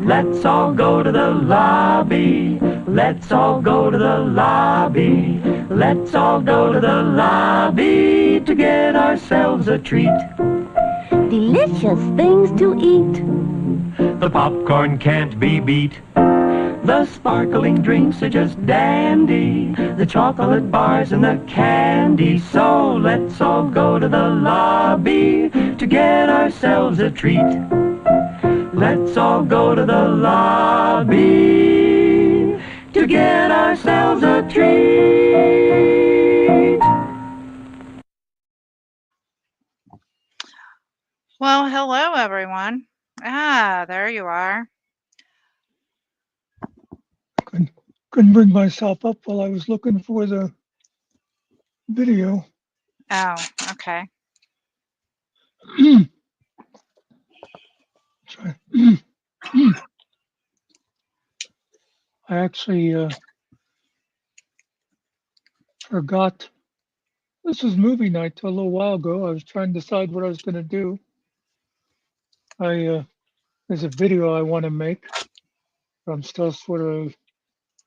Let's all go to the lobby. Let's all go to the lobby. Let's all go to the lobby to get ourselves a treat. Delicious things to eat. The popcorn can't be beat. The sparkling drinks are just dandy. The chocolate bars and the candy. So let's all go to the lobby to get ourselves a treat. Let's all go to the lobby to get ourselves a treat. Well, hello, everyone. There you are. Couldn't bring myself up while I was looking for the video. Oh, okay. Sorry. I actually forgot. This was movie night a little while ago. I was trying to decide what I was going to do. There's a video I want to make, but I'm still sort of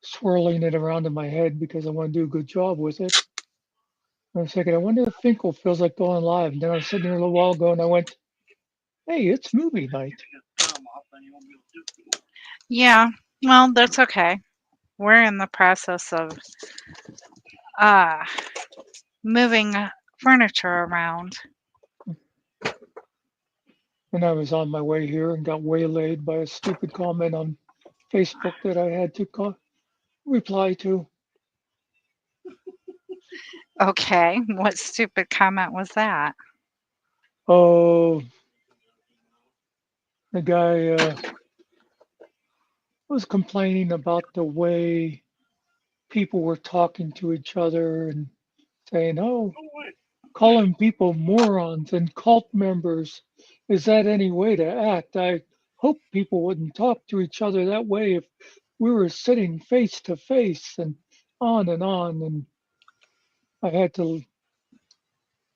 swirling it around in my head because I want to do a good job with it. I was thinking, I wonder if Finkel feels like going live. And then I was sitting here a little while ago and I went, hey, it's movie night. Yeah, well, that's okay. We're in the process of moving furniture around. And I was on my way here and got waylaid by a stupid comment on Facebook that I had to reply to. Okay, what stupid comment was that? Oh, the guy was complaining about the way people were talking to each other and saying, oh, calling people morons and cult members. Is that any way to act? I hope people wouldn't talk to each other that way if we were sitting face to face, and on and on. And I had to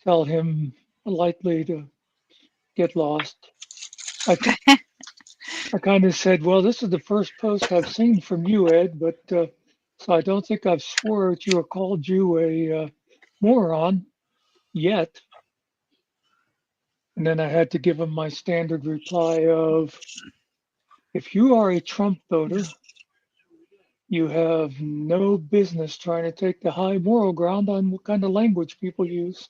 tell him politely to get lost. I kind of said, well, this is the first post I've seen from you, Ed, but so I don't think I've swore at you or called you a moron yet. And then I had to give him my standard reply of, if you are a Trump voter, you have no business trying to take the high moral ground on what kind of language people use.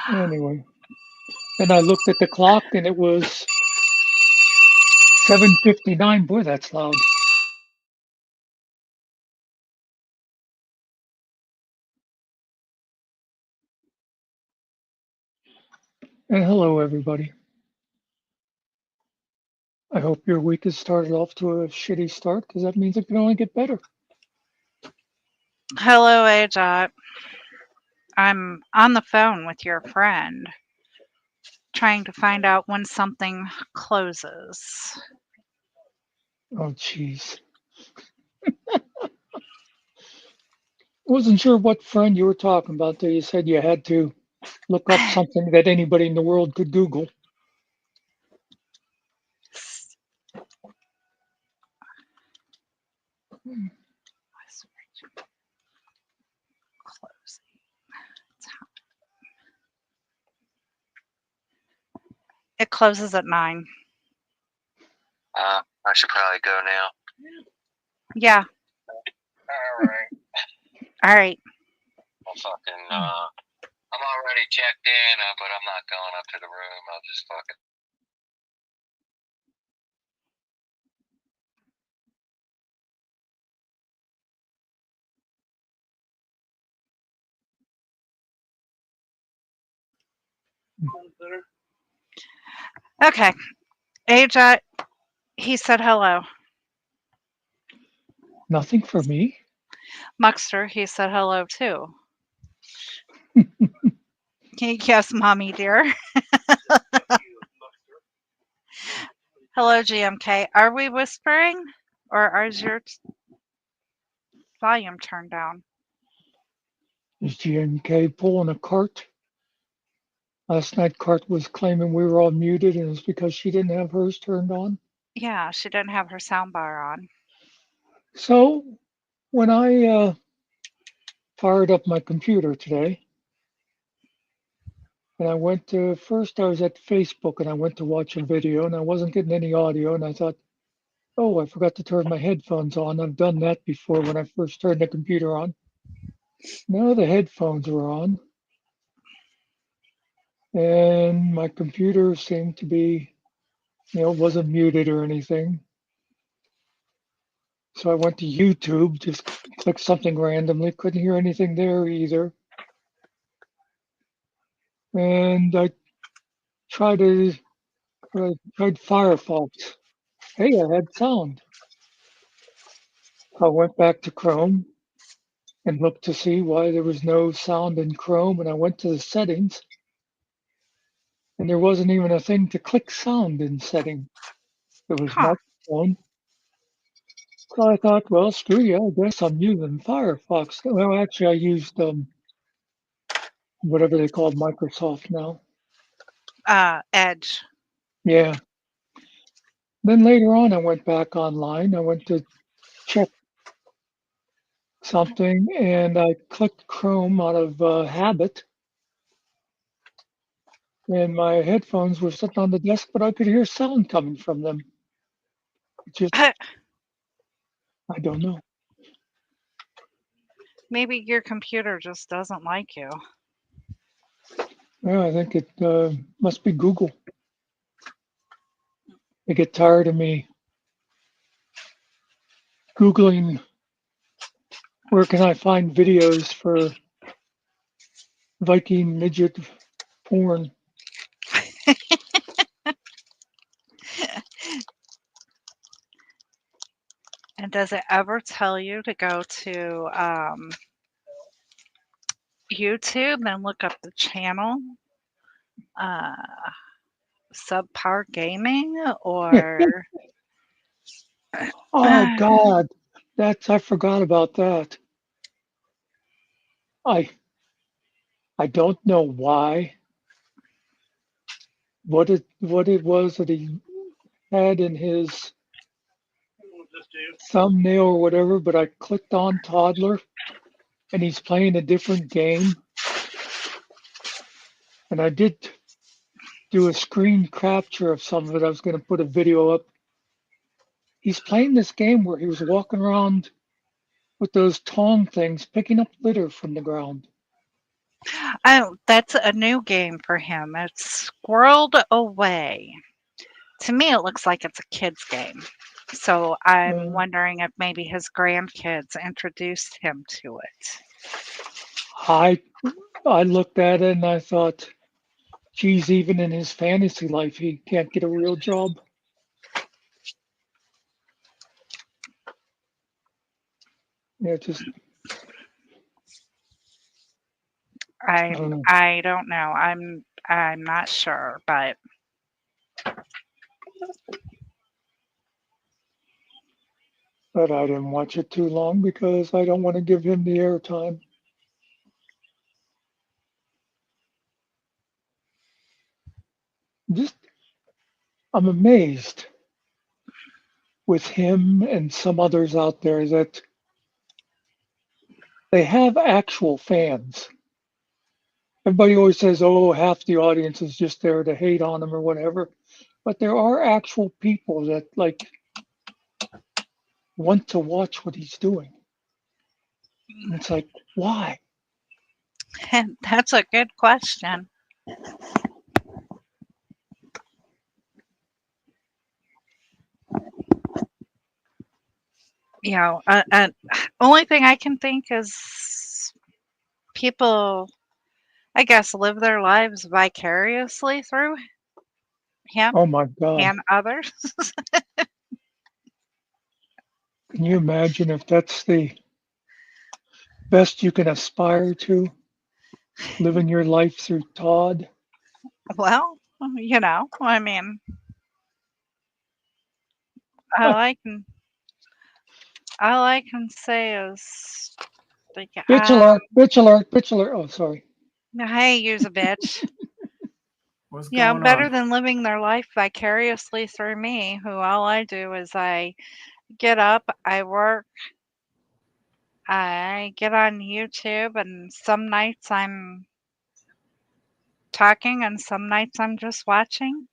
Anyway, then I looked at the clock and it was 7:59. Boy, that's loud. And hello, everybody. I hope your week has started off to a shitty start because that means it can only get better. Hello, AJot. I'm on the phone with your friend trying to find out when something closes. Oh, jeez. Wasn't sure what friend you were talking about till you said you had to look up something that anybody in the world could Google. It closes at 9. I should probably go now. Yeah. All right. I'll fucking, I'm already checked in, but I'm not going up to the room. I'll just fucking. Okay. AJot, he said hello. Nothing for me. Muxter, he said hello too. Yes, mommy dear. Hello, GMK. Are we whispering or is your volume turned down? Is GMK pulling a cart? Last night, Cart was claiming we were all muted, and it was because she didn't have hers turned on. Yeah, she didn't have her sound bar on. So when I fired up my computer today, and I went to first, I was at Facebook and I went to watch a video, and I wasn't getting any audio, and I thought, oh, I forgot to turn my headphones on. I've done that before when I first turned the computer on. No, the headphones were on, and my computer seemed to be, wasn't muted or anything. So I went to YouTube, just clicked something randomly, couldn't hear anything there either. And I tried Firefox. Hey, I had sound. I went back to Chrome and looked to see why there was no sound in Chrome, and I went to the settings, and there wasn't even a thing to click sound in setting. It was Huh. microphone. So I thought, well, screw you, I guess I'm using Firefox. Well, actually, I used whatever they call Microsoft now. Edge. Yeah. Then later on, I went back online. I went to check something, and I clicked Chrome out of habit, and my headphones were sitting on the desk, but I could hear sound coming from them. It just, I don't know. Maybe your computer just doesn't like you. Yeah, I think it must be Google. They get tired of me Googling where can I find videos for Viking midget porn. And does it ever tell you to go to YouTube and look up the channel uh, Subpar Gaming or Oh God, I forgot about that. I I don't know why. What it was that he had in his thumbnail or whatever, but I clicked on toddler and he's playing a different game. And I did do a screen capture of some of it. I was going to put a video up. He's playing this game where he was walking around with those tong things, picking up litter from the ground. oh, that's a new game for him. It's Squirreled Away. To me, it looks like it's a kid's game. So I'm Uh, wondering if maybe his grandkids introduced him to it. I I looked at it and I thought, geez, even in his fantasy life, he can't get a real job. Yeah, just I don't know. I don't know. I'm not sure, but But I didn't watch it too long because I don't want to give him the airtime. Just I'm amazed with him and some others out there that they have actual fans. Everybody always says, oh, half the audience is just there to hate on him or whatever. But there are actual people that like want to watch what he's doing. And it's like, why? that's a good question. You know, only thing I can think is people, I guess, live their lives vicariously through him Oh my God. and others. Can you imagine if that's the best you can aspire to? Living your life through Todd? Well, you know, I mean, all I can all I can say is like, Bitch alert, bitch alert, bitch alert. Oh, sorry. hey, you's a bitch. What's Yeah, going better on? than living their life vicariously through me, who all I do is I get up, I work, I get on YouTube, and some nights I'm talking and some nights I'm just watching.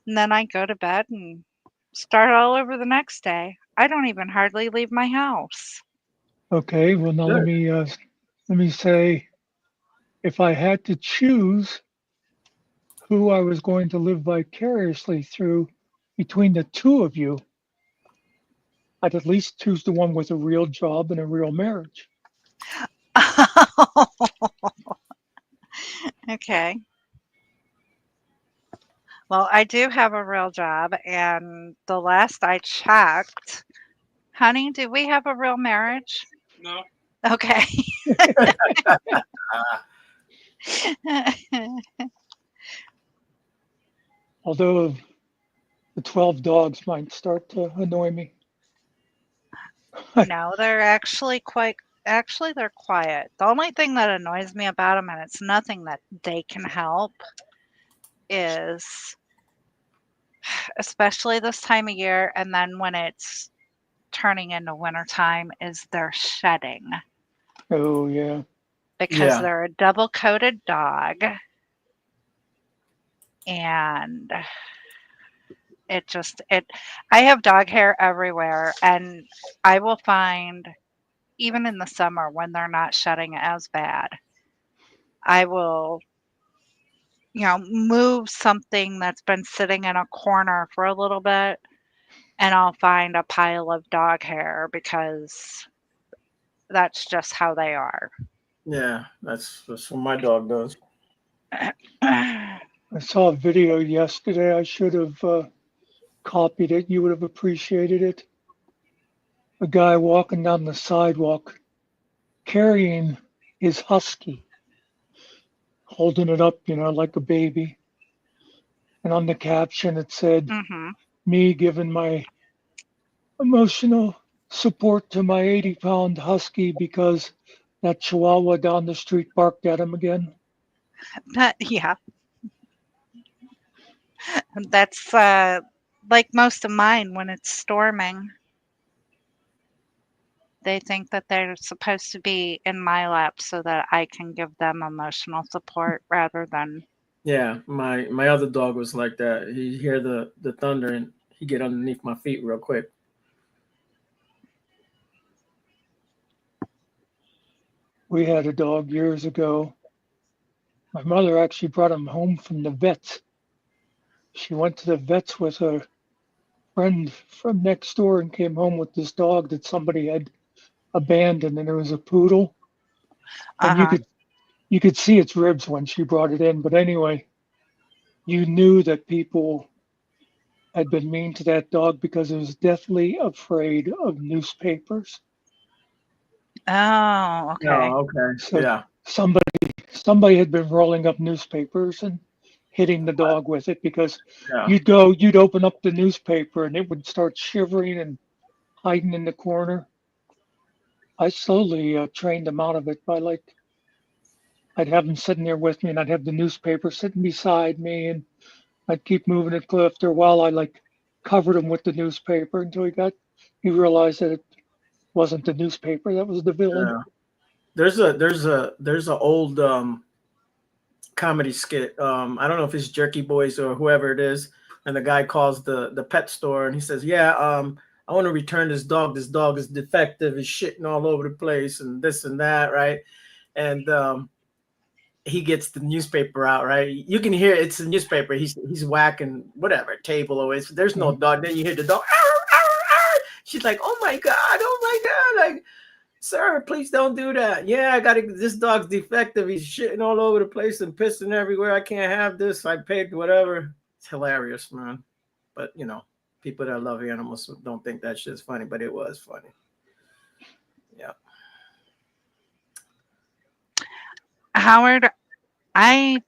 And then I go to bed and start all over the next day. I don't even hardly leave my house. Okay, well now Good. let me say, if I had to choose who I was going to live vicariously through between the two of you, I'd at least choose the one with a real job and a real marriage. Okay. Well, I do have a real job, and the last I checked, honey, do we have a real marriage? No. Okay. Ah, Although the 12 dogs might start to annoy me. No, they're actually they're quiet. The only thing that annoys me about them, and it's nothing that they can help, is especially this time of year and then when it's turning into wintertime, is their shedding Oh, yeah. because yeah. they're a double coated dog and it I have dog hair everywhere and I will find even in the summer when they're not shedding as bad, I will move something that's been sitting in a corner for a little bit and I'll find a pile of dog hair because that's just how they are. Yeah. That's what my dog does. I saw a video yesterday. I should have copied it. You would have appreciated it. A guy walking down the sidewalk carrying his husky, holding it up, like a baby. And on the caption, it said, Mhm. me giving my emotional support to my 80-pound husky because that chihuahua down the street barked at him again. Yeah, that's, like most of mine when it's storming. They think that they're supposed to be in my lap so that I can give them emotional support rather than Yeah. My other dog was like that. He hear the thunder and he get underneath my feet real quick. We had a dog years ago. My mother actually brought him home from the vets. She went to the vets with a friend from next door and came home with this dog that somebody had abandoned, and it was a poodle. And uh-huh. you could see its ribs when she brought it in. But anyway, you knew that people had been mean to that dog because it was deathly afraid of newspapers. Oh, okay. Oh, okay. So Yeah. somebody somebody had been rolling up newspapers and hitting the dog with it because Yeah. you'd open up the newspaper and it would start shivering and hiding in the corner. I slowly trained him out of it by like I'd have him sitting there with me and I'd have the newspaper sitting beside me and I'd keep moving it after a while. I like covered him with the newspaper until he realized that it wasn't the newspaper that was the villain. Yeah. There's a old comedy skit. I don't know if it's Jerky Boys or whoever it is, and the guy calls the pet store and he says, "Yeah, I want to return this dog. This dog is defective. It's shitting all over the place and this and that, right?" And he gets the newspaper out, right? You can hear it's a newspaper. He's whacking whatever table or it's there's no Mhm. dog. Then you hear the dog. "Arr, arr, arr." She's like, "Oh my god! Oh my god!" Like, sir, please don't do that. Yeah, I gotta. This dog's defective. He's shitting all over the place and pissing everywhere. I can't have this. I paid whatever. It's hilarious, man. But people that love animals don't think that shit's funny, but it was funny. Yeah. Howard, I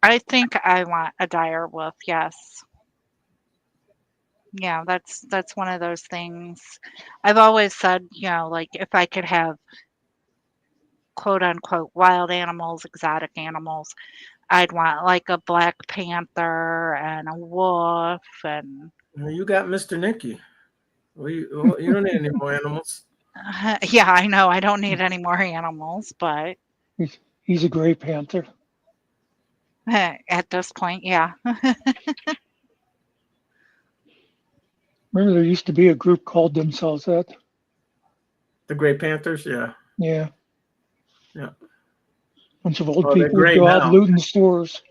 I think I want a dire wolf, yes. Yeah, that's one of those things. I've always said, like if I could have quote unquote wild animals, exotic animals, I'd want like a black panther and a wolf and You got Mr. Nicky. You don't need any more animals. yeah, I know I don't need any more animals, but He's a gray panther. at this point, yeah. Remember, there used to be a group called themselves that. The Gray Panthers, yeah. Yeah, Yeah. bunch of old Oh, they're people would gray go out now. looting stores.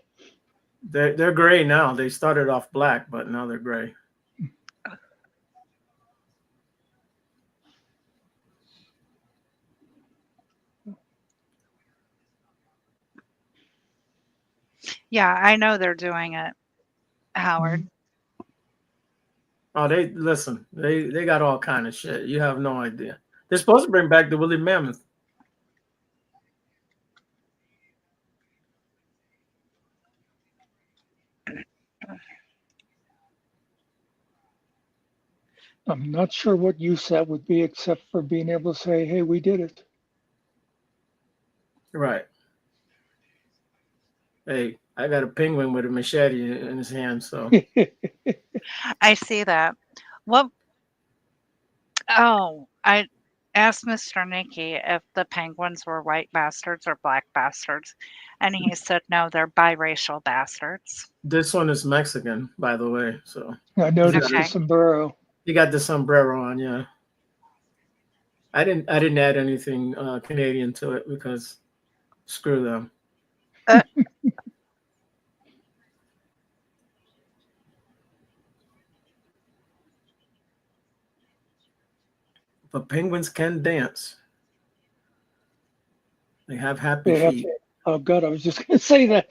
They're gray now. They started off black, but now they're gray. Yeah, I know they're doing it, Howard. Oh, they listen. They got all kind of shit. You have no idea. They're supposed to bring back the woolly mammoth. I'm not sure what use that would be, except for being able to say, "Hey, we did it." Right. Hey, I got a penguin with a machete in his hand, so I see that. What? Oh, I asked Mr. Nicky if the penguins were white bastards or black bastards, and he said no, they're biracial bastards. this one is Mexican, by the way. So I noticed Okay. the sombrero. he got the sombrero on, yeah. I didn't add anything Canadian to it because screw them. But penguins can dance. They have happy They have, feet. oh God, I was just going to say that.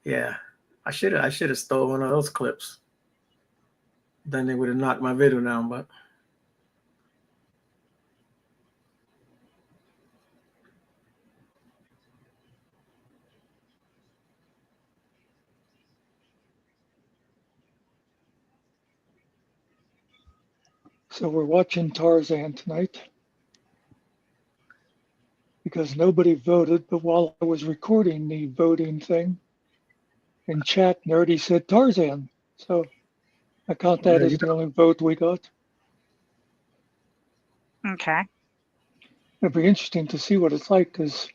Yeah, I should have stole one of those clips. Then they would have knocked my video down. But So we're watching Tarzan tonight because nobody voted. But while I was recording the voting thing in chat, Nerdy said Tarzan. So I count that there as you the go. only vote we got. Okay. It'd be interesting to see what it's like because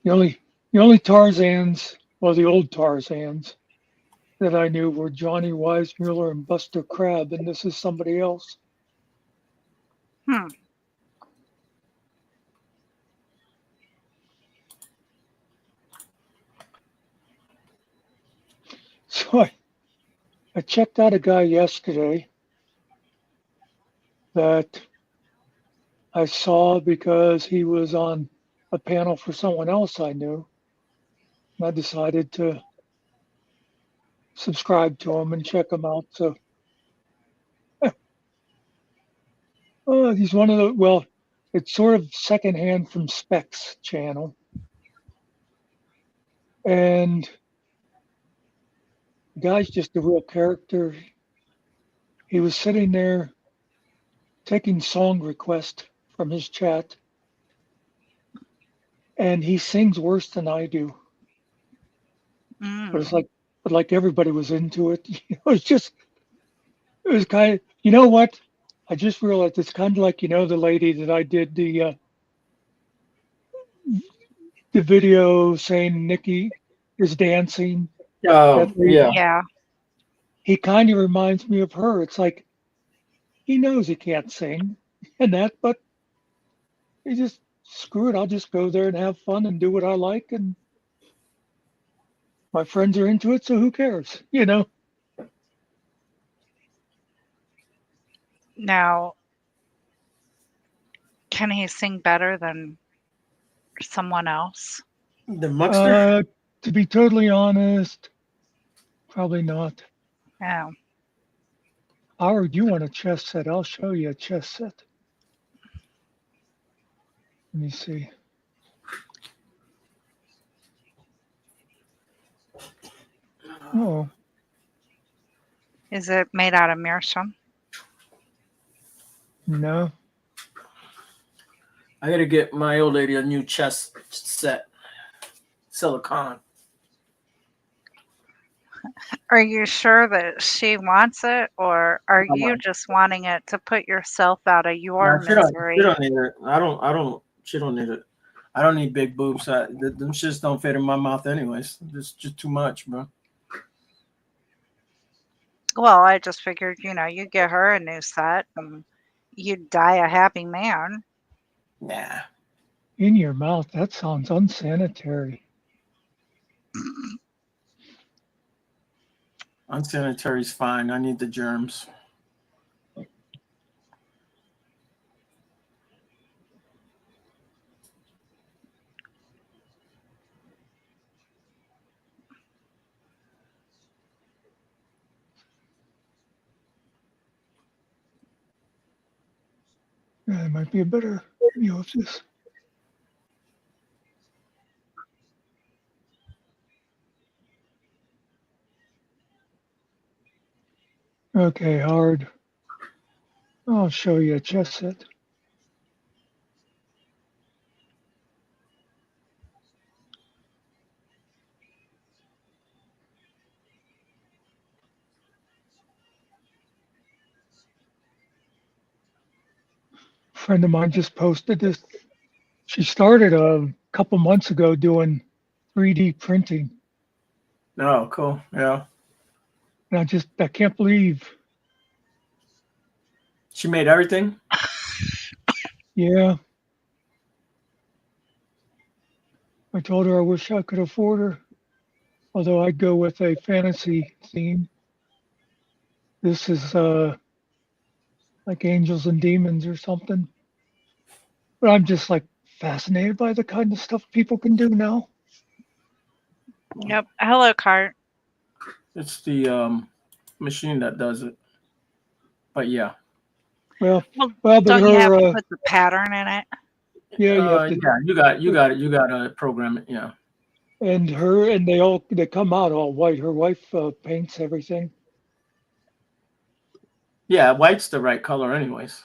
the only Tarzans, well, the old Tarzans that I knew were Johnny Weissmuller and Buster Crabbe, and this is somebody else. Hmm. So I checked out a guy yesterday that I saw because he was on a panel for someone else I knew. And I decided to subscribe to him and check him out. So he's one of the, well, it's sort of secondhand from Specs channel. And the guy's just a real character. He was sitting there taking song requests from his chat, and he sings worse than I do. But it's Mm. like everybody was into it. It was kind of, you know what? I just realized it's kind of like, the lady that I did the video saying Nikki is dancing. That lady, Yeah. Yeah. he kind of reminds me of her. It's like he knows he can't sing and that, but he just screw it. I'll just go there and have fun and do what I like, and my friends are into it, so who cares? Now, can he sing better than someone else? The Muckster. To be totally honest, probably not. Oh. Howard, you want a chess set? I'll show you a chess set. Let me see. Oh, Is it made out of meerschaum? no. I gotta get my old lady a new chess set, silicone. Are you sure that she wants it, or are I'm you like, just wanting it to put yourself out of your nah, she don't. She misery? don't need it. I don't. I don't. She don't need it. I don't need big boobs. Them shits don't fit in my mouth, anyways. It's just too much, bro. Well, I just figured, you get her a new set and you'd die a happy man. Nah. In your mouth, that sounds unsanitary. Unsanitary's fine. I need the germs. It might be a better view of this. Okay, Howard. I'll show you a chess set. A friend of mine just posted this. She started a couple months ago doing 3D printing. Oh, cool. Yeah. And I can't believe, She made everything. yeah. I told her I wish I could afford her, although I'd go with a fantasy theme. This is like Angels and Demons or something. But I'm just like fascinated by the kind of stuff people can do now. Yep. Hello, Cart. It's the machine that does it. But yeah. Well, Well, but don't you have her, to put the pattern in it? yeah, you have to, Yeah. You got to program it. Yeah. and they come out all white. Her wife paints everything. Yeah. White's the right color, anyways.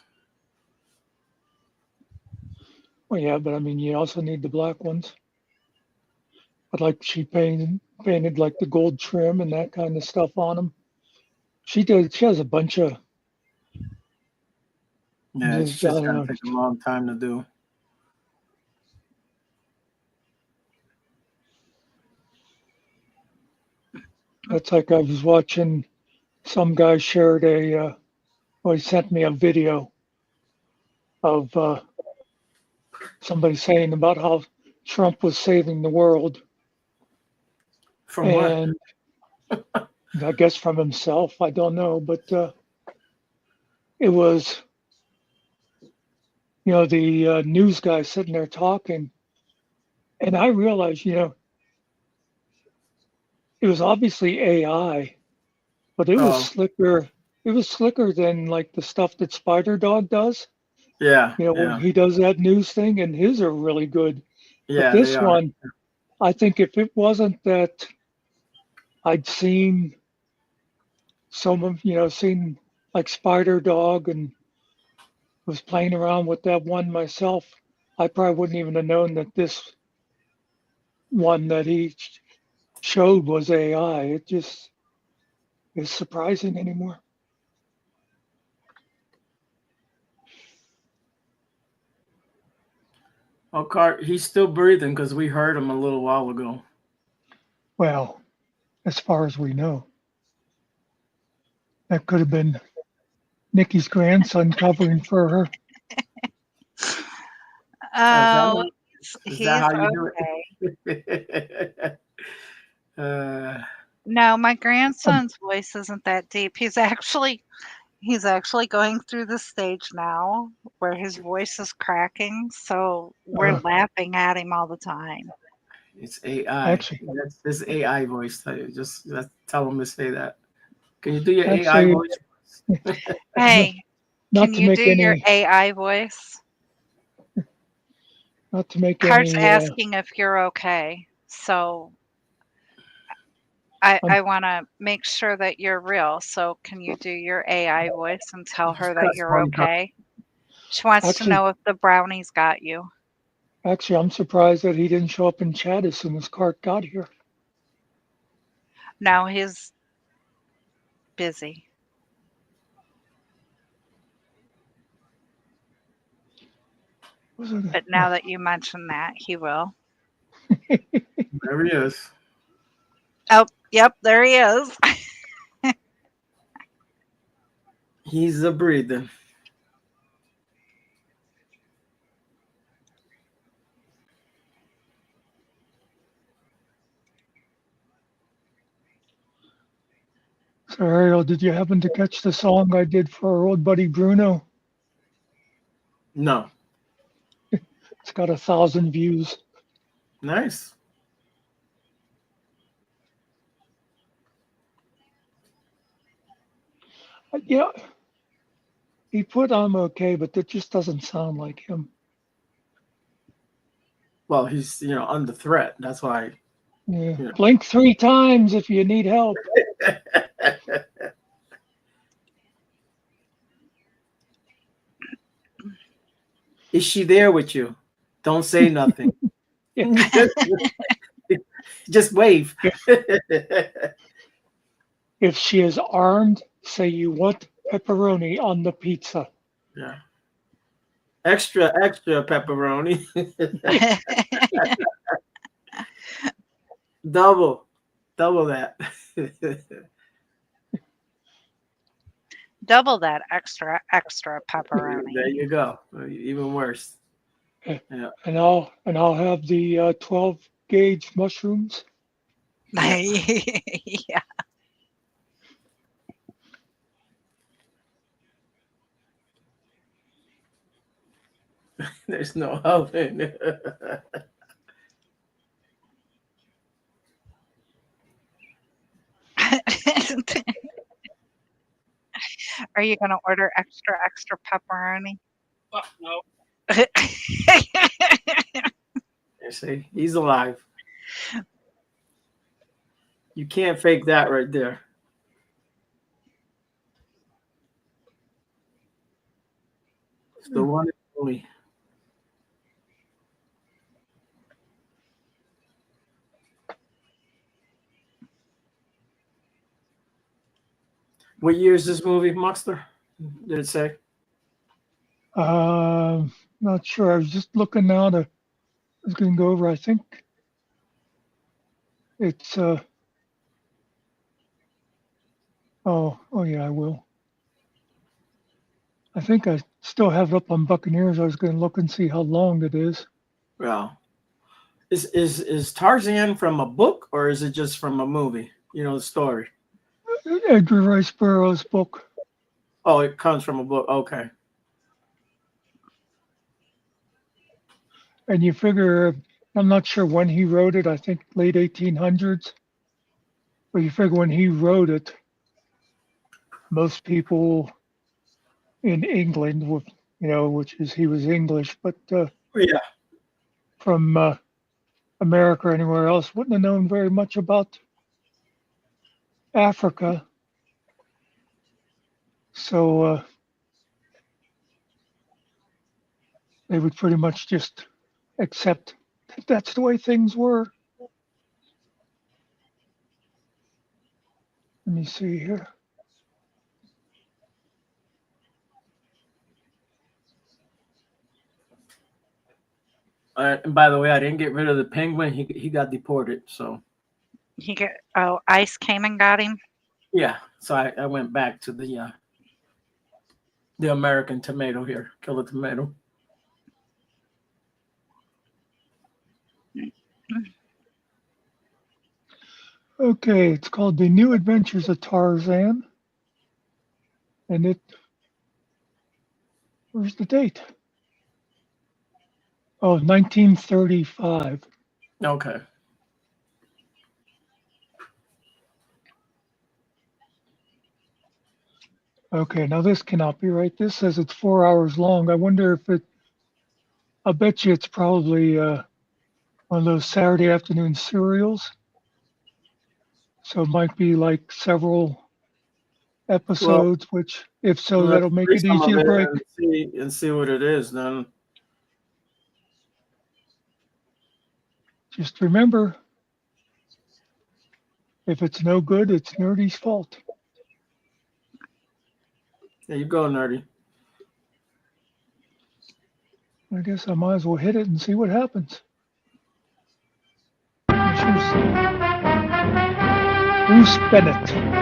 Well, yeah, but I mean, you also need the black ones. But like she painted like the gold trim and that kind of stuff on them. She does. She has a bunch of. Yeah. It's Just I just don't gonna know. take a long time to do. That's like I was watching. Some guy shared he sent me a video of somebody saying about how Trump was saving the world, From what? and I guess from himself. I don't know, but it was the news guy sitting there talking, and I realized it was obviously AI, but it was Oh, slicker. It was slicker than like the stuff that Spider Dog does. yeah. When Yeah. he does that news thing, and his are really good. But Yeah. They this are. one, I think if it wasn't that I'd seen seen like Spider Dog and was playing around with that one myself, I probably wouldn't even have known that this one that he showed was AI. It just is surprising anymore. Oh, Cart, he's still breathing because we heard him a little while ago. Well, as far as we know, that could have been Nikki's grandson covering for her. Oh, Is he's that how you do okay. it? No, my Um, grandson's voice isn't that deep. He's actually going through the stage now where his voice is cracking, so we're uh, laughing at him all the time. it's AI. actually, That's this AI voice. Just tell him to say that. Can you do your AI actually, voice? Hey, not can to you make do your any, AI voice? not to make Cart's any. asking if you're okay, so I I'm, I want to make sure that you're real. So can you do your AI voice and tell her Just that cuss you're while you talk. okay? She wants to Actually, know if the brownies got you. actually, I'm surprised that he didn't show up in chat as soon as Cart got here. No, he's busy. Was it? But now that you mention that, he will. There he is. Oh, yep, there he is. He's a breather. So, Ariel, did you happen to catch the song I did for our old buddy Bruno? No. It's got 1,000 views. Nice. Yeah, he put I'm okay, but that just doesn't sound like him. Well, he's under threat. That's why. Yeah. Yeah. Blink 3 times if you need help. Is she there with you? Don't say nothing. Just wave. If she is armed, say you want pepperoni on the pizza. Yeah. Extra pepperoni. Double that. Double that extra There pepperoni. you go. Even worse. Yeah. Yeah. And I'll have the 12 gauge mushrooms. Yeah. There's no oven. Are you going to order extra pepperoni? No. You see, he's alive. You can't fake that right there. It's the one and only. What year is this movie, Monster? Did it say? Not sure. I was just looking now I was going to go over. I think it's oh yeah, I will. I think I still have it up on Buccaneers. I was going to look and see how long it is. Well, is Tarzan from a book or is it just from a movie? The story. Edgar Rice Burroughs' book. Oh, it comes from a book. Okay. And you figure, I'm not sure when he wrote it. I think late 1800s. But you figure when he wrote it, most people in England, which is he was English, but Yeah. from America or anywhere else, wouldn't have known very much about Africa. So they would pretty much just accept that that's the way things were. Let me see here. And by the way, I didn't get rid of the penguin. He got deported. So ICE came and got him. yeah. So I went back to the American tomato here. Killer tomato. Okay, it's called The New Adventures of Tarzan. And where's the date? Oh, 1935. Okay. Okay, now this cannot be right. This says it's 4 hours long. I wonder if I bet you it's probably one of those Saturday afternoon serials. So it might be like several episodes, which, if so, Let's that'll make play it some easy of to it break. and see what it is. Then Just remember, if it's no good, it's Nerdy's fault. there you go, nerdy. I guess I might as well hit it and see what happens. Here's Bruce Bennett.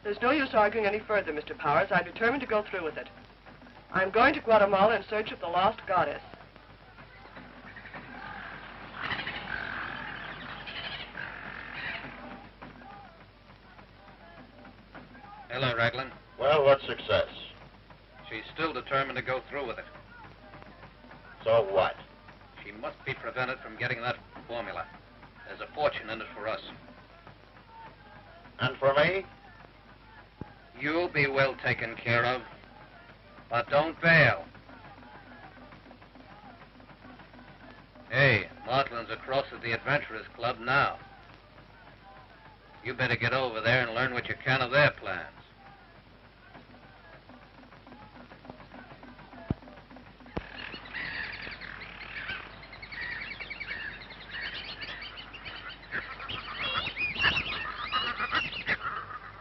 There's no use arguing any further, Mr. Powers. I'm determined to go through with it. I'm going to Guatemala in search of the lost goddess. Hello, Raglan. Well, what success? She's still determined to go through with it. So what? She must be prevented from getting that formula. There's a fortune in it for us. And for me? You'll be well taken care of. But don't bail. Hey, Martlin's across at the Adventurers Club now. You better get over there and learn what you can of their plans.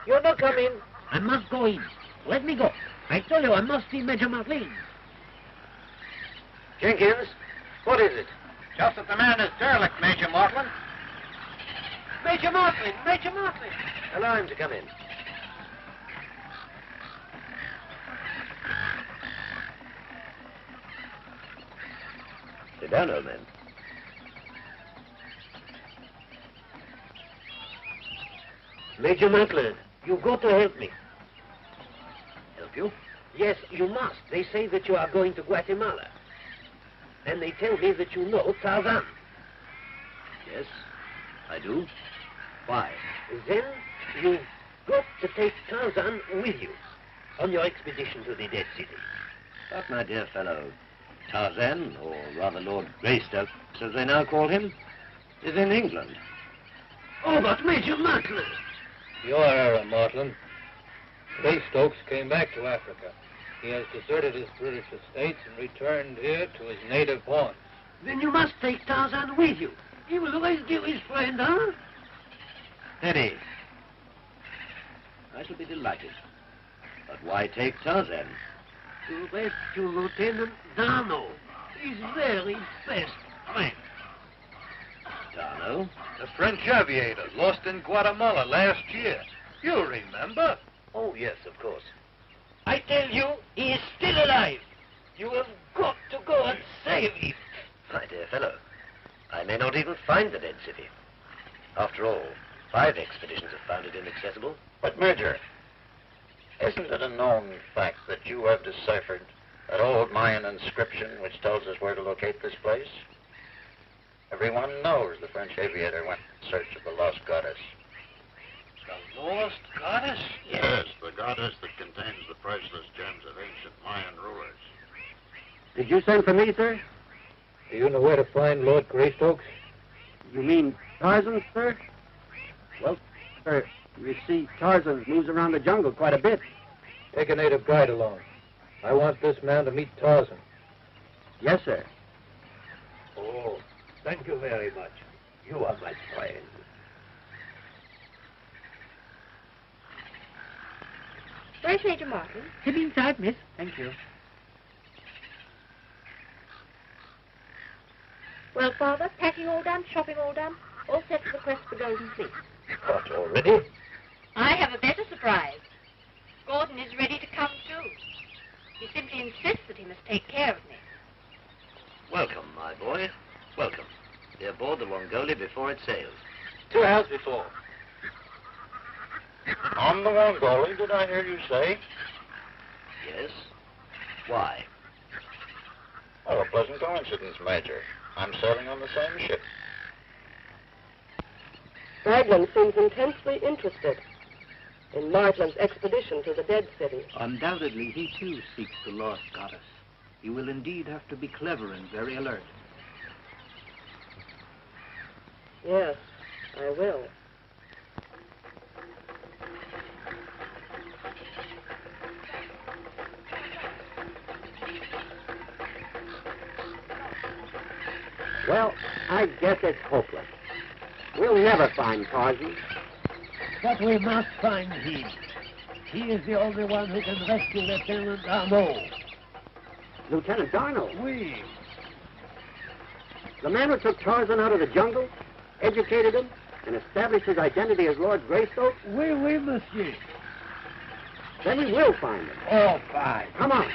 You don't come in. I must go in. Let me go. I told you I must see Major Martin. Jenkins, what is it? Just that the man is derelict, Major Martlin. Major Martin! Major Martin! Allow him to come in. Sit down, old man. Major Martin, you got to help me. Help you? Yes, you must. They say that you are going to Guatemala. And they tell me that you know Tarzan. Yes, I do. Why? Then you've got to take Tarzan with you on your expedition to the Dead City. But, my dear fellow, Tarzan, or rather Lord Greystoke, as they now call him, is in England. Oh, but Major Martland! Your error, Martland. Greystokes came back to Africa. He has deserted his British estates and returned here to his native haunts. Then you must take Tarzan with you. He will rescue his friend, huh? Steady. I shall be delighted. But why take Tarzan? To rescue Lieutenant Darno, his very best friend. Darno? The French aviator lost in Guatemala last year. You remember? Oh, yes, of course. I tell you, he is still alive. You have got to go and save him. My dear fellow, I may not even find the Dead City. After all, 5 expeditions have found it inaccessible. But, Major, isn't it a known fact that you have deciphered that old Mayan inscription which tells us where to locate this place? Everyone knows the French aviator went in search of the lost goddess. The lost goddess? Yes, the goddess that contains the priceless gems of ancient Mayan rulers. Did you send for me, sir? Do you know where to find Lord Greystokes? You mean Tarzan, sir? Well, sir, you see, Tarzan moves around the jungle quite a bit. Take a native guide along. I want this man to meet Tarzan. Yes, sir. Oh, thank you very much. You are my friend. Where's Major Martin? Sit inside, miss. Thank you. Well, Father, packing all done, shopping all done, all set for the quest for Golden Fleece. What, already? I have a better surprise. Gordon is ready to come too. He simply insists that he must take care of me. Welcome, my boy. Welcome. Be aboard the Wongoli before it sails. 2 hours before. On the Wongoli, did I hear you say? Yes. Why? Oh, a pleasant coincidence, Major. I'm sailing on the same ship. Raglan seems intensely interested in Martland's expedition to the Dead City. Undoubtedly, he too seeks the lost goddess. You will indeed have to be clever and very alert. Yes, I will. Well, I guess it's hopeless. We'll never find Tarzan. But we must find him. He is the only one who can rescue Lieutenant Darno. Lieutenant Darno? Oui. The man who took Tarzan out of the jungle, educated him, and established his identity as Lord Greystoke? Oui, monsieur. Then we will find him. Oh, fine. Come on.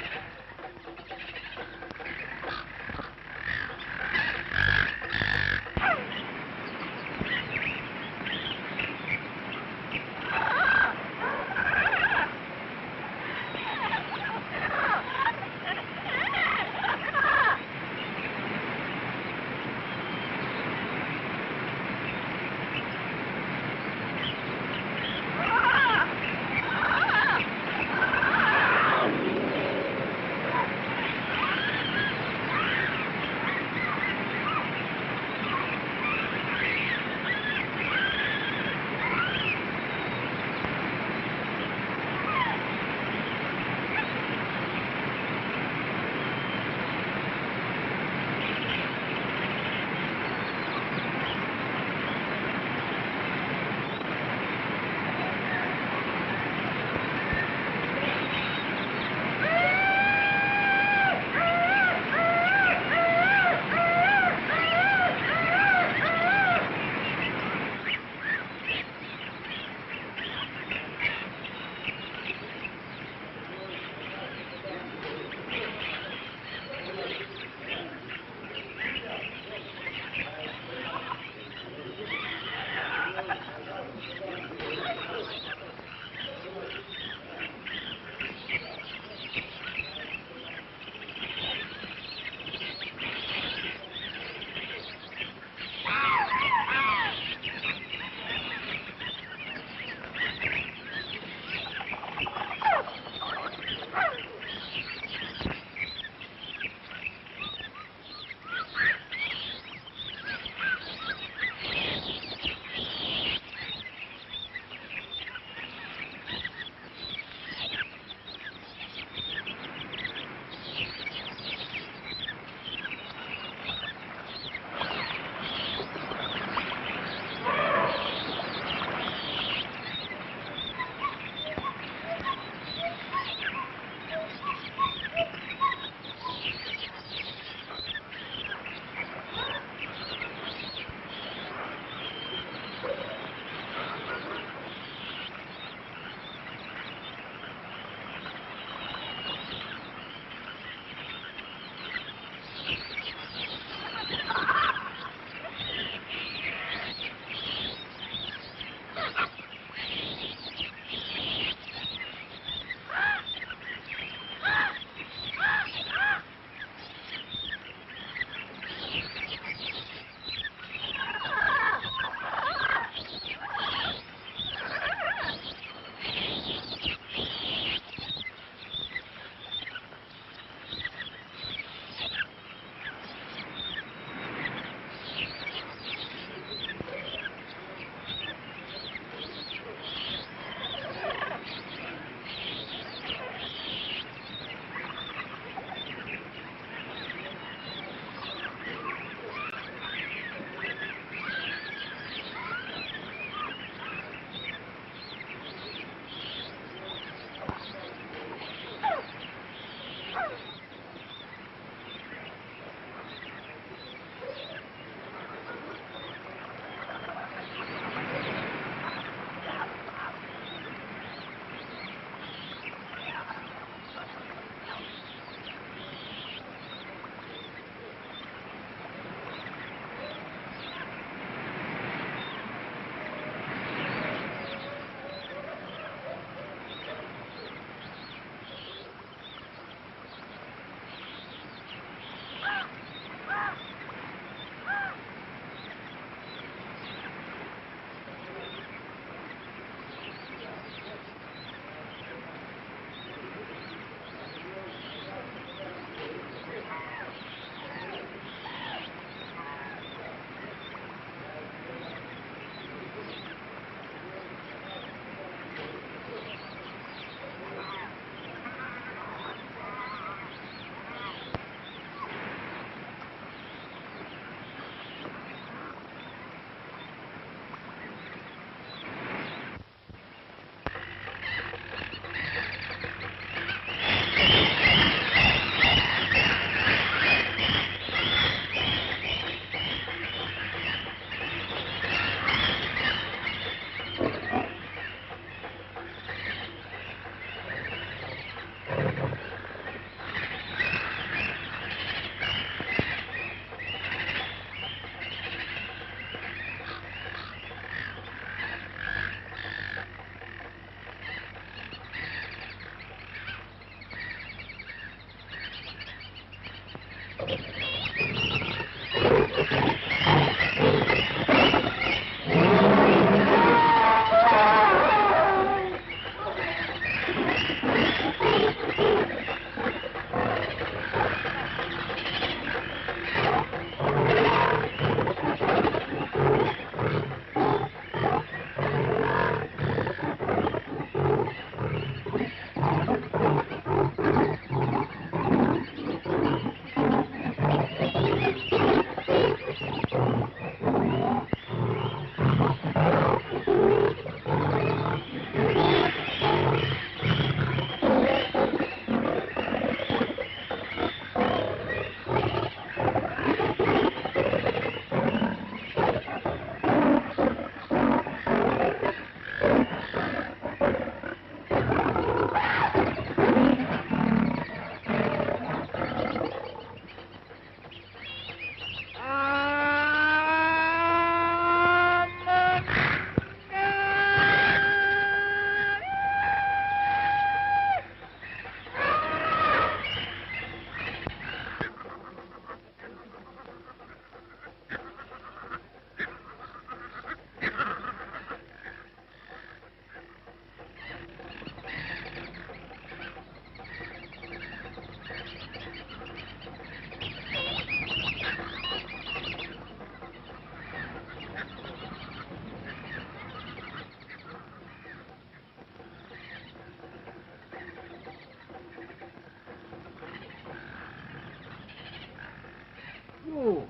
You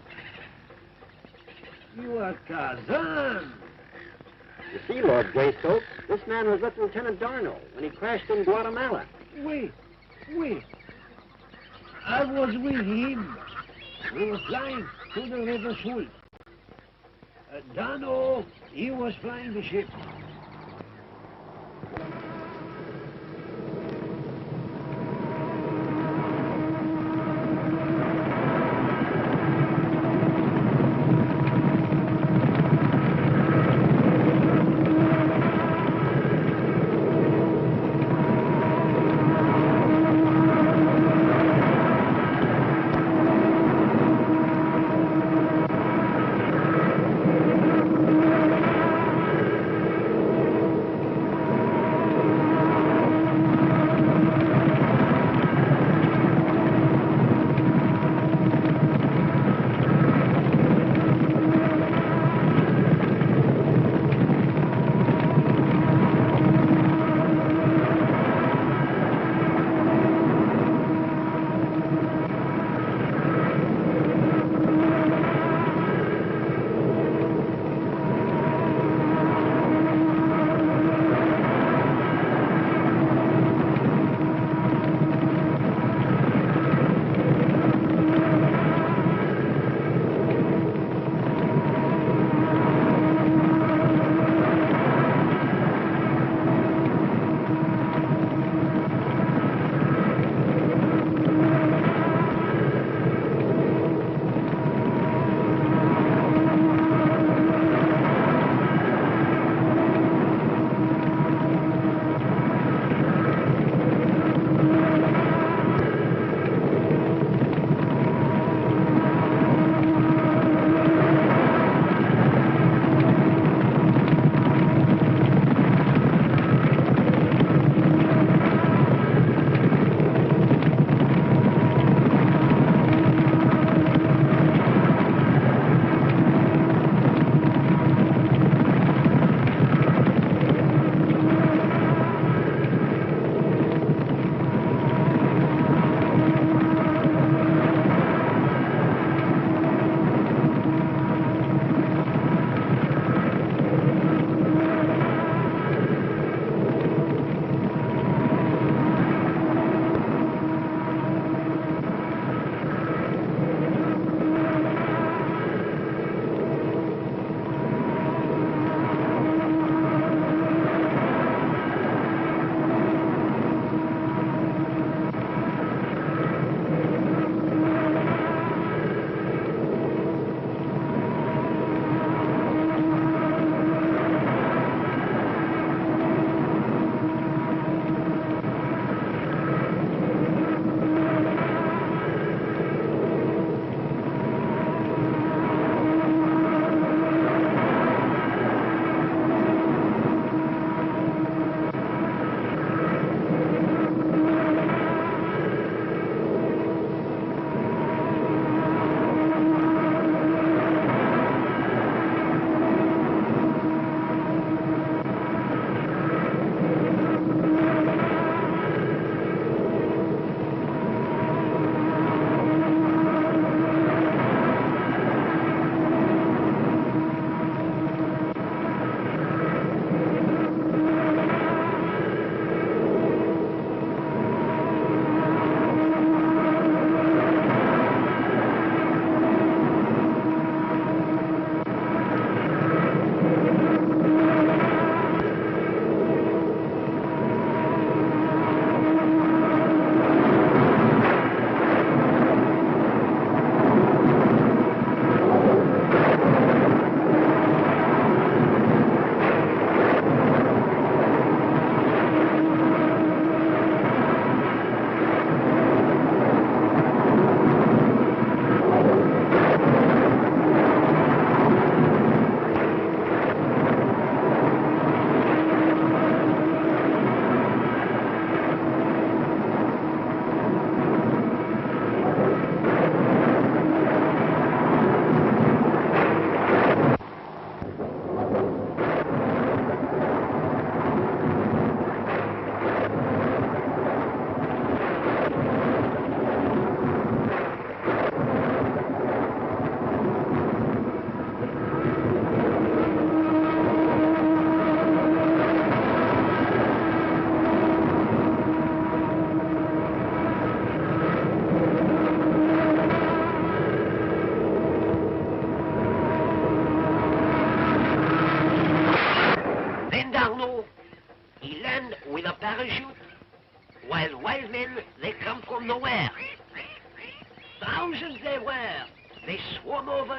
are Tarzan. You see, Lord Greystoke, this man was with Lieutenant Darnell when he crashed in Guatemala. Oui. I was with him. We were flying to the River Sul. Darnell, he was flying the ship.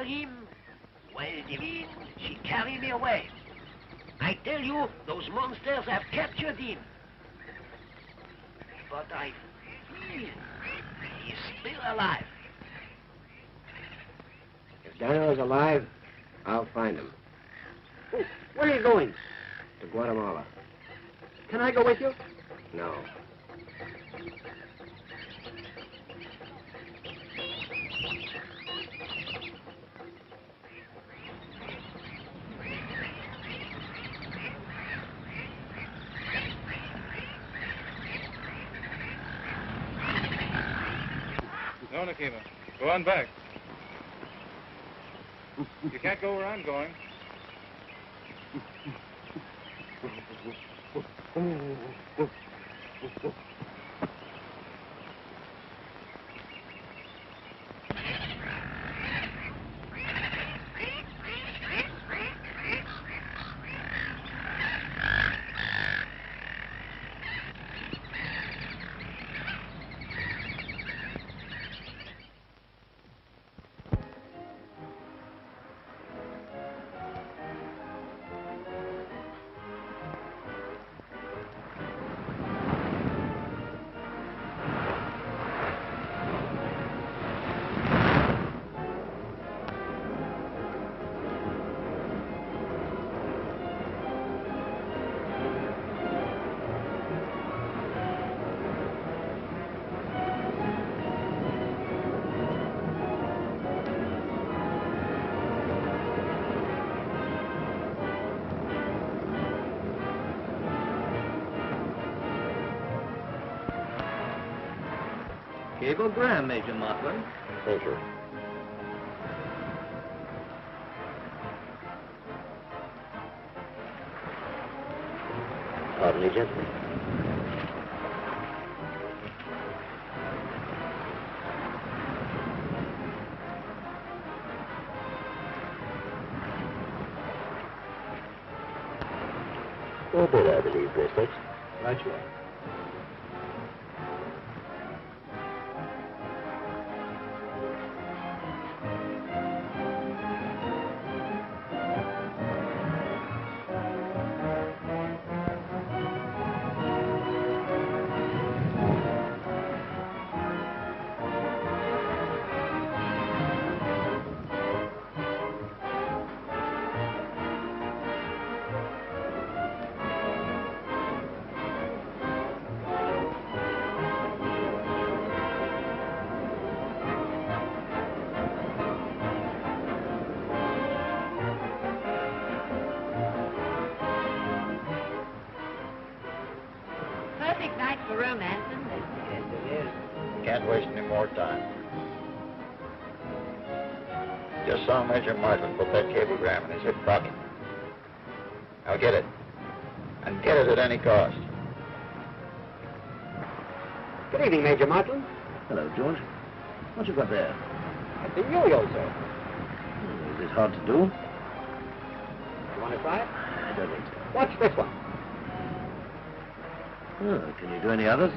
him, while the wind, she carried me away. I tell you, those monsters have captured him. But I feel he's still alive. If Daniel is alive, I'll find him. Oh, where are you going? To Guatemala. Can I go with you? No. No, Nakima. Go on back. You can't go where I'm going. Cablegram, Major Motley. Thank you. Pardon me, gentlemen. Or bid, I believe, bracelets. Right you are. Perfect night for romance, isn't it? Yes, it is. Can't waste any more time. Just saw Major Martin put that cablegram in his hip pocket. I'll get it. And get it at any cost. Good evening, Major Martin. Hello, George. What you got there? It's a yo-yo, sir. Is it hard to do? You want to try it? I don't think so. Watch this one. Oh, can you do any others?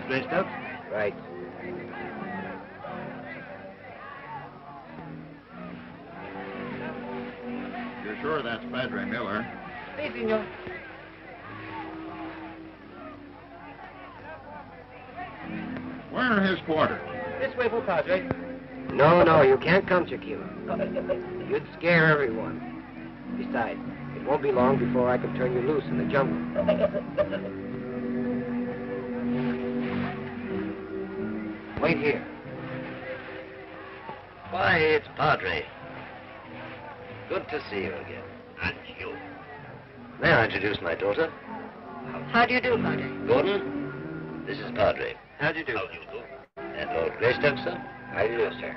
Dressed up? Right. You're sure that's Padre Miller? Si, senor. Where are his quarters? This way, Padre. No, you can't come, Chiquilla. You'd scare everyone. Besides, it won't be long before I can turn you loose in the jungle. Wait here. Why, it's Padre. Good to see you again. And you. May I introduce my daughter? How do you do, Padre? Gordon, this is Padre. How do you do? How do you do? And Lord Greystoke, sir? How do you do, sir?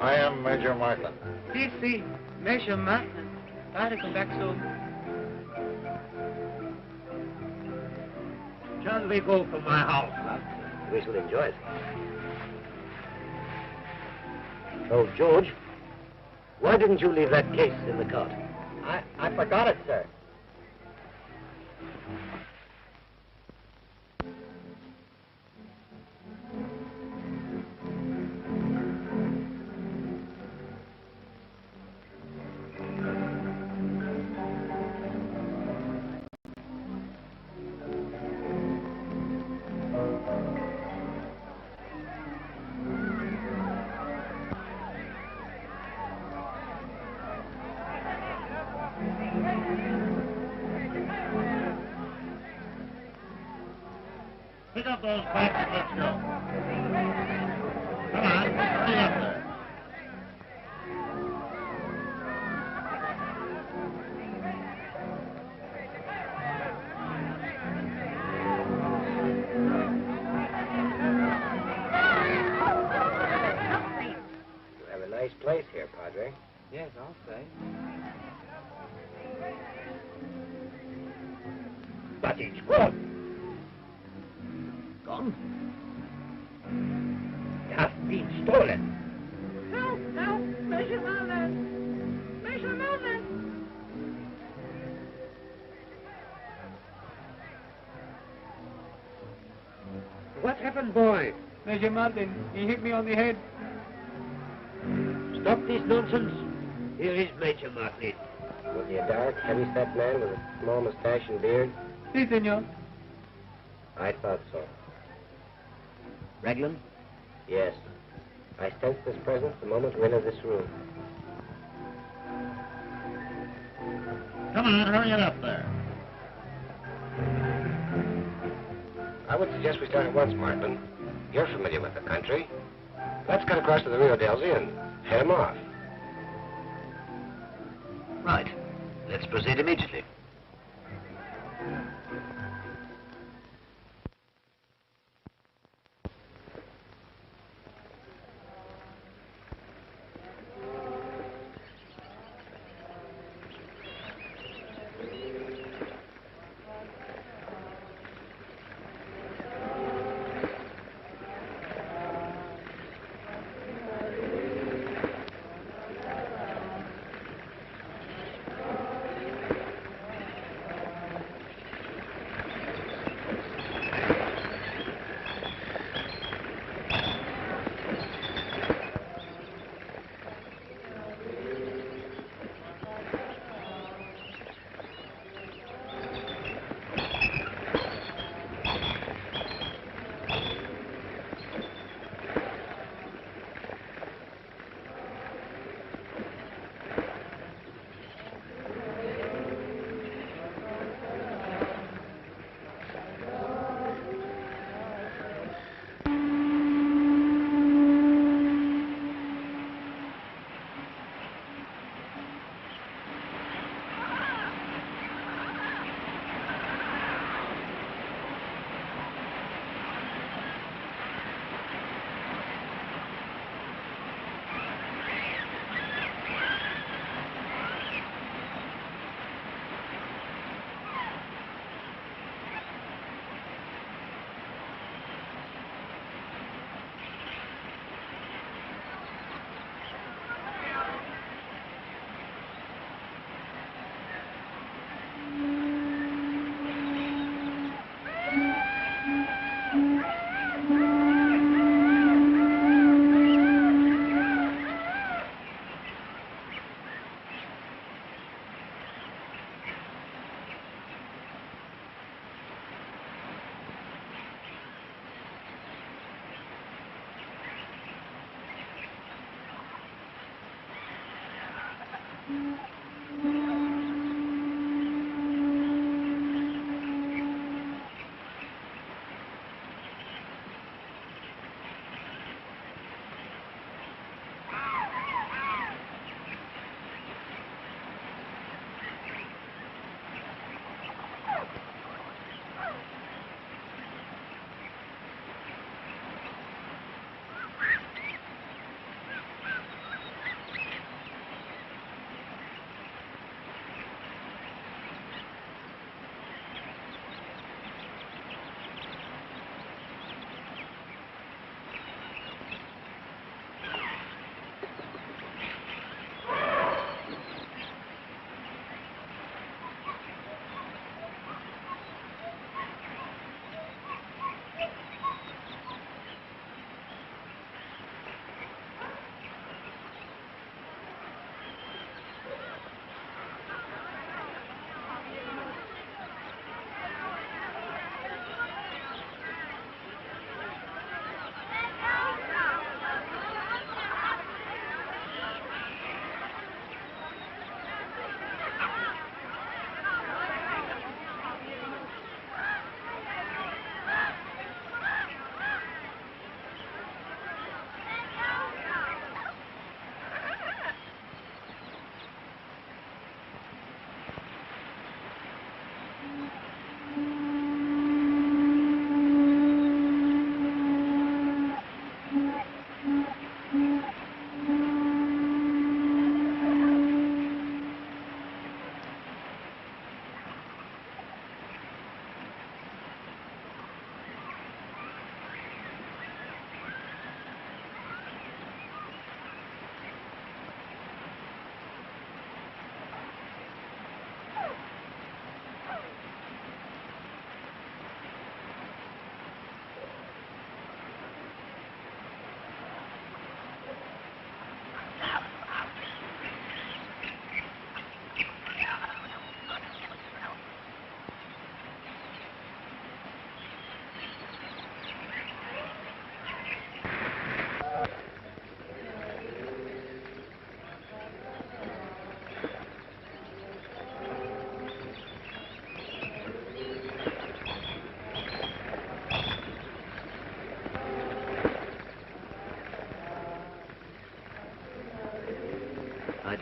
I am Major Martland. Si, Major Martland. Padre, come back soon. Shall we go from my house, lad? We shall enjoy it. Oh, George, why didn't you leave that case in the cart? I forgot it, sir. Pick up those packs and let's go. Come on, hurry up there. You have a nice place here, Padre. Yes, I'll say. But it's gone. Gone? It has been stolen. Help! Help! Major Marlin! Major Marlin! What happened, boy? Major Martin, he hit me on the head. Stop this nonsense. Here is Major Martin. Was he a dark, heavy-set man with a small mustache and beard? Si, senor. I thought so. Raglan? Yes. I sensed this presence the moment we entered this room. Come on, hurry it up there. I would suggest we start at once, Martin. You're familiar with the country. Let's cut across to the Rio Dells Inn. Head him off. Right. Let's proceed immediately.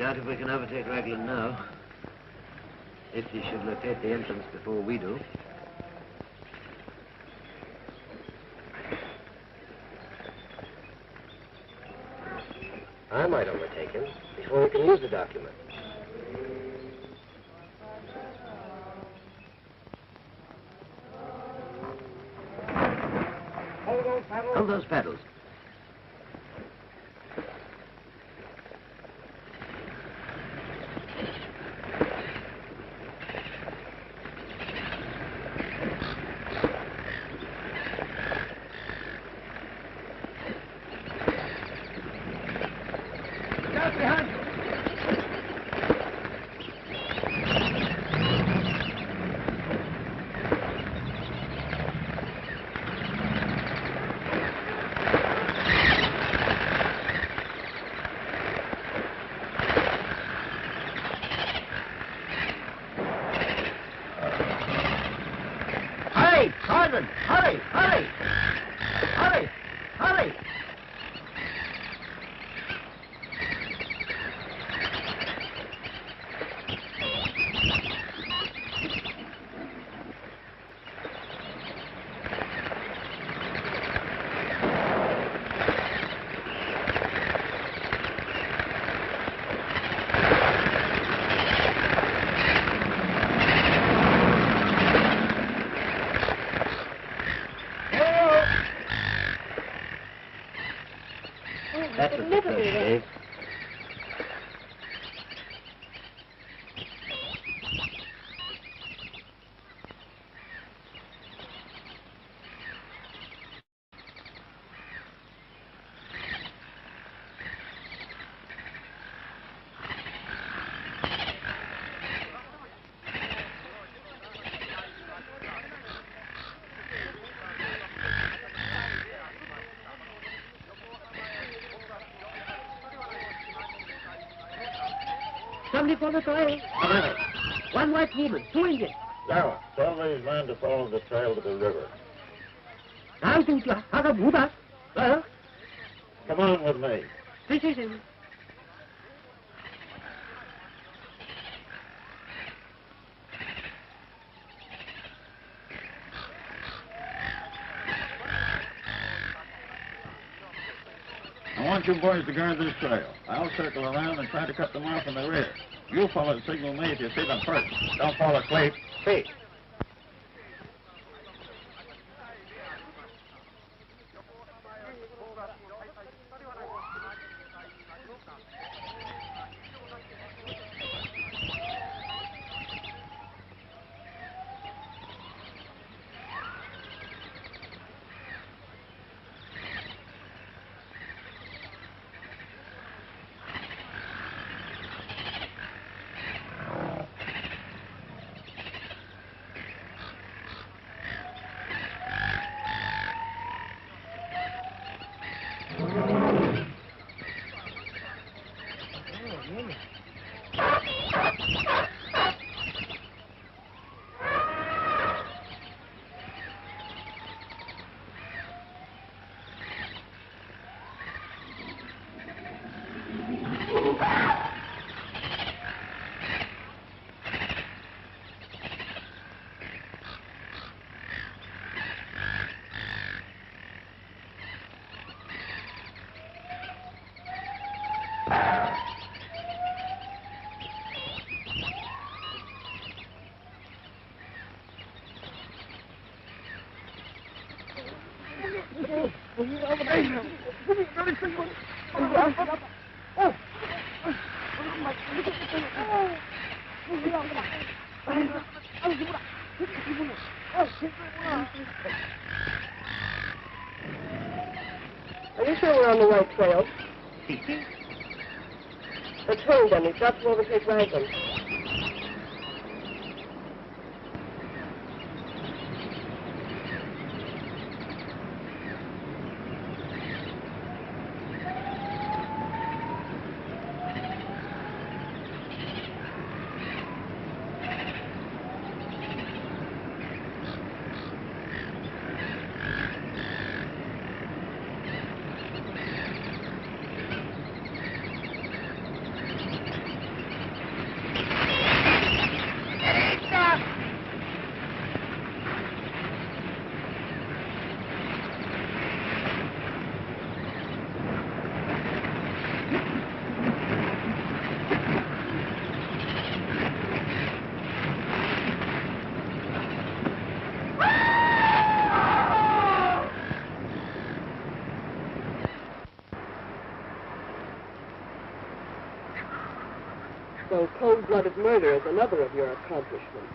doubt if we can overtake Raglan now. If he should locate the entrance before we do. I might overtake him before he can use the document. Hold those paddles. Hurry, Tarzan! Hurry! Hurry! Hurry! Hurry! That's a success, Dave. Somebody for the trail. One white woman, 2 Indians. Now, tell these men to follow the trail to the river. I'll do you. How to move us? Come on with me. This is him. I want you boys to guard this trail. I'll circle around and try to cut them off in the rear. You'll follow the signal me if you see them first. Don't fall asleep. Hey. Are you sure we're on the right trail? The train, then. We've got to overtake Raglan. Cold-blooded murder is another of your accomplishments.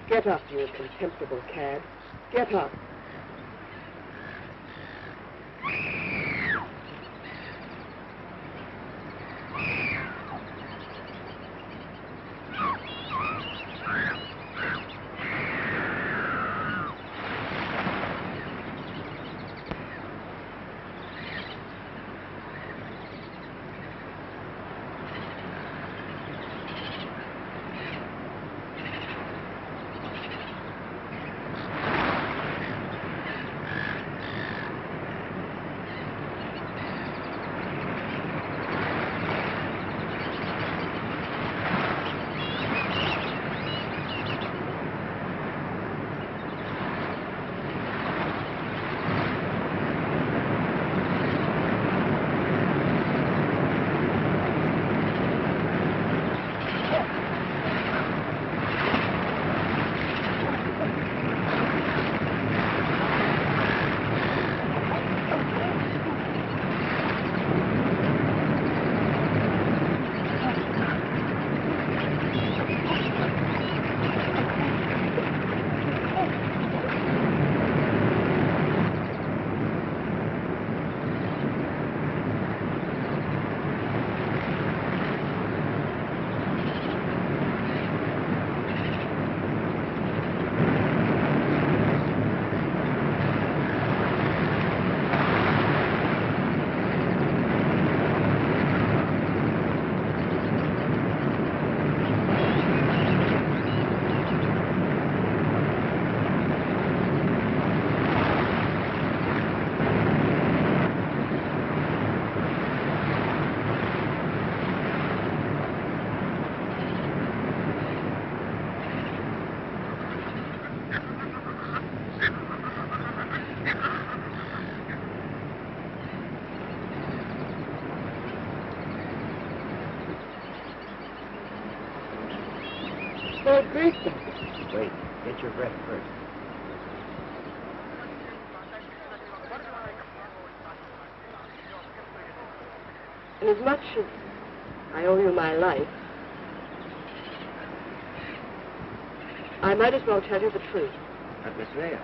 Get up, you contemptible cad. Get up. Lord Graystoke. Wait, get your breath first. Inasmuch as I owe you my life, I might as well tell you the truth. But Miss Reyes,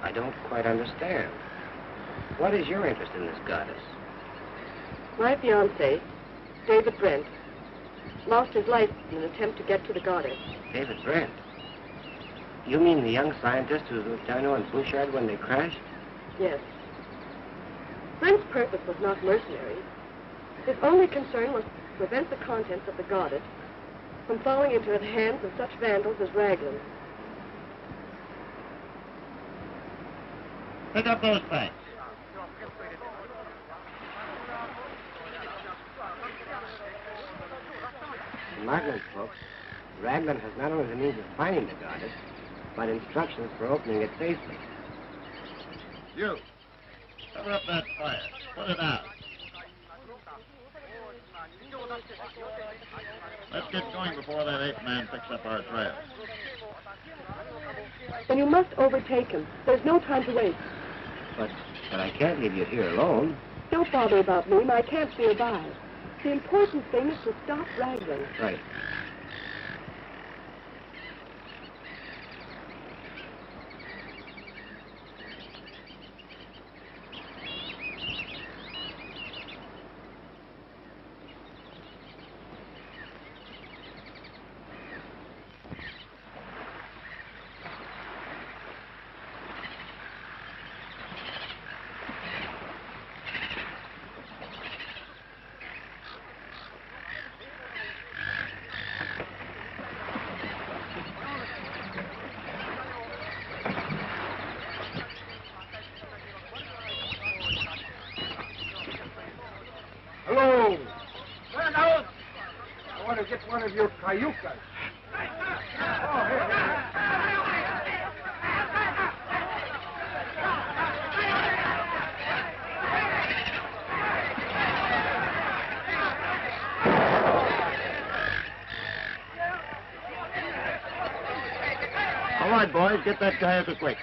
I don't quite understand. What is your interest in this goddess? My fiancé, David Brent, lost his life in an attempt to get to the goddess. David Brent? You mean the young scientist who was with Dino and Bouchard when they crashed? Yes. Brent's purpose was not mercenary. His only concern was to prevent the contents of the goddess from falling into the hands of such vandals as Raglan. Pick up those facts. In Margaret's books, Raglan has not only the means of finding the goddess, but instructions for opening it safely. You, cover up that fire. Put it out. Let's get going before that ape man picks up our trail. Then you must overtake him. There's no time to waste. But I can't leave you here alone. Don't bother about me. My camp's nearby. The important thing is to stop Raglan. Right. Hello! Turn out! I want to get one of your cayucas. All right, boys, get that cayuca quick.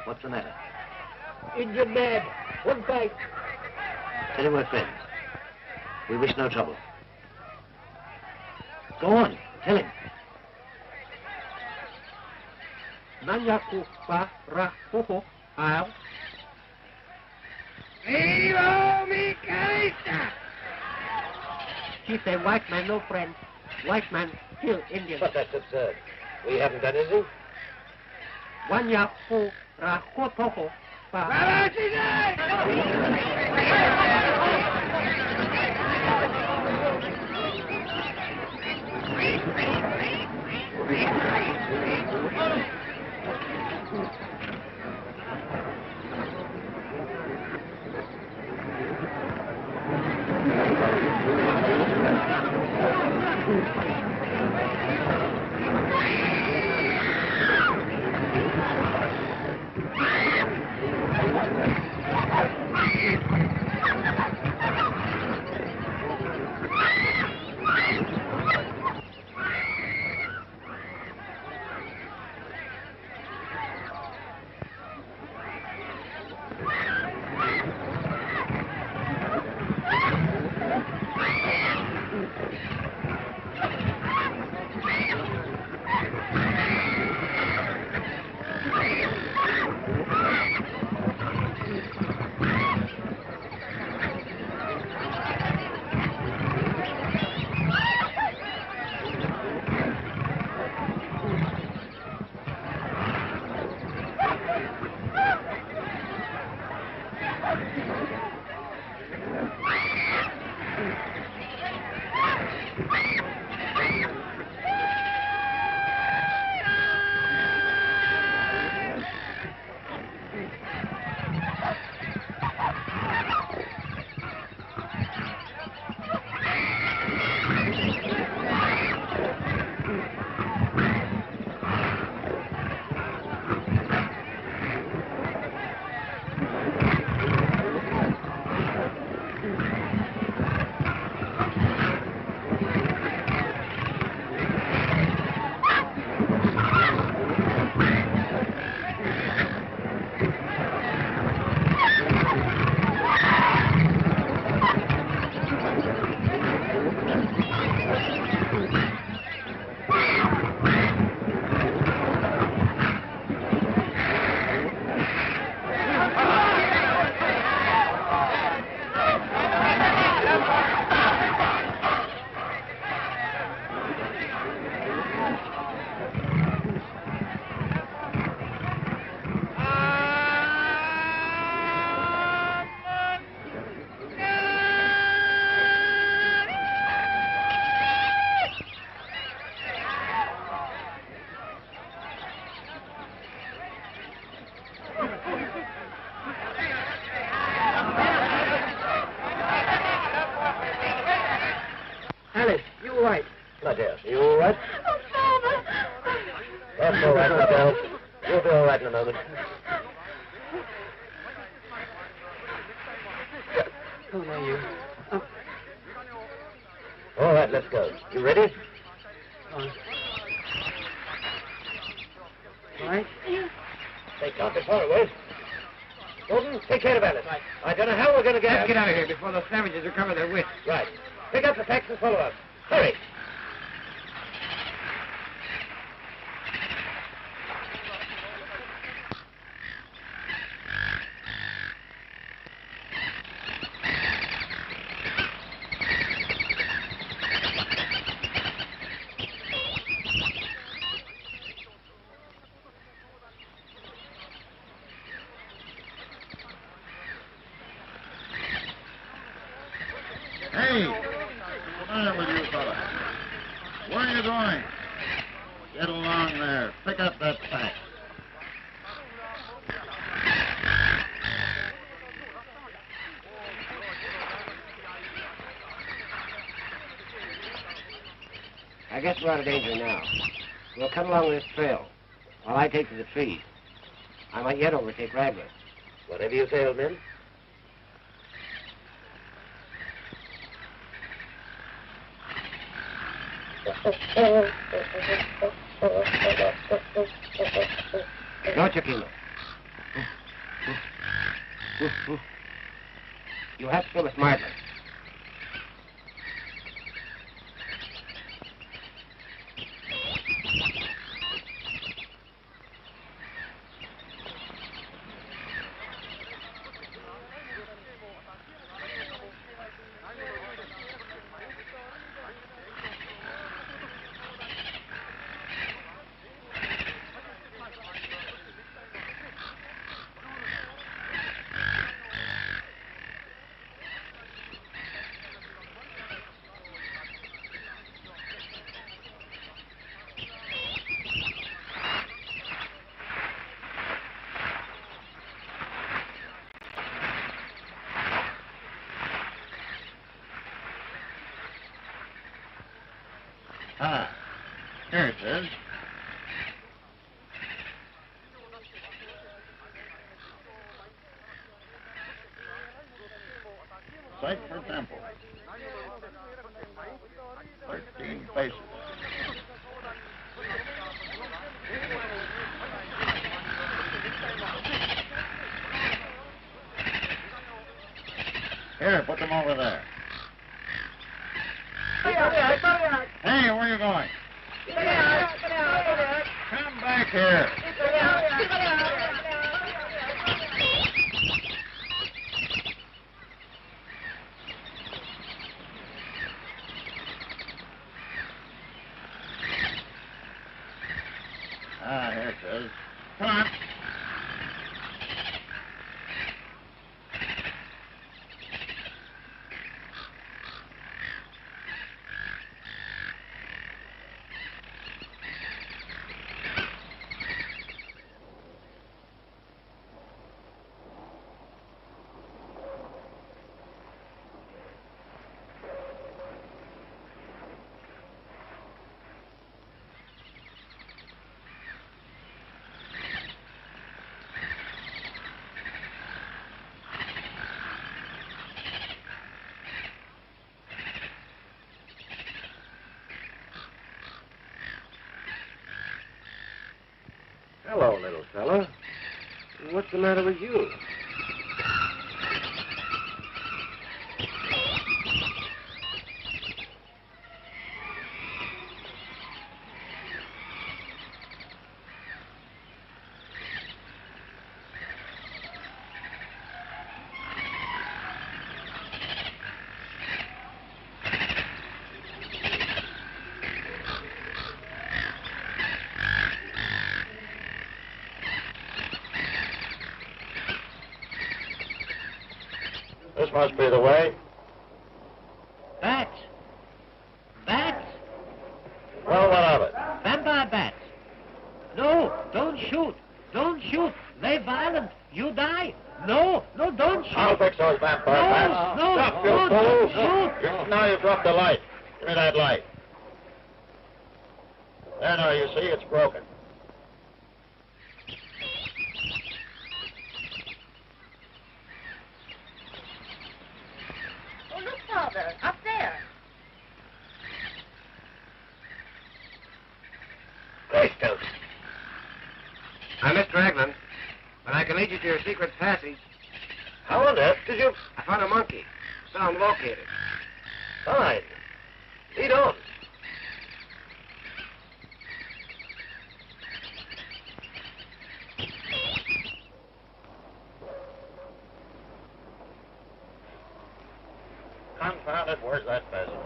What's the matter? Injured man. One fight. Tell him we're friends. We wish no trouble. Go on. Tell him. Nanyaku pa ra ho ao. Vivo mi cabeza! He's a white man, no friend. White man kill Indian. But that's absurd. We haven't done anything. Wanyaku ra ho pa. Alice, you all right? My dear, are you all right? Oh, Father! That's all right, my girl. You'll be all right in a moment. Oh, no, you. Oh. All right, let's go. You ready? All right. They can't be far away. Gordon, take care of Alice. Right. I don't know how we're going to get Let's out. get out of here before those savages recover their wits. Right. Pick up the packs and follow us. Hurry. along there. Pick up that pack. I guess we're out of danger now. We'll cut along this trail while I take to the trees. I might yet overtake Raglan. Whatever you say, old man. No, Chiquino. You have to go smartly. Ah, here it is. Site for temple. 13 faces. Here, put them over there. Hey, where are you going? Come back here. Ah, here it is. Come on. Hello, little fella. What's the matter with you? This must be the way. Bats! Bats! Well, what of it? Vampire bats! No, don't shoot! Don't shoot! They violent! You die! No, no, don't shoot! I'll fix those vampire bats. No, Stop, you no, fool! don't shoot! Now you've dropped the light. Give me that light. There, now, you see, it's broken. Oh, look, Father, up there. Greystoke. I'm Mr. Raglan, but I can lead you to your secret passage. How on earth did you... I found a monkey. Saw him located. Fine. Lead on. Confound it, where's that pheasant?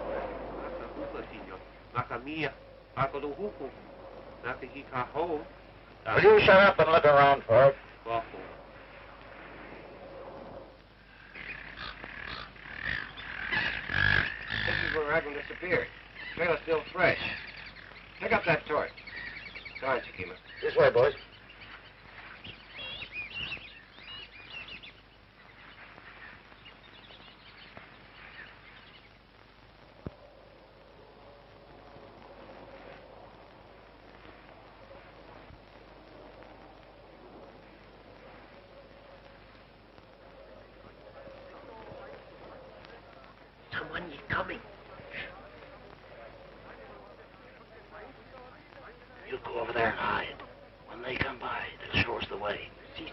Will you shut up and look around for it? This is where Raglan disappeared. Trail is still fresh. Pick up that torch. Sorry, Chikima. This way, boys. Someone is coming. You go over there and hide. When they come by, they'll show us the way. See.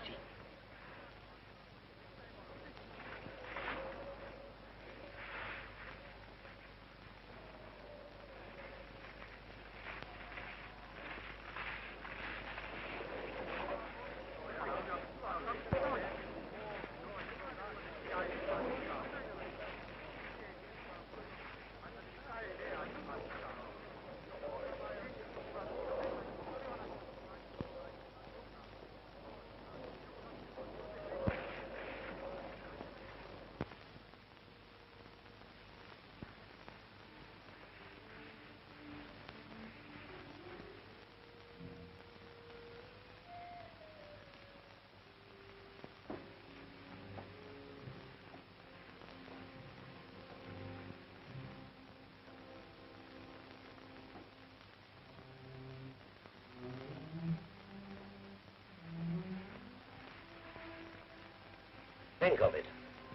Think of it.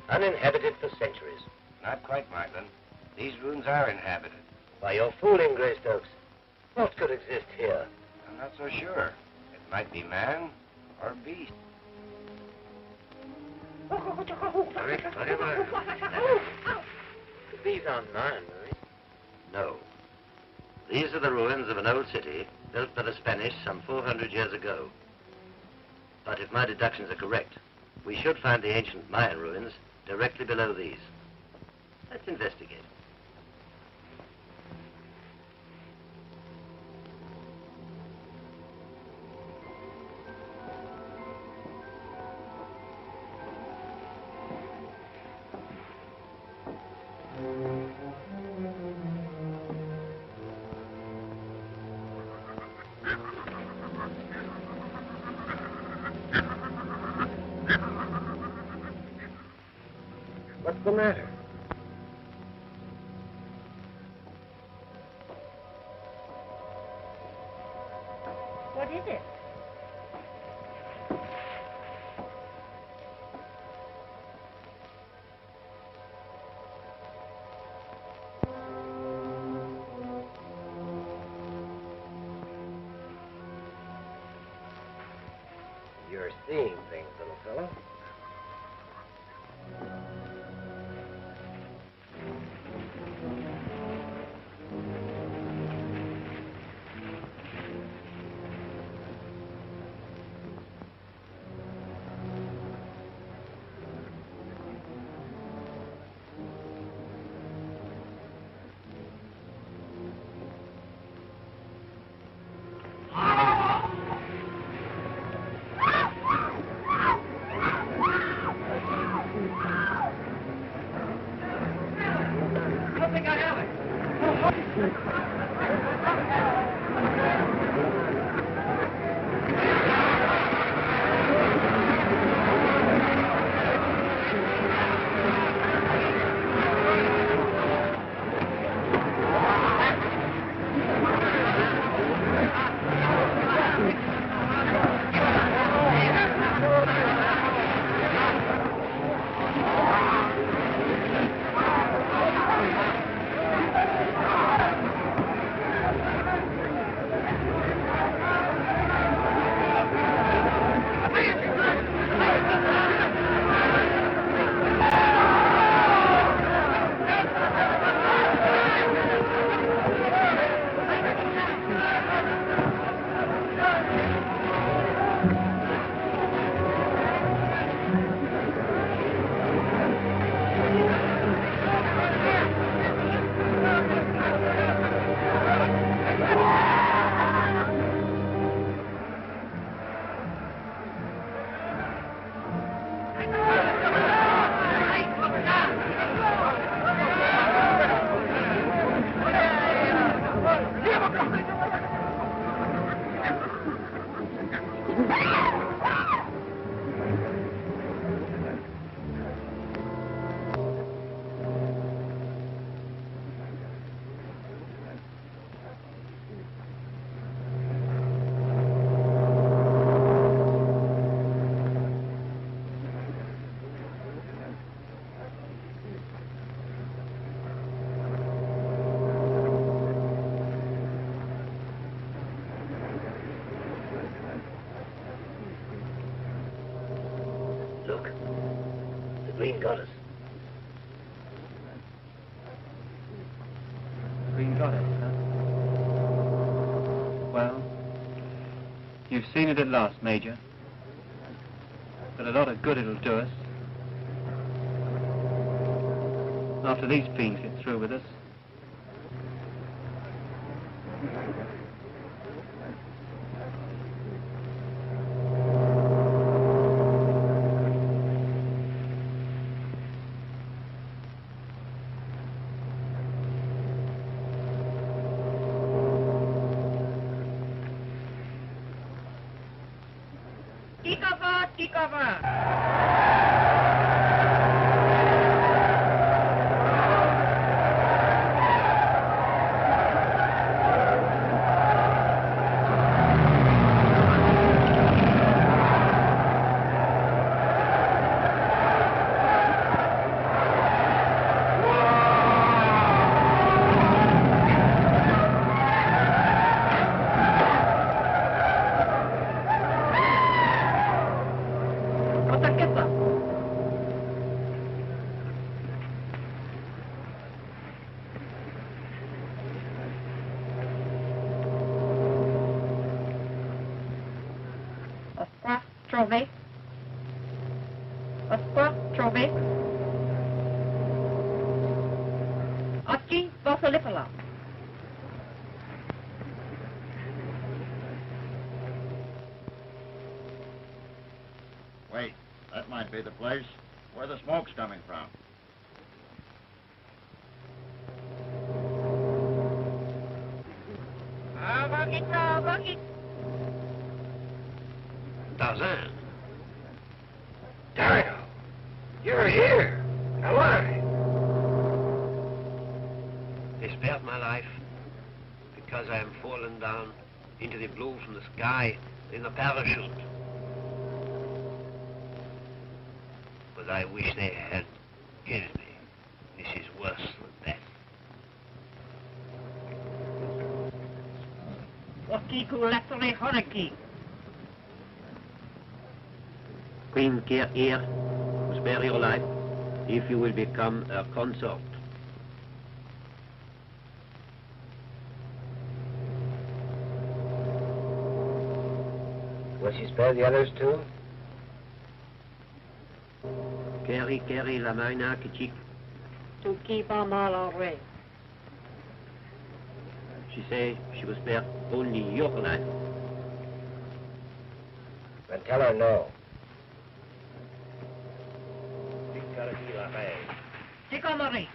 Uninhabited for centuries. Not quite, Markland. These ruins are inhabited. Why, you're fooling, Greystokes. What could exist here? I'm not so sure. It might be man or beast. Very well. These aren't mine, right? No. These are the ruins of an old city built by the Spanish some 400 years ago. But if my deductions are correct, we should find the ancient Mayan ruins directly below these. Let's investigate. What's the matter? What is it? You're seeing things, little fellow. Look, the Green Goddess. Green Goddess, huh? Well, you've seen it at last, Major. But a lot of good it'll do us. After these fiends get through with us. Take over! Trove. Oscar Trove. Ochi Bosalipala. Wait, that might be the place. Where the smoke's coming from. Bucket. Tarzan. Dario, you're here. Alive. They spared my life because I am fallen down into the blue from the sky in a parachute. But I wish they had killed me. This is worse than death. Ochi Kulatore Horiki. Queen Care here to spare your life if you will become her consort. Will she spare the others too? Carry la maina kichik. To keep our mal away. She say she will spare only your life. Then tell her no. Chico Marie.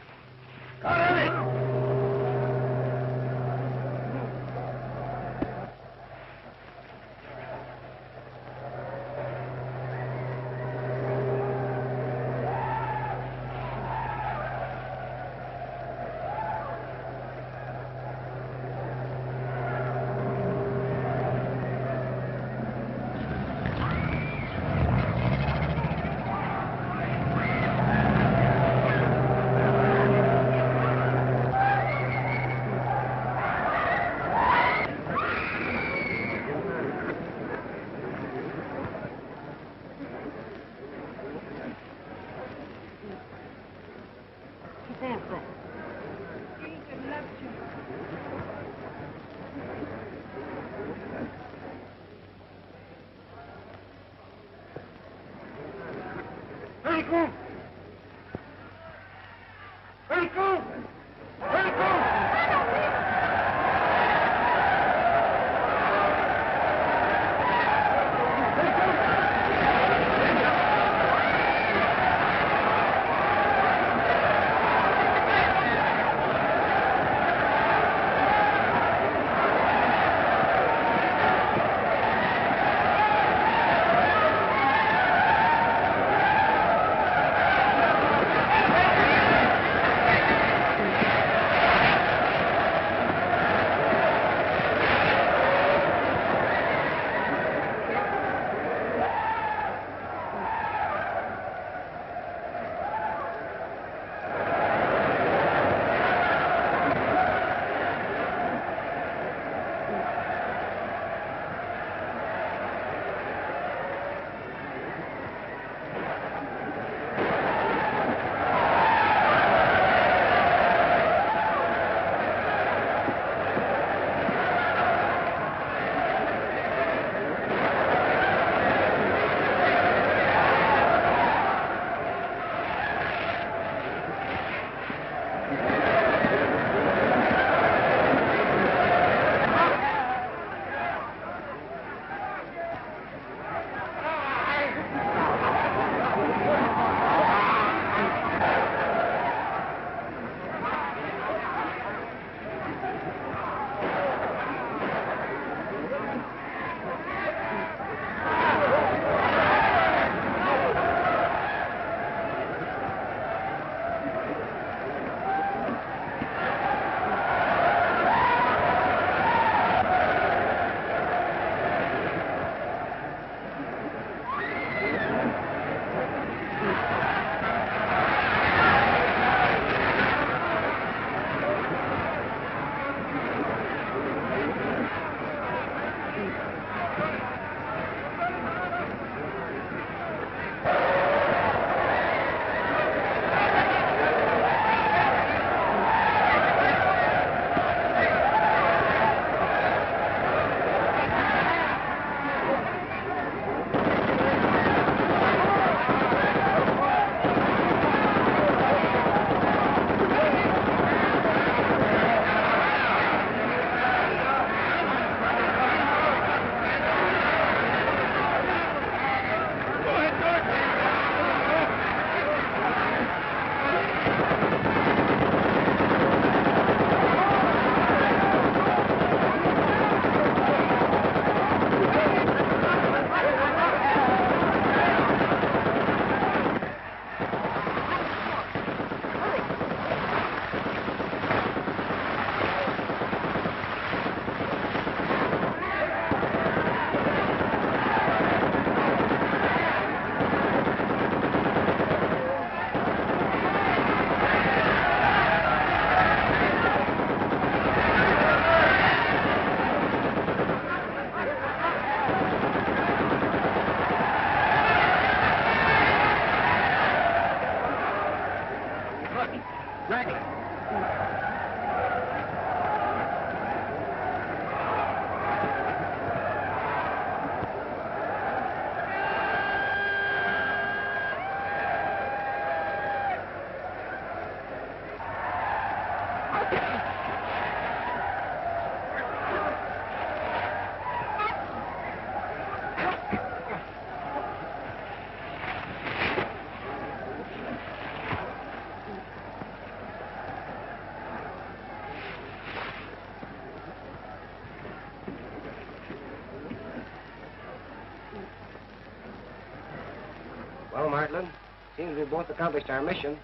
Well, Martland, seems we both accomplished our mission.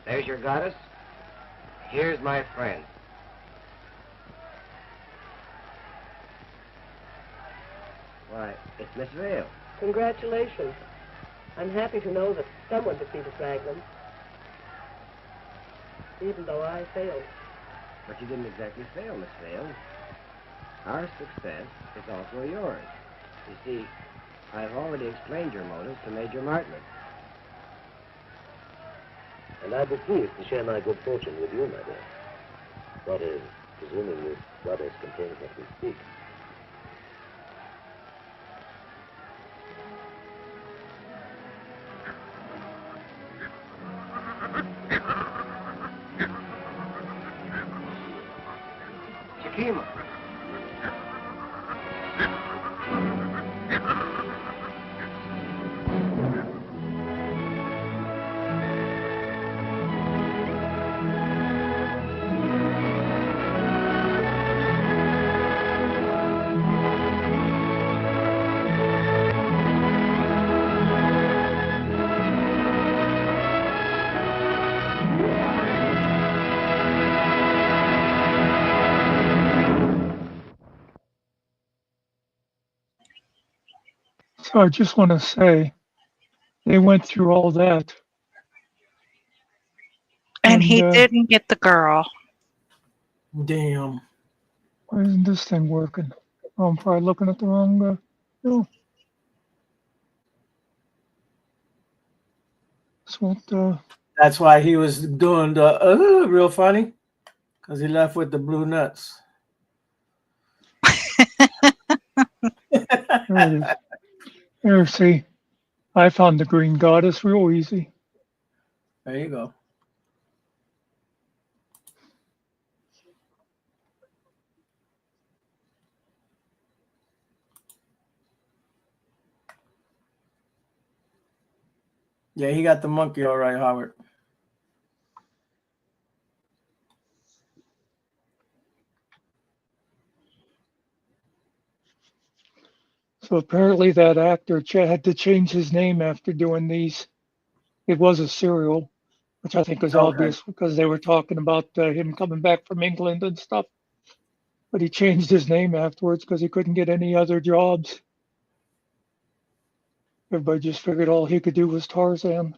There's your goddess. Here's my friend. Why, it's Miss Vale. Congratulations. I'm happy to know that someone defeated Raglan. Even though I failed. But you didn't exactly fail, Miss Vale. Our success is also yours. You see, I've already explained your motives to Major Martland. And I'd be pleased to share my good fortune with you, my dear. That is, presuming this goddess contains what we speak. Shakima. So I just want to say, they went through all that. And he didn't get the girl. Damn. Why isn't this thing working? Oh, I'm probably looking at the wrong. No. This won't. That's why he was doing the real funny, because he left with the blue nuts. There it is. There, see, I found the green goddess real easy. There you go. Yeah, he got the monkey all right, Howard. So apparently that actor had to change his name after doing these. It was a serial, which I think is obvious because they were talking about him coming back from England and stuff. But he changed his name afterwards because he couldn't get any other jobs. Everybody just figured all he could do was Tarzan.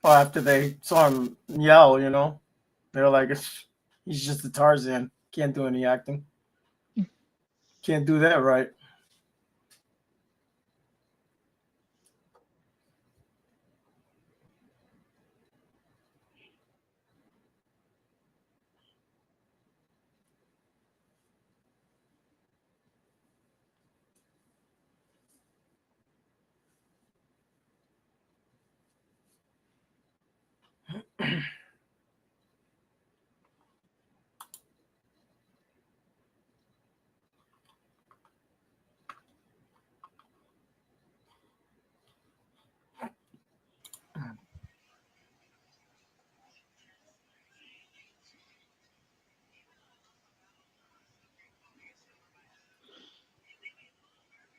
Well, after they saw him yell, you know, they were like, he's just a Tarzan. Can't do any acting. Can't do that right.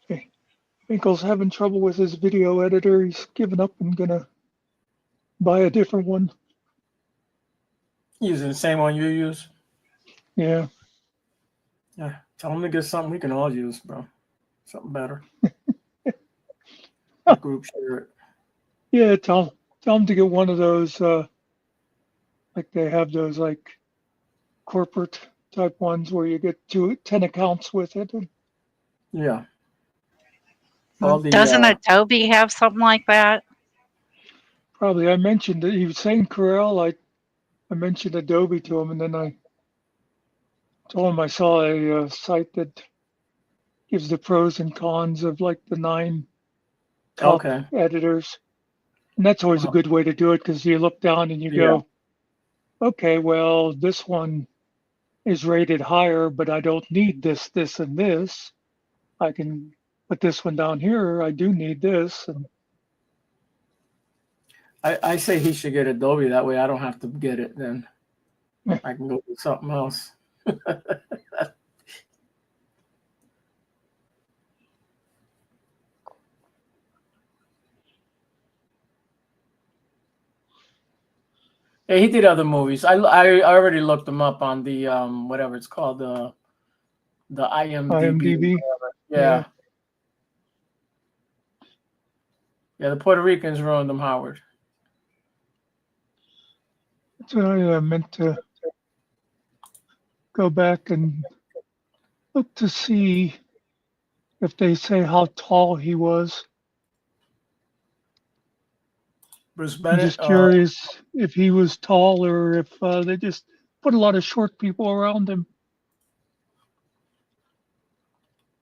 Okay. Finkel's having trouble with his video editor. He's given up and gonna buy a different one. Using the same one you use? Yeah. Yeah. Tell him to get something we can all use, bro. Something better. Group share it. Yeah, tell him to get one of those, like they have those like corporate type ones where you get 10 accounts with it. Yeah. Doesn't Adobe have something like that? Probably. I mentioned that he was saying Corel. I mentioned Adobe to him, and then I told him I saw a site that gives the pros and cons of like the 9 top editors. And that's always a good way to do it because you look down and you go, okay, well, this one is rated higher, but I don't need this, this, and this. I can put this one down here. I do need this. And I say he should get Adobe. That way I don't have to get it. Then I can go with something else. Yeah, he did other movies. I already looked him up on the whatever it's called, the IMDb. IMDb. Yeah. Yeah, the Puerto Ricans ruined them, Howard. That's what I meant to go back and look to see if they say how tall he was. Bruce I'm Bennett. just curious if he was tall or if they just put a lot of short people around him.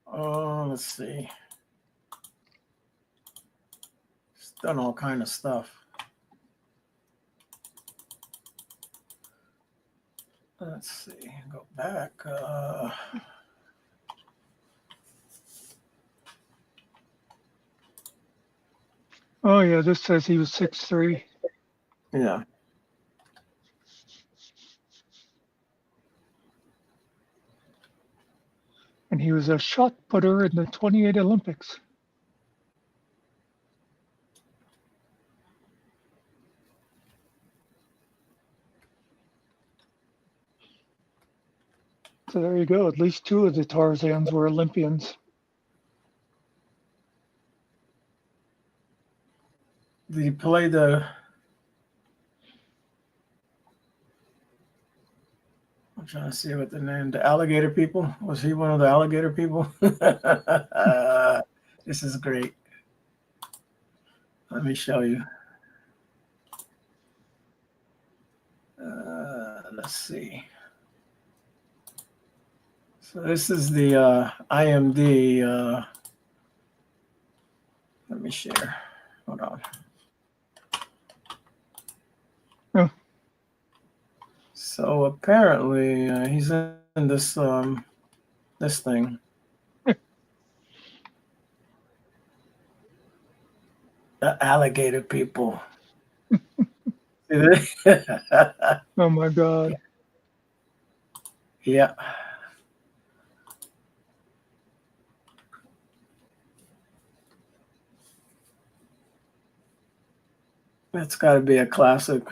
Oh, let's see. He's done all kind of stuff. Let's see. Go back. Oh yeah, this says he was 6'3". Yeah. And he was a shot putter in the 28 Olympics. So there you go. At least two of the Tarzans were Olympians. Did he play the? I'm trying to see what the name. The alligator people. Was he one of the alligator people? This is great. Let me show you. Let's see. So this is the IMD. Let me share. Hold on. Oh. So apparently he's in this this thing. The alligator people. Oh my God. Yeah. That's got to be a classic.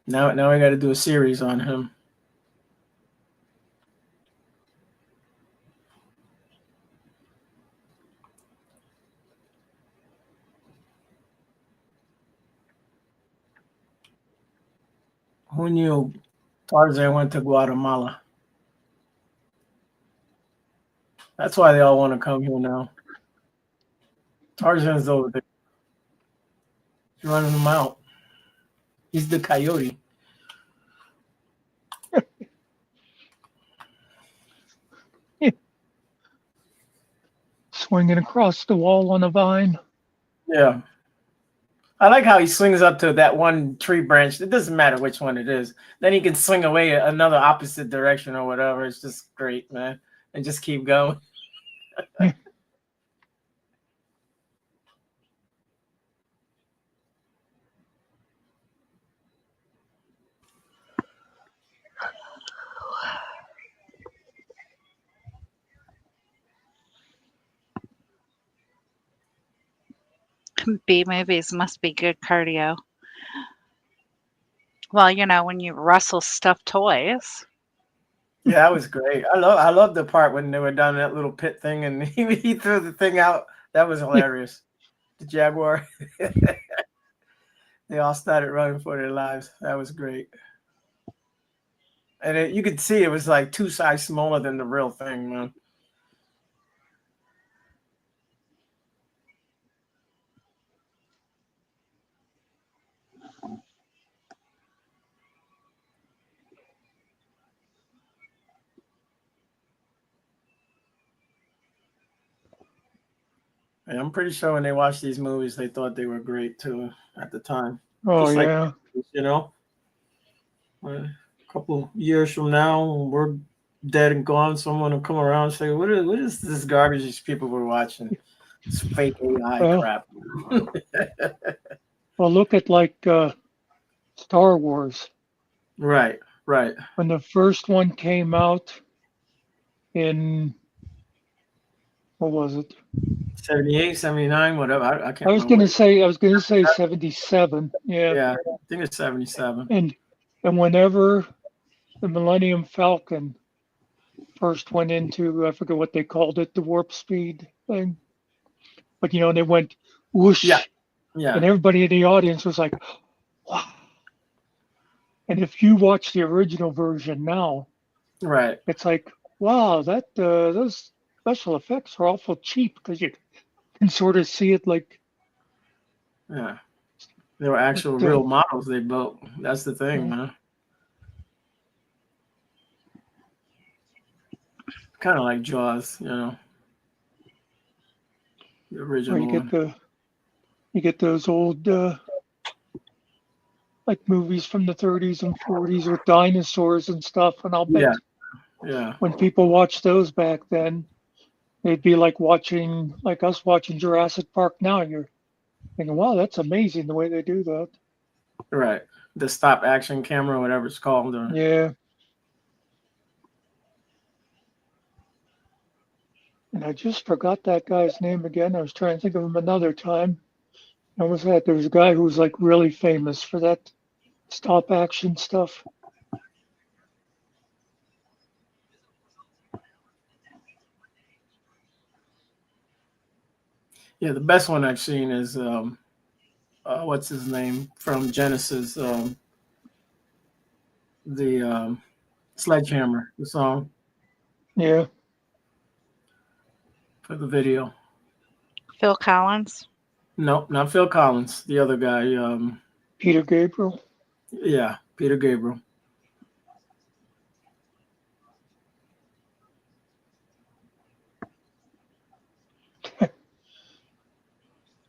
Now I got to do a series on him. Who knew Tarzan went to Guatemala? That's why they all want to come here now. Tarzan's over there. He's running them out. He's the coyote. Swinging across the wall on a vine. Yeah. I like how he swings up to that one tree branch. It doesn't matter which one it is. Then he can swing away another opposite direction or whatever. It's just great, man. And just keep going. B movies must be good cardio. Well, you know, when you wrestle stuffed toys. Yeah, that was great. I love the part when they were down in that little pit thing and he threw the thing out. That was hilarious. The Jaguar. They all started running for their lives. That was great. And you could see it was like 2 sizes smaller than the real thing, man. And I'm pretty sure when they watched these movies, they thought they were great too at the time. Oh Just like, yeah. you know, a couple years from now, when we're dead and gone, someone will come around and say, what is this garbage these people were watching? It's fake AI Well, crap. well, look at like Star Wars. Right, right. When the first one came out in, what was it? 78, 79, whatever. I can't I was remember. gonna say 77. Yeah. Yeah, I think it's 77. And whenever the Millennium Falcon first went into, I forget what they called it, the warp speed thing, but they went whoosh, Yeah, yeah. and everybody in the audience was like, wow. And if you watch the original version now, Right. it's like, wow, that those special effects are awful cheap because you can sort of see it like. Yeah. They were actual real models they built. That's the thing, man. Kind of like Jaws, the original one. You get those old like movies from the 30s and 40s with dinosaurs and stuff, and I'll bet Yeah. when people watched those back then, it'd be like us watching Jurassic Park now. You're thinking, wow, that's amazing the way they do that. Right. The stop action camera, whatever it's called. Yeah. And I just forgot that guy's name again. I was trying to think of him another time. I was that there was a guy who was like really famous for that stop action stuff. Yeah, the best one I've seen is what's his name from Genesis, the Sledgehammer, the song. Yeah. For the video. Phil Collins? No, not Phil Collins. The other guy. Peter Gabriel? Yeah, Peter Gabriel.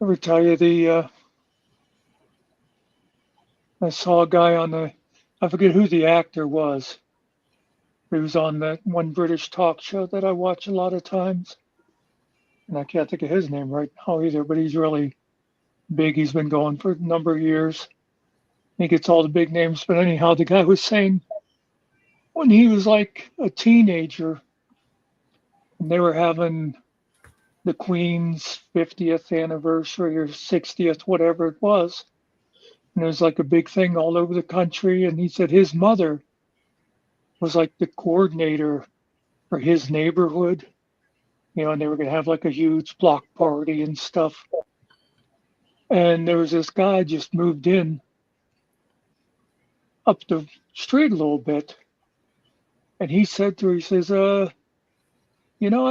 Ever tell you I saw a guy I forget who the actor was. He was on that one British talk show that I watch a lot of times. And I can't think of his name right now either, but he's really big. He's been going for a number of years. He gets all the big names. But anyhow, the guy was saying when he was like a teenager and they were having the Queen's 50th anniversary or 60th, whatever it was, and it was like a big thing all over the country. And he said his mother was like the coordinator for his neighborhood, and they were going to have like a huge block party and stuff. And there was this guy just moved in up the street a little bit. And he said to her, he says, I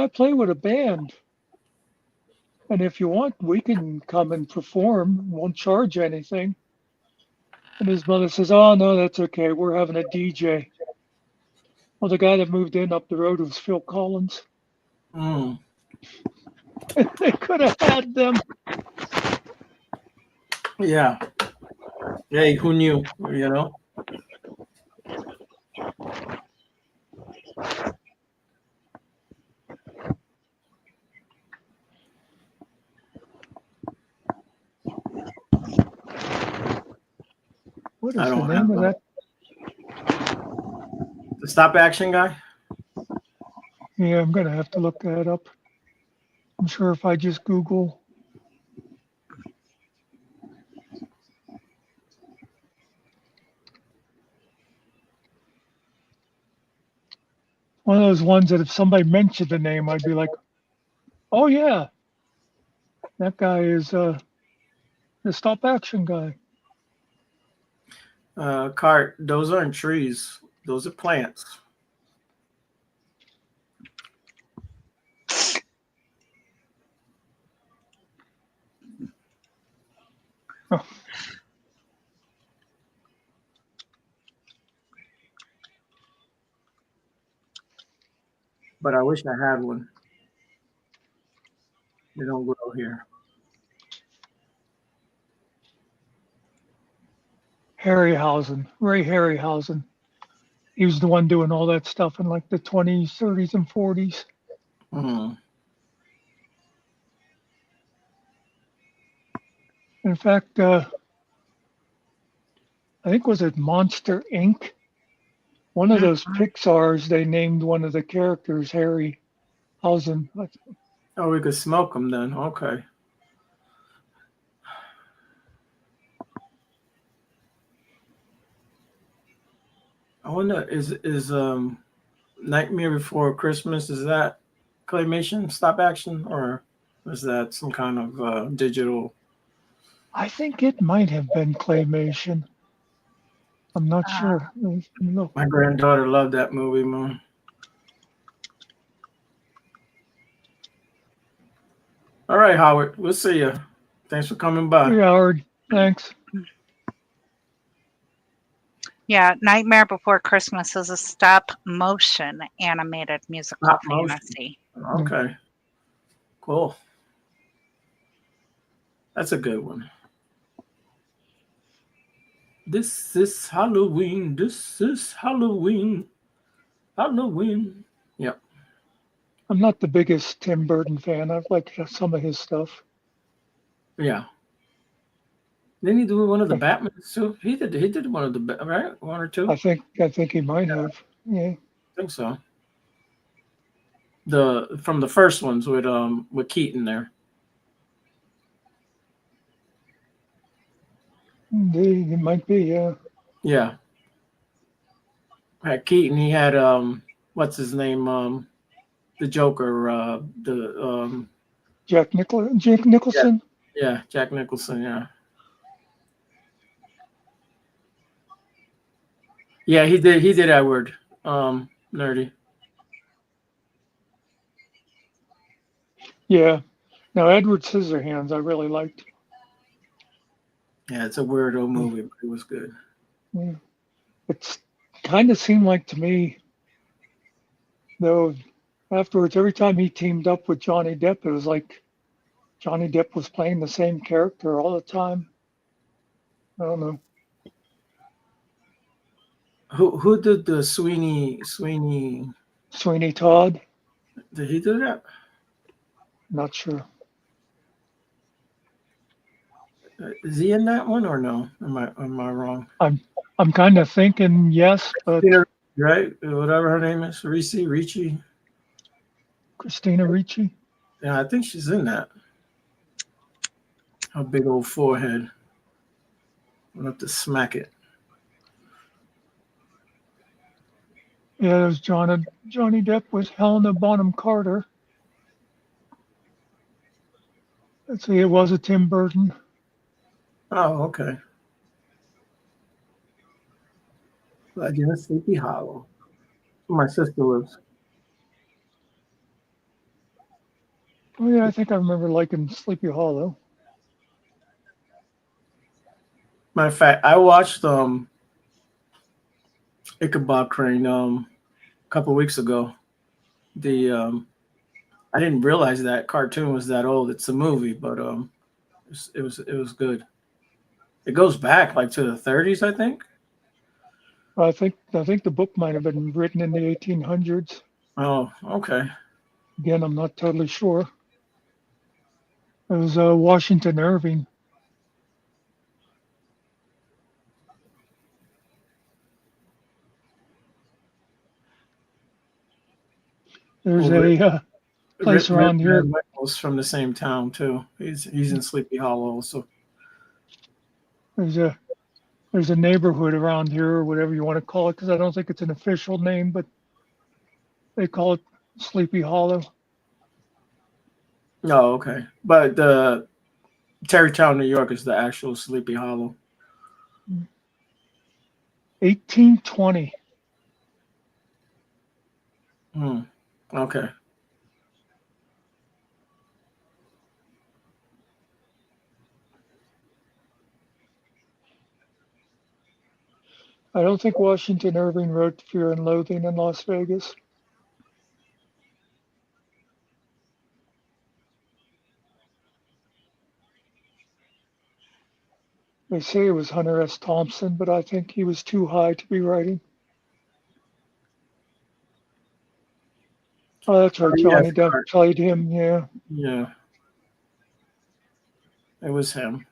play with a band. And if you want, we can come and perform. Won't charge anything. And his mother says, oh, no, that's okay. We're having a DJ. Well, the guy that moved in up the road was Phil Collins. Mm. They could have had them. Yeah. Hey, who knew, What is the name of that? The stop action guy? Yeah, I'm going to have to look that up. I'm sure if I just Google. One of those ones that if somebody mentioned the name, I'd be like, oh, yeah, that guy is the stop action guy. Cart, those aren't trees. Those are plants. Oh. But I wish I had one. They don't grow here. Harryhausen, Ray Harryhausen. He was the one doing all that stuff in like the 20s, 30s, and 40s. Mm. In fact, I think was it Monster Inc. One of those Pixar's, they named one of the characters Harryhausen. Oh, we could smoke them then. Okay. I wonder, is Nightmare Before Christmas, is that claymation stop action, or is that some kind of digital? I think it might have been claymation. I'm not sure. Look. My granddaughter loved that movie, man. All right, Howard. We'll see you. Thanks for coming by. Hey, Howard. Thanks. Yeah, Nightmare Before Christmas is a stop motion animated musical Stop motion. fantasy. Okay. Cool. That's a good one. This is Halloween. This is Halloween. Halloween. Yep. I'm not the biggest Tim Burton fan. I've liked some of his stuff. Yeah. Didn't he do one of the Batman too? He did one of the right? One or two? I think he might have. Yeah. I think so. From the first ones with Keaton there. Indeed, it might be, yeah. Yeah. Had Keaton, he had what's his name? The Joker, Jack Nicholson? Yeah, Jack Nicholson, yeah. Yeah, he did Edward. Nerdy. Yeah. Now Edward Scissorhands I really liked. Yeah, it's a weirdo movie, but it was good. Yeah. It's kind of seemed like to me, though, afterwards, every time he teamed up with Johnny Depp, it was like Johnny Depp was playing the same character all the time. I don't know. Who did the Sweeney Todd? Did he do that? Not sure. Is he in that one or no? Am I wrong? I'm kind of thinking yes, but right, whatever her name is, Ricci. Christina Ricci. Yeah, I think she's in that. Her big old forehead. I'll have to smack it. Yeah, there's Johnny Depp with Helena Bonham Carter. Let's see, it was a Tim Burton. Oh, okay. Legend of Sleepy Hollow. My sister lives. Oh yeah, I think I remember liking Sleepy Hollow. Matter of fact, I watched Ichabod Crane a couple weeks ago. I didn't realize that cartoon was that old. It's a movie, but it was good. It goes back like to the 30s, I think. I think the book might have been written in the 1800s. Oh, okay. Again, I'm not totally sure. It was Washington Irving. There's a place around here. Michael's from the same town too. He's in Sleepy Hollow also. There's a neighborhood around here, or whatever you want to call it, because I don't think it's an official name, but they call it Sleepy Hollow. Oh, okay. But the Tarrytown, New York is the actual Sleepy Hollow. 1820. Okay. I don't think Washington Irving wrote Fear and Loathing in Las Vegas. They say it was Hunter S. Thompson, but I think he was too high to be writing. Oh, that's right. Johnny Depp played him. Yeah. Yeah. It was him.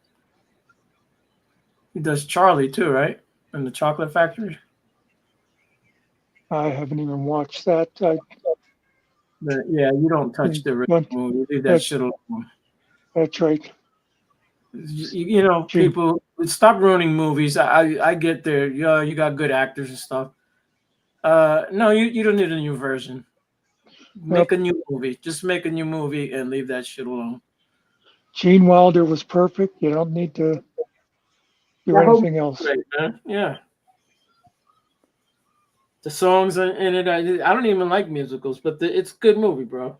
He does Charlie too, right? In the Chocolate Factory. I haven't even watched that. But yeah, you don't touch the original movie. You leave that shit alone. That's right. You know, people stop ruining movies. I get there. Yeah, you got good actors and stuff. No, you don't need a new version. Make a new movie. Just make a new movie and leave that shit alone. Gene Wilder was perfect. You don't need to do anything else. Great, man. Yeah. The songs in it, I don't even like musicals, but it's a good movie, bro.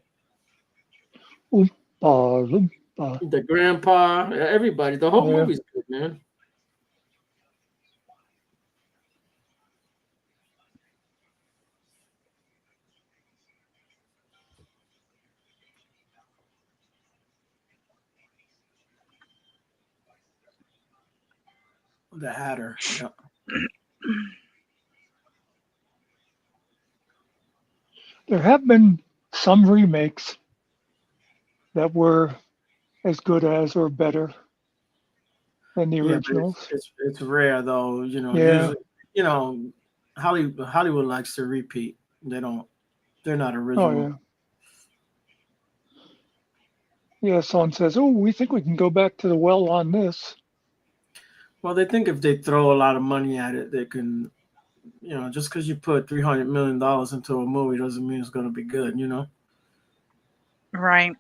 Oompa, loompa. The grandpa, everybody, the whole movie's good, man. The Hatter. Yeah. There have been some remakes that were as good as or better than the originals. It's rare though, you know. Yeah. Usually, you know, Hollywood likes to repeat. They're not original. Oh yeah. Yeah, someone says, "Oh, we think we can go back to the well on this." Well, they think if they throw a lot of money at it, they can, you know, just because you put $300 million into a movie doesn't mean it's going to be good, you know? Right.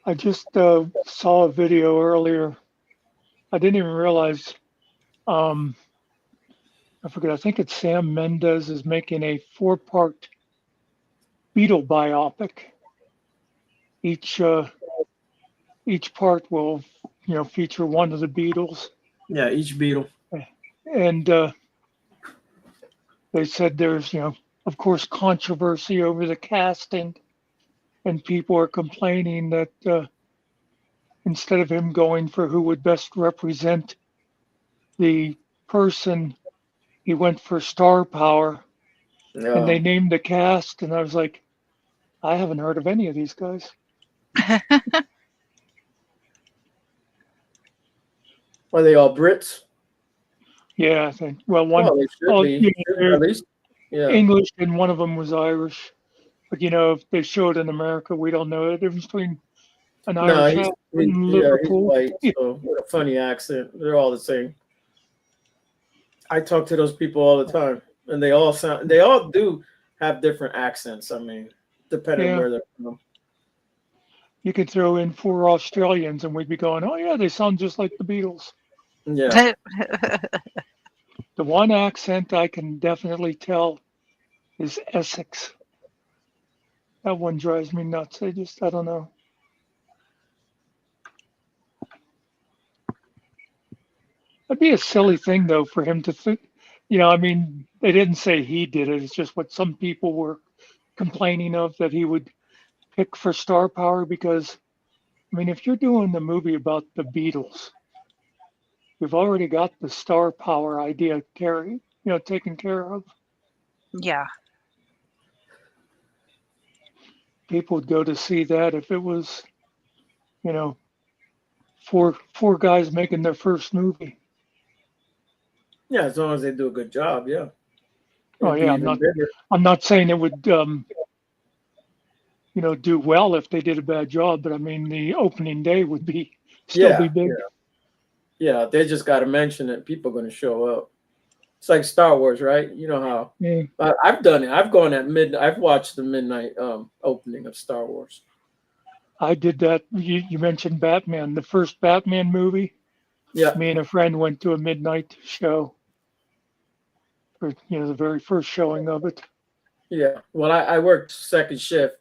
I just saw a video earlier. I didn't even realize, I forget, I think it's Sam Mendes is making a 4-part Beatle biopic. Each part will, you know, feature one of the Beatles. Yeah, each Beatle. And they said there's, you know, of course, controversy over the casting, and people are complaining that instead of him going for who would best represent the person, he went for star power. Yeah. And they named the cast, and I was like, I haven't heard of any of these guys. Are they all Brits? Yeah, I think. Well, one Well, they should be, they're at least. Yeah. English, and one of them was Irish. But you know, if they show it in America, we don't know the difference between an Irish accent and Liverpool. He's white, so with a funny accent. They're all the same. I talk to those people all the time, and they all do have different accents. I mean, depending on where they're from. You could throw in 4 Australians, and we'd be going, "Oh yeah, they sound just like the Beatles." Yeah. The one accent I can definitely tell is Essex. That one drives me nuts. I don't know. That'd be a silly thing, though, for him to think. You know, I mean, they didn't say he did it. It's just what some people were complaining of, that he would pick for star power. Because, I mean, if you're doing the movie about the Beatles, you've already got the star power idea taken care of. Yeah. People would go to see that if it was, you know, four guys making their first movie. Yeah, as long as they do a good job, yeah. Oh yeah, I'm not saying it would, you know, do well if they did a bad job, but I mean the opening day would still be big. Yeah, they just got to mention it. People are going to show up. It's like Star Wars, right? You know how I've done it. I've gone at midnight. I've watched the midnight opening of Star Wars. I did that. You mentioned Batman, the first Batman movie. Yeah. Me and a friend went to a midnight show for, you know, the very first showing of it. Yeah. Well, I worked second shift,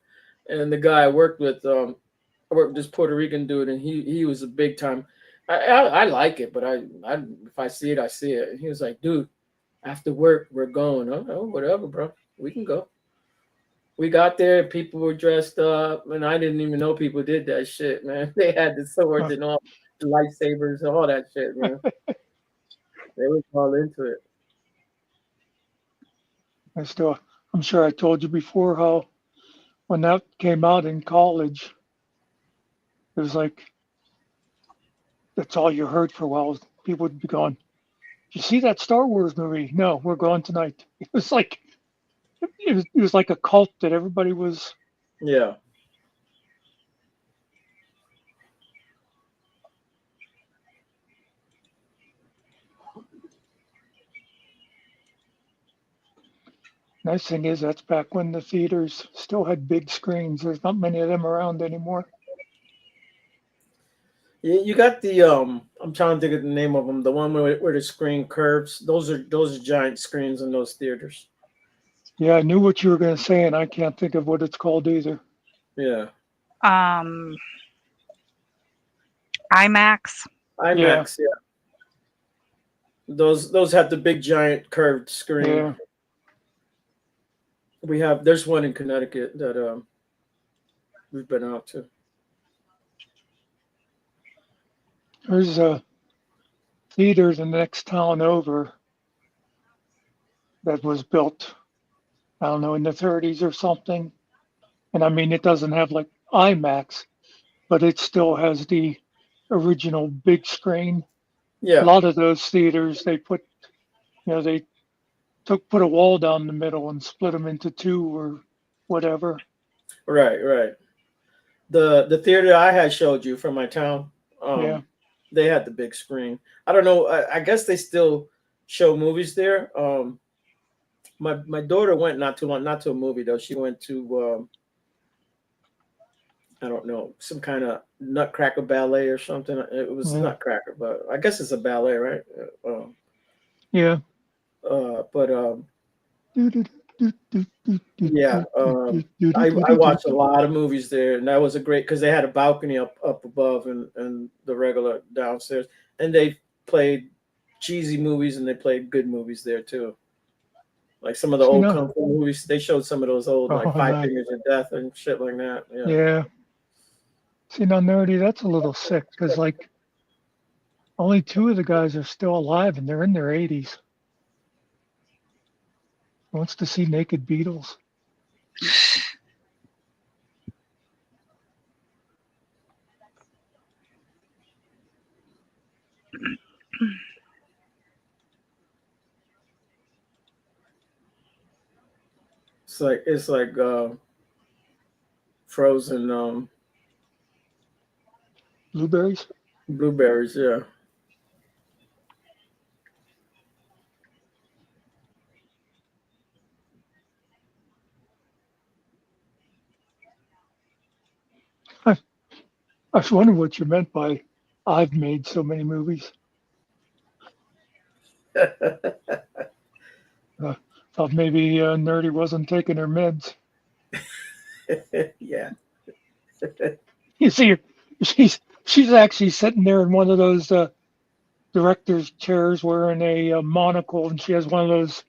and the guy I worked with, I worked with this Puerto Rican dude, and he was a big time. I like it, but I if I see it, I see it. And he was like, dude, after work, we're going. Oh, whatever, bro. We can go. We got there, people were dressed up, and I didn't even know people did that shit, man. They had the swords and all. lightsabers, all that shit, man. They was all into it. I'm sure I told you before how when that came out in college, it was like that's all you heard for a while. People would be going, "Did you see that Star Wars movie?" "No, we're going tonight." It was like it was like a cult that everybody was. Yeah. Nice thing is that's back when the theaters still had big screens. There's not many of them around anymore. You got the I'm trying to think of the name of them. The one where the screen curves. Those are giant screens in those theaters. Yeah, I knew what you were going to say, and I can't think of what it's called either. Yeah. IMAX. IMAX, yeah. Those have the big giant curved screen. Yeah. There's one in Connecticut that we've been out to. There's a theater the next town over that was built, I don't know, in the 30s or something. And I mean, it doesn't have like IMAX, but it still has the original big screen. Yeah. A lot of those theaters, they put a wall down the middle and split them into two or whatever. Right. The theater I had showed you from my town, they had the big screen. I don't know. I guess they still show movies there. My daughter went not to a movie though. She went to I don't know, some kind of Nutcracker ballet or something. It was Nutcracker, but I guess it's a ballet, right? Yeah. Yeah. I watched a lot of movies there, and that was a great because they had a balcony up above and the regular downstairs, and they played cheesy movies and they played good movies there too. Like some of the old kung fu movies, they showed some of those old like Five Fingers of Death and shit like that. Yeah. See, now, Nerdy, that's a little sick because, like, only two of the guys are still alive and they're in their 80s. Wants to see naked Beatles. It's like frozen blueberries. Blueberries, yeah. I was wondering what you meant by I've made so many movies. Thought maybe Nerdy wasn't taking her meds. Yeah. You see, she's actually sitting there in one of those director's chairs wearing a monocle, and she has one of those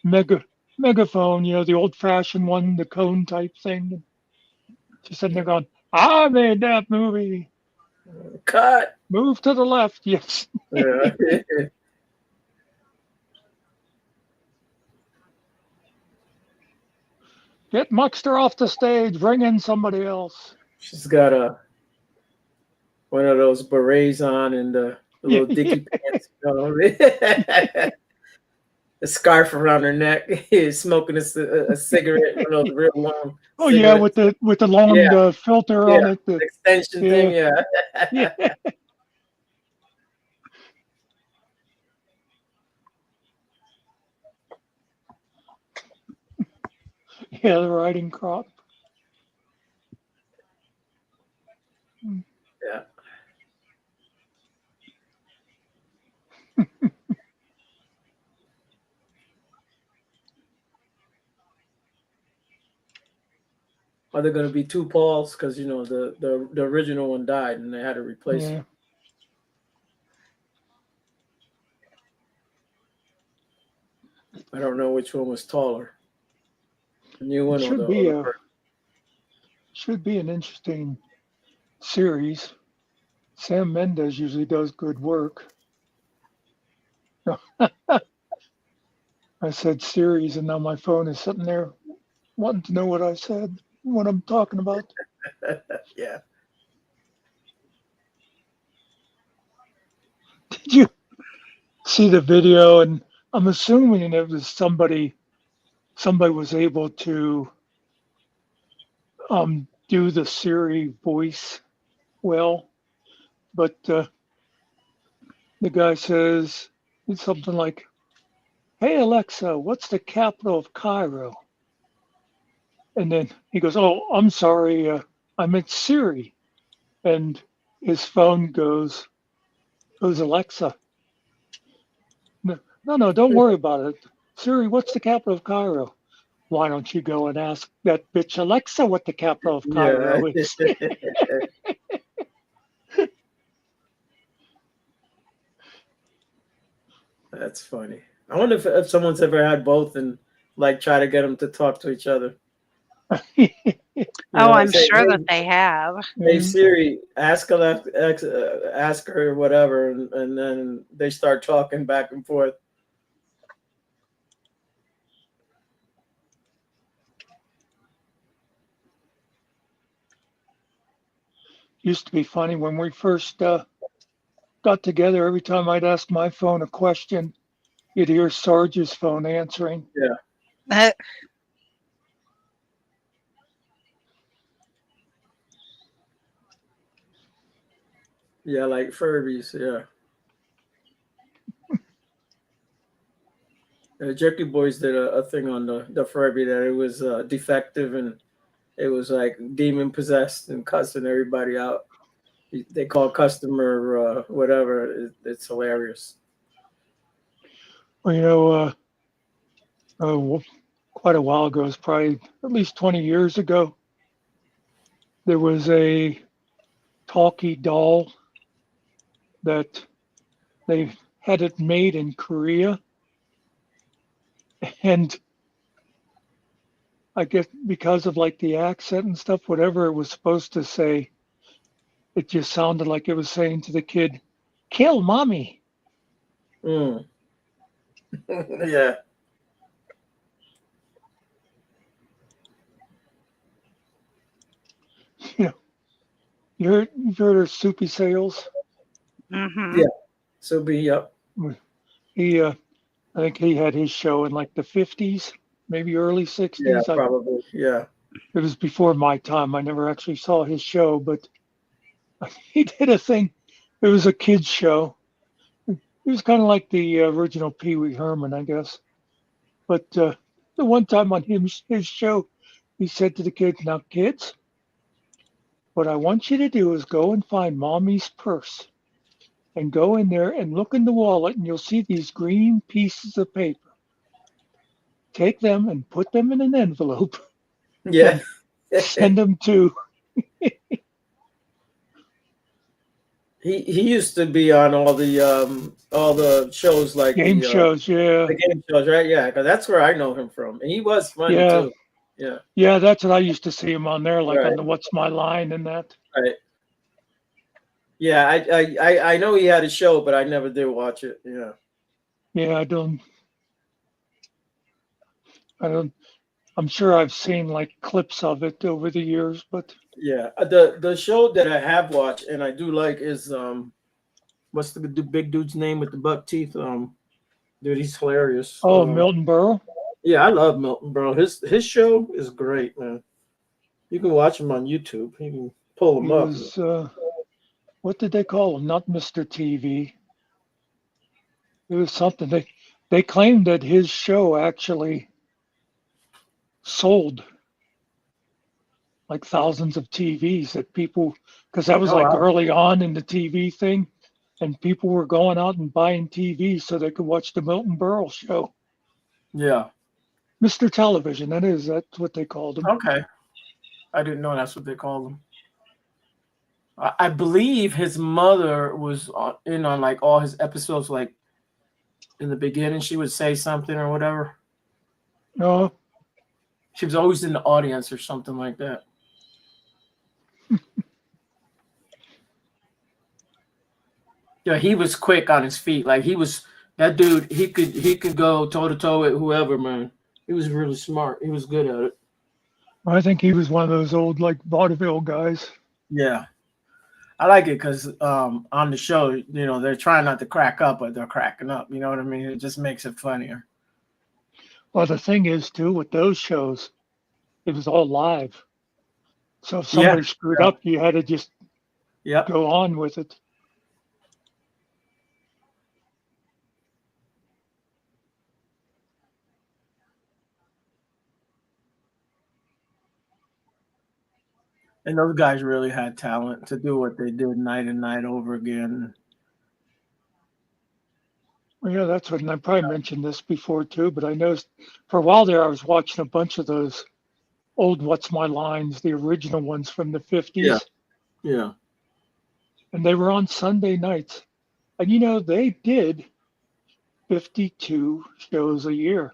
megaphone, the old-fashioned one, the cone type thing. She's sitting there going, "I made that movie." Cut. Move to the left, yes. Yeah. Get Muxter off the stage. Bring in somebody else. She's got one of those berets on and the little dicky pants. A scarf around her neck. Smoking a cigarette. One of those real long. Oh yeah, with the long filter on it. The extension thing. Yeah. Yeah, the riding crop. Yeah. Are there going to be two Pauls? Because the original one died and they had to replace him. I don't know which one was taller. The new one should be an interesting series. Sam Mendes usually does good work. I said series, and now my phone is sitting there wanting to know what I said, what I'm talking about. Yeah. Did you see the video? And I'm assuming it was somebody was able to do the Siri voice well, but the guy says it's something like, "Hey Alexa, what's the capital of Cairo?" And then he goes, "Oh, I'm sorry, I meant Siri." And his phone goes, "Alexa." No, don't worry about it. Siri, what's the capital of Cairo? Why don't you go and ask that bitch Alexa what the capital of Cairo is? That's funny. I wonder if someone's ever had both and like try to get them to talk to each other. I'm sure that they have. Hey Siri, ask Alexa, ask her whatever, and then they start talking back and forth. Used to be funny when we first got together. Every time I'd ask my phone a question, you'd hear Sarge's phone answering. Yeah. Yeah, like Furbies, yeah. Jerky Boys did a thing on the Furby that it was defective and it was like demon possessed and cussing everybody out. They call customer whatever. It's hilarious. Well, quite a while ago, it's probably at least 20 years ago, there was a talkie doll that they had it made in Korea. And I guess because of like the accent and stuff, whatever it was supposed to say, it just sounded like it was saying to the kid, "Kill mommy." Mm. Yeah. You've heard of Soupy Sales? Mm-hmm. Yeah. Soupy, yep. He, I think he had his show in like the 50s, maybe early 60s. Yeah, probably. Yeah. It was before my time. I never actually saw his show, but he did a thing. It was a kid's show. It was kind of like the original Pee Wee Herman, I guess. But the one time on his show, he said to the kids, "Now, kids, what I want you to do is go and find mommy's purse and go in there and look in the wallet and you'll see these green pieces of paper. Take them and put them in an envelope. Yeah. Send them to." He used to be on all the shows like game shows, yeah. The game shows, right? Yeah, because that's where I know him from, and he was funny too. Yeah. Yeah, that's what I used to see him on there, like Right. on the What's My Line and that. Right. Yeah, I know he had a show, but I never did watch it. Yeah. Yeah, I don't. I'm sure I've seen like clips of it over the years, but Yeah, the show that I have watched and I do like is what's the big dude's name with the buck teeth? Dude, he's hilarious. Milton Berle. Yeah, I love Milton Berle. His show is great, man. You can watch him on YouTube. You can pull him He up. was, what did they call him? Not Mr. TV. It was something. They claimed that his show actually sold like thousands of TVs that people, because that was Oh, like wow. early on in the TV thing, and people were going out and buying TVs so they could watch the Milton Berle show. Yeah. Mr. Television, that's what they called him. Okay. I didn't know that's what they called him. I believe his mother was in on like all his episodes. Like in the beginning, she would say something or whatever. No. She was always in the audience or something like that. Yeah, he was quick on his feet. Like he was that dude. He could go toe to toe with whoever, man. He was really smart. He was good at it. I think he was one of those old like vaudeville guys. Yeah, I like it because on the show, they're trying not to crack up, but they're cracking up. You know what I mean? It just makes it funnier. Well, the thing is too with those shows, it was all live. So if Yeah. somebody screwed up, you had to just Yep. go on with it. And those guys really had talent to do what they did night and night over again. Well, yeah, that's what, and I probably mentioned this before too, but I noticed for a while there, I was watching a bunch of those old What's My Lines, the original ones from the 50s. Yeah. Yeah. And they were on Sunday nights. And they did 52 shows a year.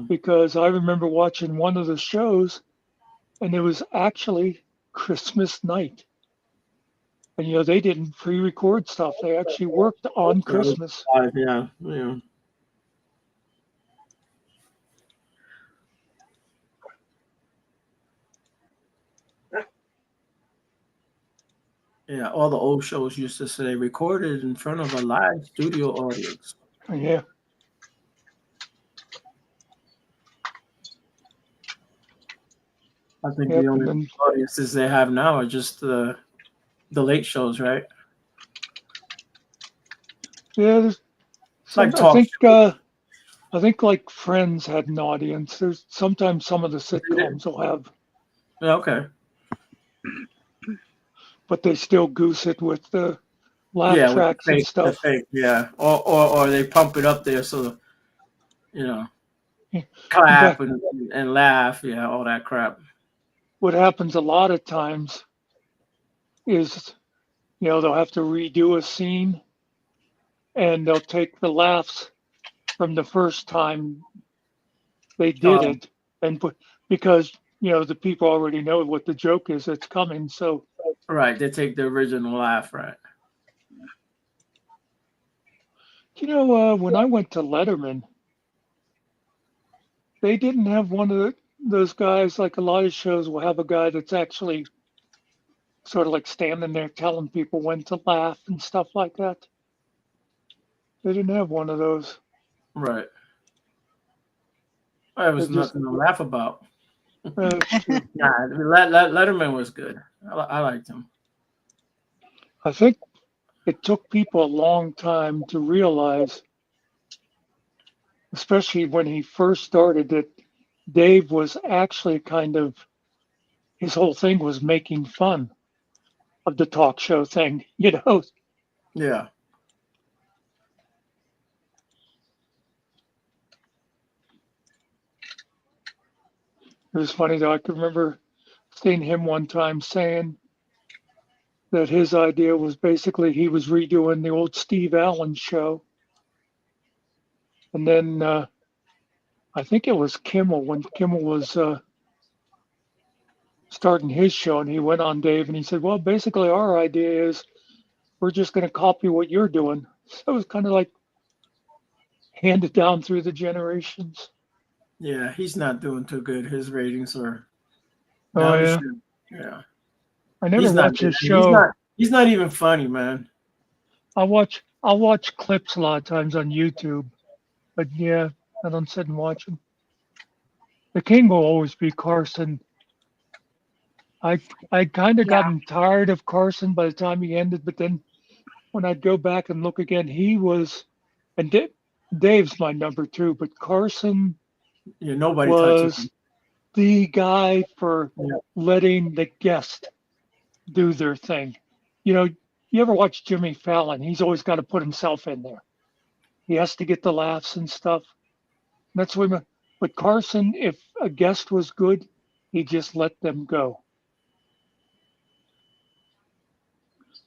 Because I remember watching one of the shows and it was actually Christmas night. And they didn't pre-record stuff. They actually worked on Christmas. Yeah. Yeah. Yeah, all the old shows used to say recorded in front of a live studio audience. Yeah. I think Yep, the only and then- audiences they have now are just the late shows, right? Yeah, there's Like some, talk I think like Friends had an audience. There's sometimes some of the sitcoms will have, Yeah, okay. but they still goose it with the laugh Yeah, with tracks the and fake, stuff. yeah. Or they pump it up there so Yeah. clap fact- and laugh, yeah, all that crap. What happens a lot of times is, they'll have to redo a scene and they'll take the laughs from the first time they did it and put, because, the people already know what the joke is that's coming. So, Right, they take the original laugh, right? when I went to Letterman, they didn't have one of those guys, like a lot of shows will have a guy that's actually sort of like standing there telling people when to laugh and stuff like that. They didn't have one of those. Right. There was They just- nothing to laugh about. That's true. Nah, Letterman was good. I liked him. I think it took people a long time to realize, especially when he first started, that Dave was actually his whole thing was making fun of the talk show thing, Yeah. It was funny though. I could remember seeing him one time saying that his idea was basically he was redoing the old Steve Allen show. And then I think it was Kimmel, when Kimmel was starting his show, and he went on Dave and he said, well, basically our idea is we're just going to copy what you're doing. So it was kind of like handed down through the generations. Yeah, he's not doing too good. His ratings are Oh, down the yeah. shit. Yeah. I never He's not watched his good. show. He's not even funny, man. I'll watch clips a lot of times on YouTube, but yeah, I don't sit and watch them. The king will always be Carson. I kind of gotten tired of Carson by the time he ended, but then when I'd go back and look again, he was, and Dave's my number two, but Carson Yeah, nobody was touches him. the guy for Yeah. letting the guest do their thing. You ever watch Jimmy Fallon? He's always got to put himself in there. He has to get the laughs and stuff. That's what. But Carson, if a guest was good, he just let them go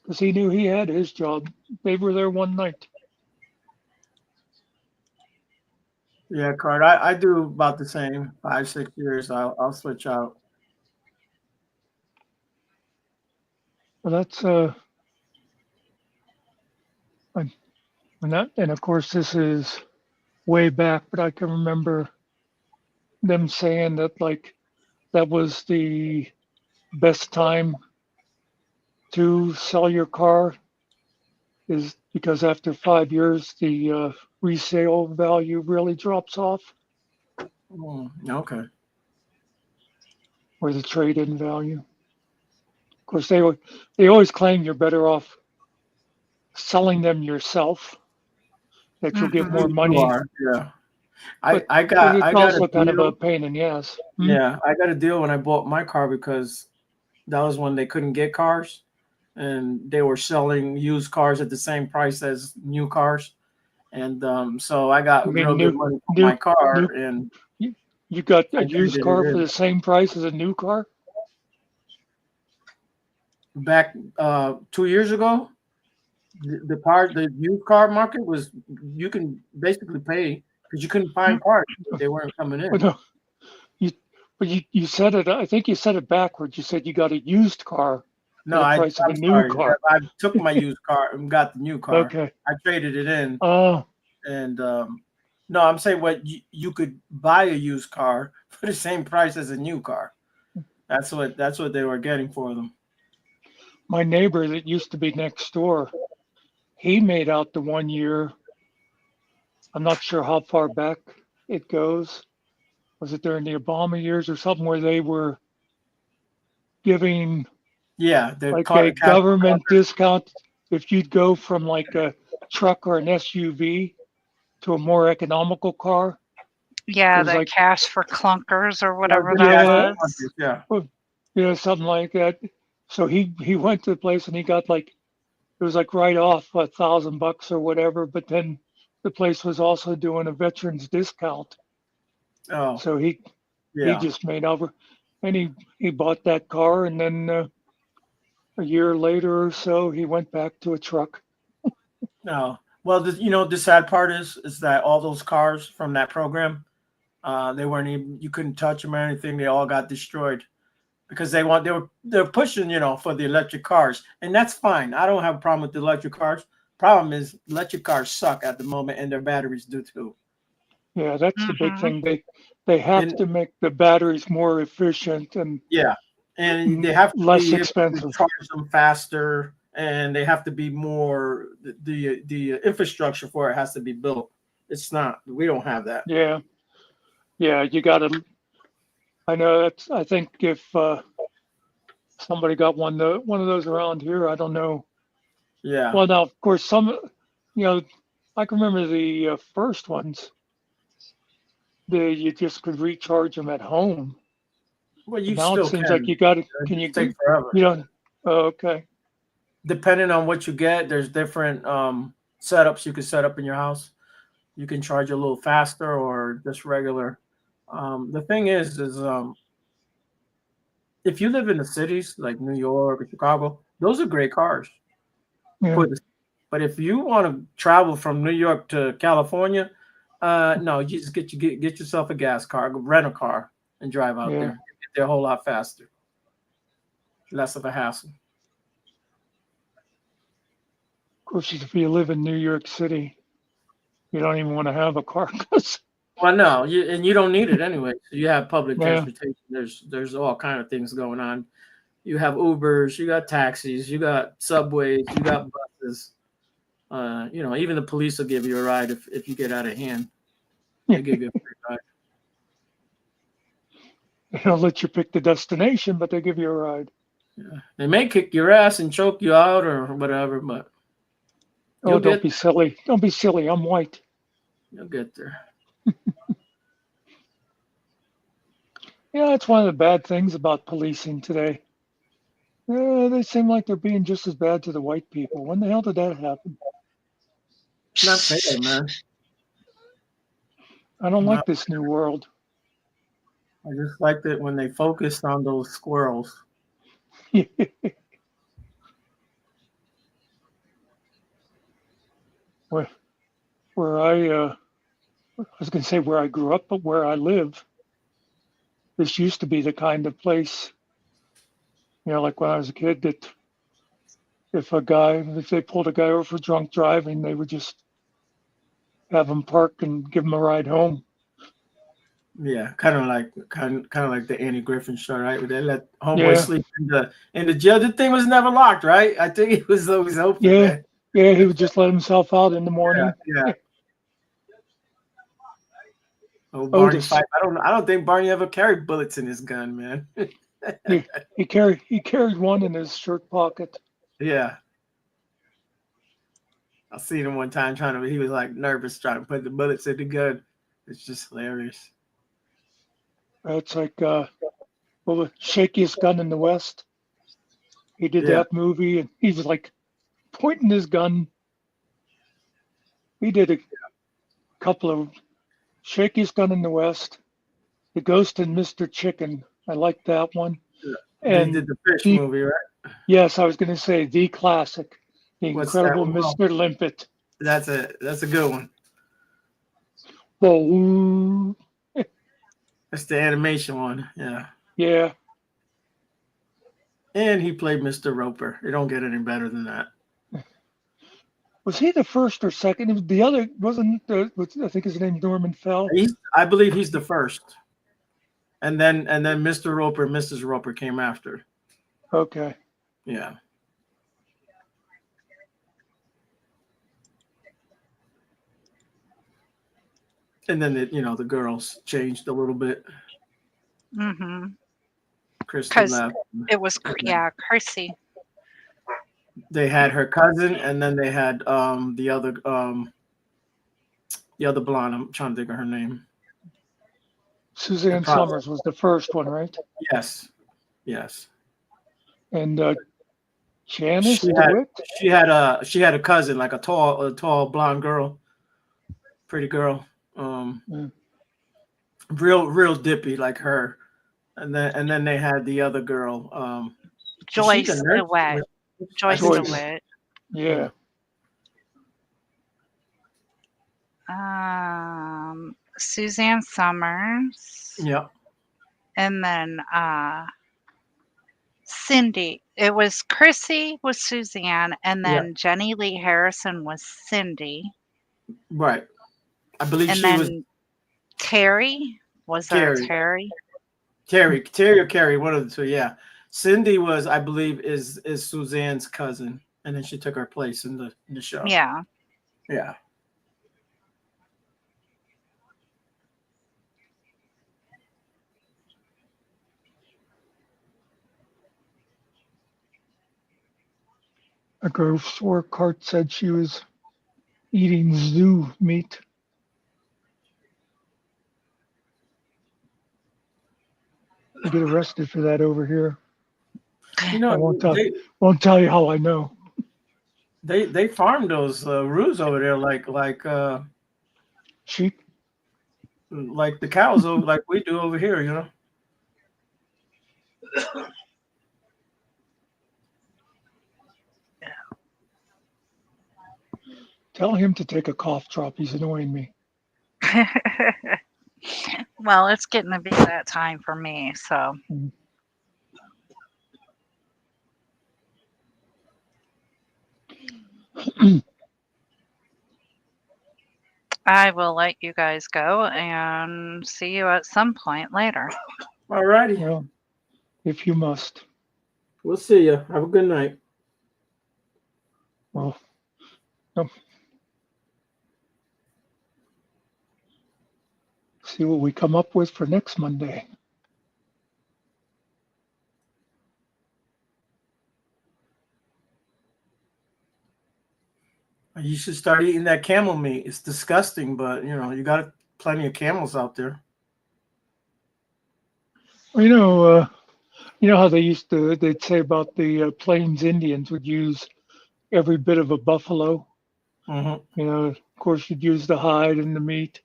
because he knew he had his job. They were there one night. Yeah, Card. I do about the same. 5-6 years. I'll switch out. Well, that's And of course, this is way back, but I can remember them saying that like that was the best time to sell your car is because after 5 years, the resale value really drops off, Okay. or the trade-in value. Of course, they always claim you're better off selling them yourself, that you'll get more You money. are, yeah. But I got it's a also kind of deal. a pain in the ass. Yeah, I got a deal when I bought my car because that was when they couldn't get cars, and they were selling used cars at the same price as new cars, and so I got I real mean, good money for my car, and you got I a used traded car it for in. the same price as a new car? Back 2 years ago, the used car market was, you can basically pay because you couldn't find cars. They weren't coming But in. no, you said it. I think you said it backwards. You said you got a used car No, for the I'm price of a new sorry. car. I took my used car and got the new car. Okay. I traded it in. Oh, And no, I'm saying what you could buy a used car for the same price as a new car. That's what they were getting for them. my neighbor that used to be next door, he made out the 1 year. I'm not sure how far back it goes. Was it during the Obama years or something where they were giving Yeah, the like car a government discount if you'd go from like a truck or an SUV to a more economical car? Yeah, It was the like, cash for clunkers or whatever the that yeah, was. Yeah. something like that. So he went to the place and he got like, it was like right off $1,000 or whatever, but then the place was also doing a veterans discount. Oh, So he yeah. just made over, and he bought that car, and then a year later or so he went back to a truck. No. Well, the sad part is that all those cars from that program, they weren't even, you couldn't touch them or anything. They all got destroyed because they're pushing, for the electric cars, and that's fine. I don't have a problem with the electric cars. Problem is electric cars suck at the moment, and their batteries do too. Yeah, that's the big thing. They have to make the batteries more efficient and Yeah, and they have to less be able to expensive. charge them faster, and they have to be more. The infrastructure for it has to be built. It's not. We don't have that. Yeah, you got to. I know that's. I think if somebody got one of those around here, I don't know. Yeah. Well, now of course some, I can remember the first ones. You just could recharge them at home. Well, you now still it seems can. like you got to. It Can you take forever. You don't. Oh, okay. Depending on what you get, there's different setups you can set up in your house. You can charge a little faster or just regular. The thing is if you live in the cities like New York or Chicago, those are great cars. Yeah. But if you want to travel from New York to California, no, you just get yourself a gas car, rent a car, and drive out Yeah. there. Get there a whole lot faster, less of a hassle. Of course, if you live in New York City, you don't even want to have a car because. Well, no, you don't need it anyway. So you have public Yeah. transportation. There's all kind of things going on. You have Ubers, you got taxis, you got subways, you got buses. Even the police will give you a ride if you get out of hand. They give you a free ride. They don't let you pick the destination, but they give you a ride. Yeah. They may kick your ass and choke you out or whatever, but Oh, don't be silly. Don't be silly. I'm white. you'll get there. Yeah, that's one of the bad things about policing today. They seem like they're being just as bad to the white people. When the hell did that happen? It's not fair, man. I don't like this new world. I just liked it when they focused on those squirrels. Where I was going to say where I grew up, but where I live, this used to be the kind of place, like when I was a kid, that if they pulled a guy over for drunk driving, they would just have him park and give him a ride home. Yeah, kind of like the Andy Griffin show, right? Where they let homeboy Yeah. sleep in the jail. The thing was never locked, right? I think it was always open. Yeah, Man. yeah, he would just let himself out in the morning. Yeah. Oh, Barney Fife. I don't think Barney ever carried bullets in his gun, man. he carried one in his shirt pocket. Yeah. I seen him one time he was like nervous trying to put the bullets in the gun. It's just hilarious. It's like the shakiest gun in the West. He did that movie, and he was like pointing his gun. He did a couple of shakiest gun in the West, The Ghost and Mr. Chicken. I like that one. Yeah. And he did the fish movie, right? Yes, I was going to say the classic, The What's Incredible that one? Mr. Limpet. That's a good one. Whoa. That's the animation one. Yeah. Yeah. And he played Mr. Roper. It don't get any better than that. Was he the first or second? It was the other, I think his name Norman Fell. I believe he's the first. And then Mr. Roper and Mrs. Roper came after. Okay. Yeah. And then the girls changed a little bit. Mm-hmm. Christy Because left. it was, Chrissy. They had her cousin, and then they had the other blonde. I'm trying to think of her name. Suzanne Summers was the first one, right? Yes. And Janice DeWitt? She had a cousin, like a tall blonde girl, pretty girl. Real dippy like her. And then they had the other girl, Joyce DeWitt. Joyce DeWitt. Yeah. Suzanne Summers. Yep. And then Cindy. It was Chrissy was Suzanne, and then Jenny Lee Harrison was Cindy. Right. I believe and she then was Terry. Was there Terry? Terry or Carrie, one of the two, yeah. Cindy was, I believe, is Suzanne's cousin, and then she took her place in the show. Yeah. Yeah. A girl Cart said she was eating zoo meat. I get arrested for that over here. I won't tell you how I know. They farm those roos over there like sheep, like the cows over like we do over here, you know. Tell him to take a cough drop. He's annoying me. Well, it's getting to be that time for me, so. I will let you guys go and see you at some point later. All righty. Well, if you must. We'll see you. Have a good night. Well, no. See what we come up with for next Monday. You should start eating that camel meat. It's disgusting, but you got plenty of camels out there. Well, you know how they'd say about the Plains Indians would use every bit of a buffalo. Mm-hmm. Of course, you'd use the hide and the meat,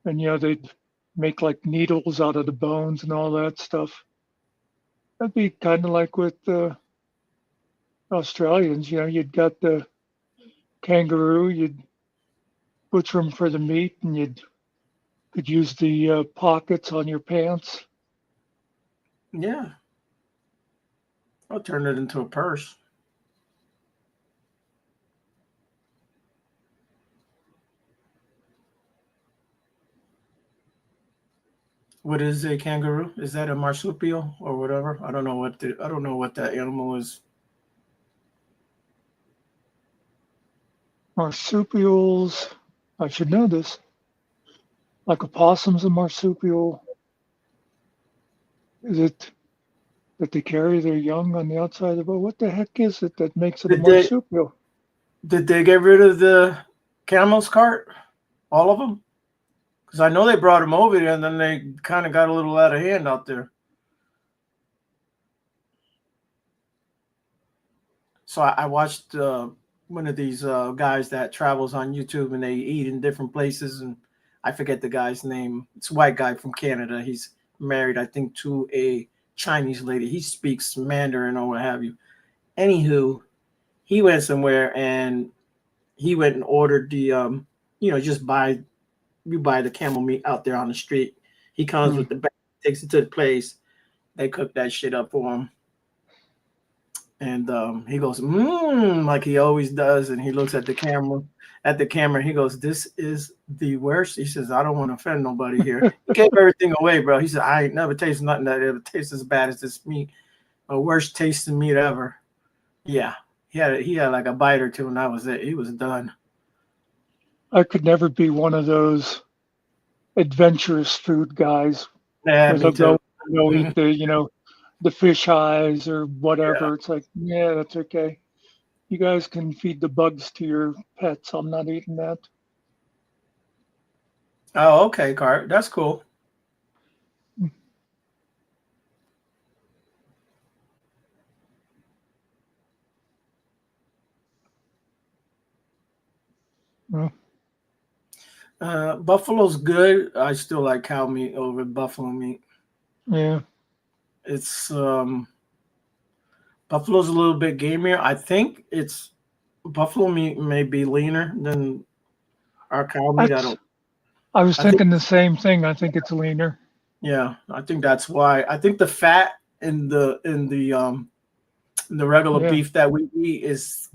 and they'd make like needles out of the bones and all that stuff. That'd be kind of like with the Australians. You'd got the kangaroo, you'd butcher them for the meat, and could use the pockets on your pants. Yeah. I'll turn it into a purse. What is a kangaroo? Is that a marsupial or whatever? I don't know what that animal is. Marsupials, I should know this. Like a possum's a marsupial. Is it that they carry their young on the outside of the boat? What the heck is it that makes it a marsupial? Did they get rid of the camel's cart? All of them? Because I know they brought them over there, and then they kind of got a little out of hand out there. So I watched one of these guys that travels on YouTube, and they eat in different places, and I forget the guy's name. It's a white guy from Canada. He's married, I think, to a Chinese lady. He speaks Mandarin or what have you. Anywho, he went somewhere and he went and ordered the just buy the camel meat out there on the street. He comes with the bag, takes it to the place. They cook that shit up for him. And he goes, like he always does. And he looks at the camera. He goes, "This is the worst." He says, "I don't want to offend nobody here." He gave everything away, bro. He said, "I ain't never tasted nothing that ever tastes as bad as this meat. The worst tasting meat ever." Yeah. He had like a bite or two, and that was it. He was done. I could never be one of those adventurous food guys. Yeah, where me too. They'll eat the fish eyes or whatever. Yeah. It's like, yeah, that's okay. You guys can feed the bugs to your pets. I'm not eating that. Oh, okay, Cart. That's cool. Well, buffalo's good. I still like cow meat over buffalo meat. Yeah. It's buffalo's a little bit gamier. I think it's buffalo meat may be leaner than our cow meat. I was thinking the same thing. I think it's leaner. Yeah, I think that's why. I think the fat in the regular beef that we eat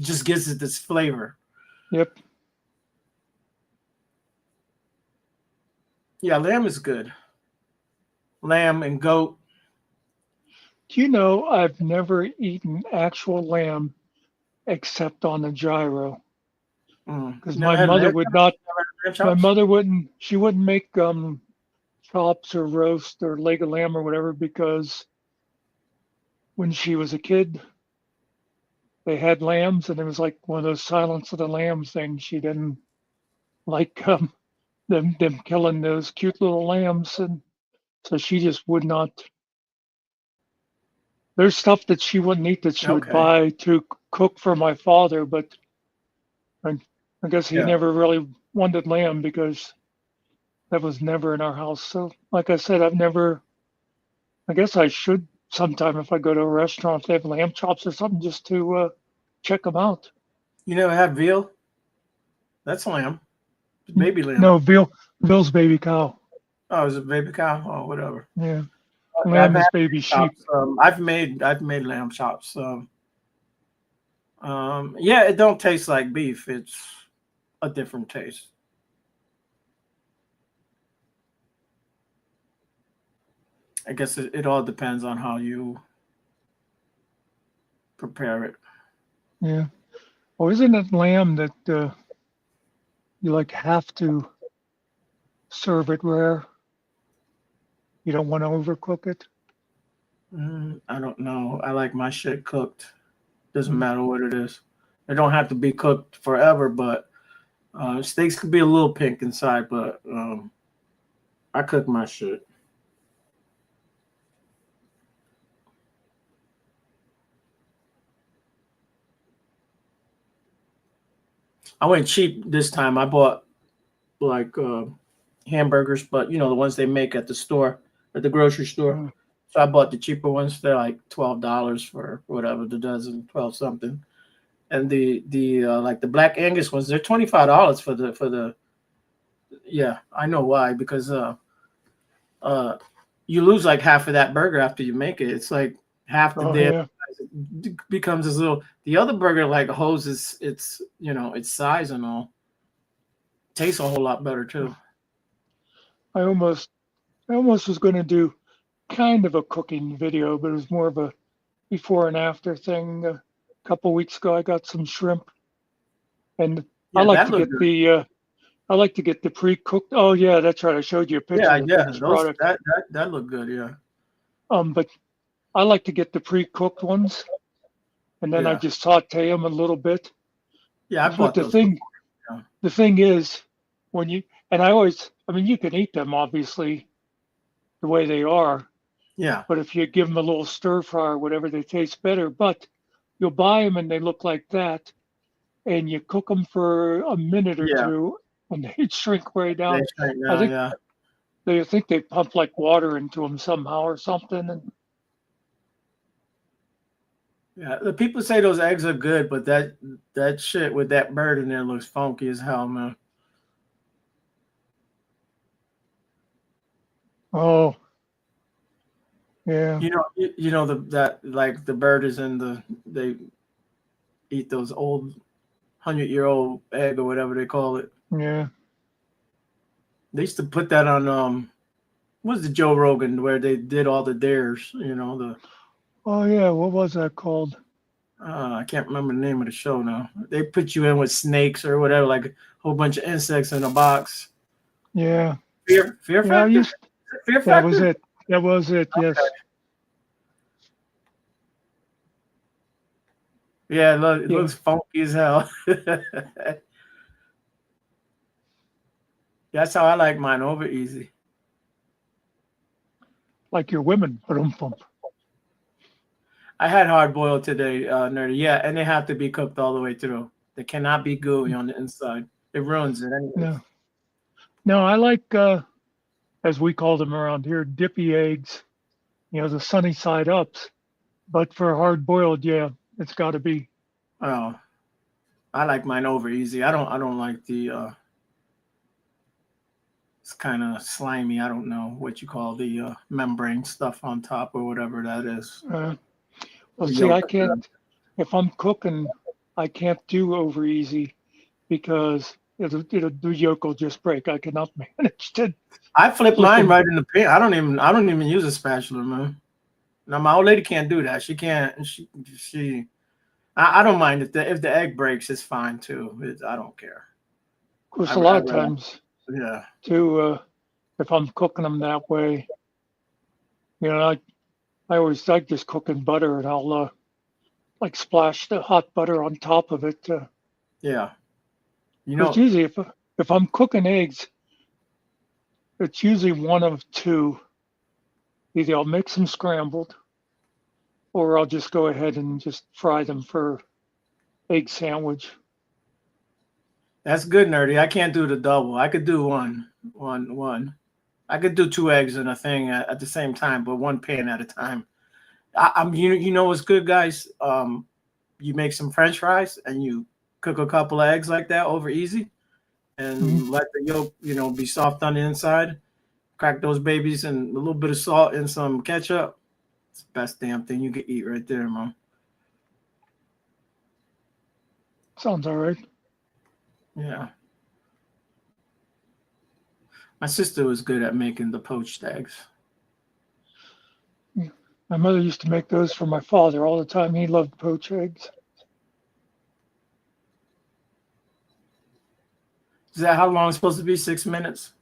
just gives it this flavor. Yep. Yeah, lamb is good. Lamb and goat. Do you know I've never eaten actual lamb except on a gyro? Because my mother would not. My mother wouldn't. She wouldn't make chops or roast or leg of lamb or whatever because when she was a kid, they had lambs and it was like one of those Silence of the Lambs things. She didn't like them killing those cute little lambs, and so she just would not. There's stuff that she wouldn't eat that she would buy to cook for my father, but I guess he never really wanted lamb because that was never in our house. So, like I said, I guess I should sometime if I go to a restaurant, if they have lamb chops or something, just to check them out. You never had veal? That's lamb. Baby lamb. No, veal's baby cow. Oh, is it baby cow? Oh, whatever. Yeah. Lamb is baby sheep. I've made lamb chops. Yeah, it don't taste like beef. It's a different taste. I guess it all depends on how you prepare it. Yeah. Or isn't it lamb that you like have to serve it rare? You don't want to overcook it? I don't know. I like my shit cooked. Doesn't matter what it is. It don't have to be cooked forever, but steaks could be a little pink inside, but I cook my shit. I went cheap this time. I bought like hamburgers, but the ones they make at the store, at the grocery store. So I bought the cheaper ones. They're like $12 for whatever the dozen, 12 something. And the like the Black Angus ones, they're $25 for the. Yeah, I know why, because you lose like half of that burger after you make it. It's like half the damn becomes this little. The other burger like holds its its size and all. Tastes a whole lot better too. I almost I almost was going to do kind of a cooking video, but it was more of a before and after thing. A couple weeks ago, I got some shrimp, and I Yeah, like that to looked get good. the pre-cooked. Oh yeah, that's right. I showed you a picture Yeah, of the yeah, finished those product. that looked good. Yeah, But I like to get the pre-cooked ones, and then I yeah, just saute them a little bit. yeah. I But bought those before. Yeah. the thing is, when you and I mean, you can eat them obviously the way they are, Yeah, but if you give them a little stir fry or whatever, they taste better. But you'll buy them and they look like that, and you cook them for a minute or yeah. two, and they shrink way They down. shrink I down. think Yeah, they pump like water into them somehow or something. And yeah. The people say those eggs are good, but that shit with that bird in there looks funky as hell, man. oh yeah, You know that like the bird is in they eat those old 100-year-old egg or whatever they call it. yeah. They used to put that on what's the Joe Rogan where they did all the dares. The Oh yeah, what was that called? I can't remember the name of the show now. They put you in with snakes or whatever, like a whole bunch of insects in a box. Yeah, Fear yeah. Factor. Fear Factor. That was it. That was it. Yes. Yeah, it Yeah. looks funky as hell. That's how I like mine, over easy. Like your women. Ba-dum-bum. I had hard boiled today, nerdy. Yeah, and they have to be cooked all the way through. They cannot be gooey on the inside. It ruins it anyway. No. No, I like as we call them around here, dippy eggs. The sunny side ups. But for hard boiled, yeah, it's got to be. Oh, I like mine over easy. I don't like the it's kind of slimy. I don't know what you call the membrane stuff on top or whatever that is. Well, The see, I yolk. can't. If I'm cooking, I can't do over easy because the yolk will just break. I cannot manage to. I flip Flip mine them. right in the pan. I don't even use a spatula, man. Now my old lady can't do that. She can't. I don't mind if the egg breaks, it's fine too. I don't care. Of course, I- a lot I of rather- times Yeah. too, if I'm cooking them that way, I always like just cooking butter, and I'll like splash the hot butter on top of it. Yeah. Because usually, if I'm cooking eggs, it's usually one of two. Either I'll make them scrambled, or I'll just go ahead and just fry them for egg sandwich. That's good, nerdy. I can't do the double. I could do one. I could do 2 eggs in a thing at the same time, but one pan at a time. You know what's good, guys? You make some French fries and you cook a couple of eggs like that over easy, and let the yolk, be soft on the inside. Crack those babies and a little bit of salt and some ketchup. It's the best damn thing you could eat right there, man. Sounds all right. Yeah. My sister was good at making the poached eggs. My mother used to make those for my father all the time. He loved poached eggs. Is that how long it's supposed to be? 6 minutes?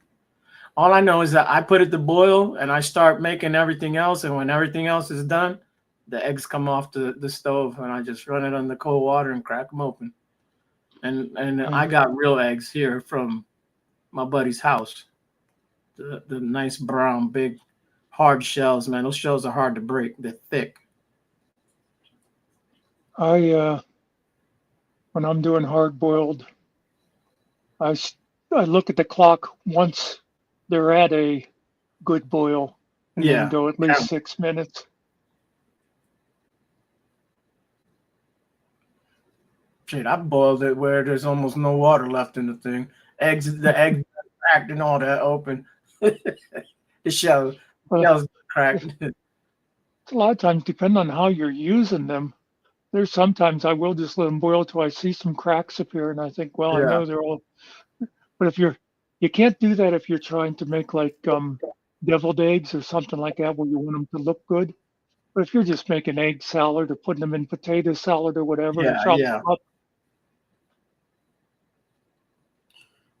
All I know is that I put it to boil and I start making everything else. And when everything else is done, the eggs come off the stove and I just run it under cold water and crack them open. And I got real eggs here from my buddy's house. The nice brown, big, hard shells, man. Those shells are hard to break. They're thick. When I'm doing hard boiled, I look at the clock once they're at a good boil, and then go at least 6 minutes. Shit, I boiled it where there's almost no water left in the thing. The eggs cracked and all that open. The shells cracked. A lot of times, depending on how you're using them, there's sometimes I will just let them boil till I see some cracks appear, and I think, well, I know they're all. But you can't do that if you're trying to make like deviled eggs or something like that where you want them to look good. But if you're just making egg salad or putting them in potato salad or whatever and Yeah, chop yeah. them up,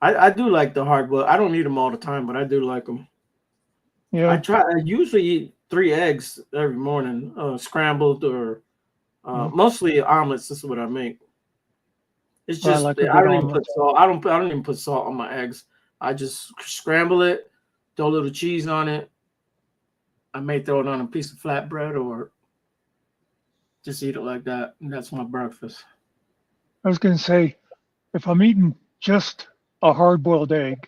I do like the hard boiled. I don't eat them all the time, but I do like them. yeah. I usually eat 3 eggs every morning, scrambled or Mm. mostly omelets. This is what I make. It's I just like a I good don't even put omelet. salt. I don't even put salt on my eggs. I just scramble it, throw a little cheese on it. I may throw it on a piece of flatbread or just eat it like that. And that's my breakfast. I was going to say, if I'm eating just a hard-boiled egg,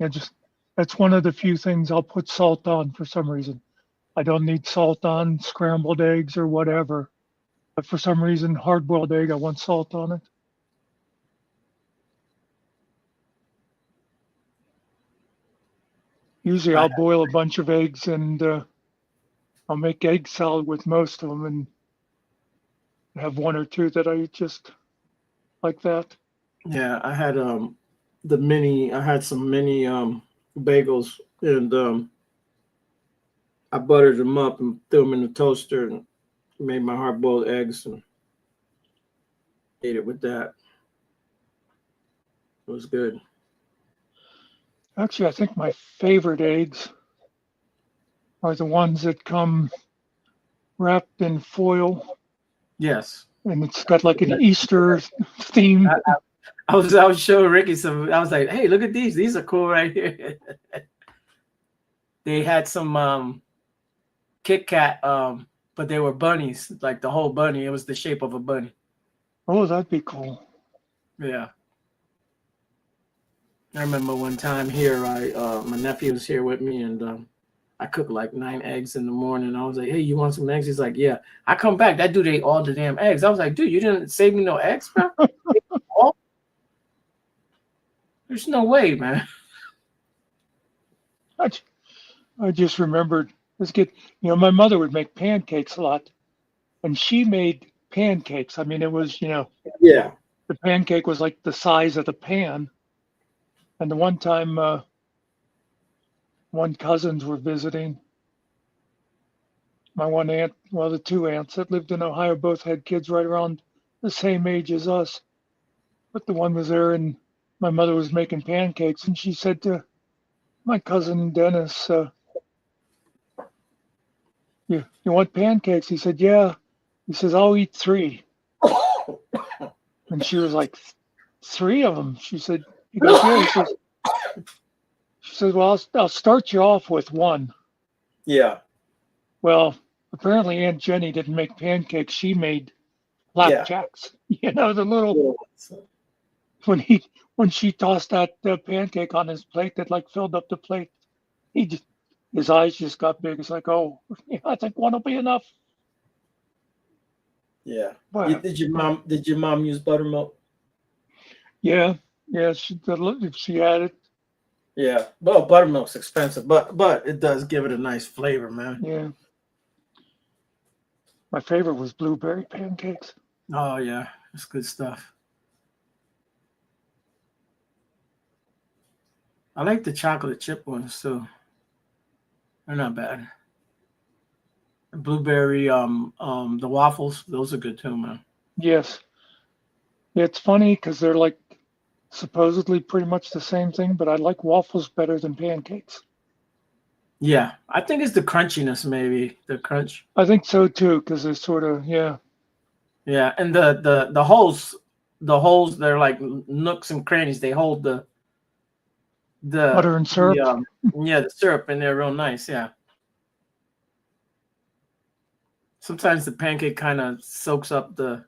just that's one of the few things I'll put salt on for some reason. I don't need salt on scrambled eggs or whatever, but for some reason, hard-boiled egg, I want salt on it. Usually, I'll boil a bunch of eggs and I'll make egg salad with most of them and have one or two that I eat just like that. Yeah, I had I had some mini bagels and I buttered them up and threw them in the toaster and made my hard boiled eggs and ate it with that. It was good. Actually, I think my favorite eggs are the ones that come wrapped in foil. Yes. And it's got like an Easter theme. I was showing Ricky some. I was like, "Hey, look at these. These are cool right here." They had some Kit Kat, but they were bunnies, like the whole bunny. It was the shape of a bunny. Oh, that'd be cool. Yeah. I remember one time here, my nephew was here with me, and I cooked like 9 eggs in the morning. I was like, "Hey, you want some eggs?" He's like, "Yeah." I come back, that dude ate all the damn eggs. I was like, "Dude, you didn't save me no eggs, bro." There's no way, man. I just remembered my mother would make pancakes a lot, and she made pancakes. I mean, it was, yeah, the pancake was like the size of the pan. And the one time, one cousins were visiting. My one aunt, well, the two aunts that lived in Ohio, both had kids right around the same age as us. But the one was there, and my mother was making pancakes, and she said to my cousin Dennis, you want pancakes? He said, yeah. He says, I'll eat 3. And she was like, 3 of them? She said, he goes, yeah. She says, well, I'll start you off with 1. Yeah. Well, apparently Aunt Jenny didn't make pancakes. She made flapjacks. Yeah. The little, when she tossed that pancake on his plate that like filled up the plate, his eyes just got big. It's like, oh, yeah, I think 1 will be enough. Yeah. Did your mom use buttermilk? Yeah. She had it. Yeah. Well, buttermilk's expensive, but it does give it a nice flavor, man. Yeah. My favorite was blueberry pancakes. Oh yeah, it's good stuff. I like the chocolate chip ones too. They're not bad. Blueberry, the waffles, those are good too, man. Yes. Yeah, it's funny because they're like supposedly pretty much the same thing, but I like waffles better than pancakes. Yeah, I think it's the crunchiness, maybe the crunch. I think so too, because they're sort of Yeah, and the holes, they're like nooks and crannies. They hold the butter and syrup. The syrup, and they're real nice. Yeah. Sometimes the pancake kind of soaks up the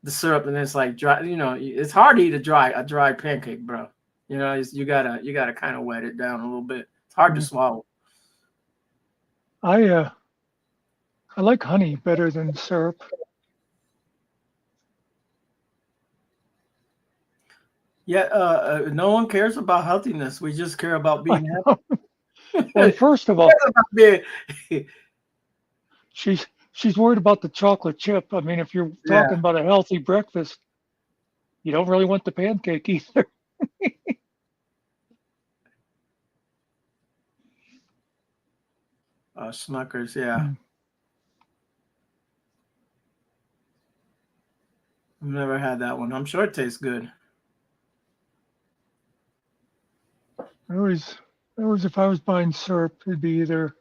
syrup, and it's like dry. It's hard to eat a dry pancake, bro. You gotta kind of wet it down a little bit. It's hard to swallow. I like honey better than syrup. Yeah, no one cares about healthiness. We just care about being happy. Well, first of all, she's worried about the chocolate chip. I mean, if you're talking about a healthy breakfast, you don't really want the pancake either. Smuckers, yeah. Mm. I've never had that one. I'm sure it tastes good. I always, if I was buying syrup, it'd be either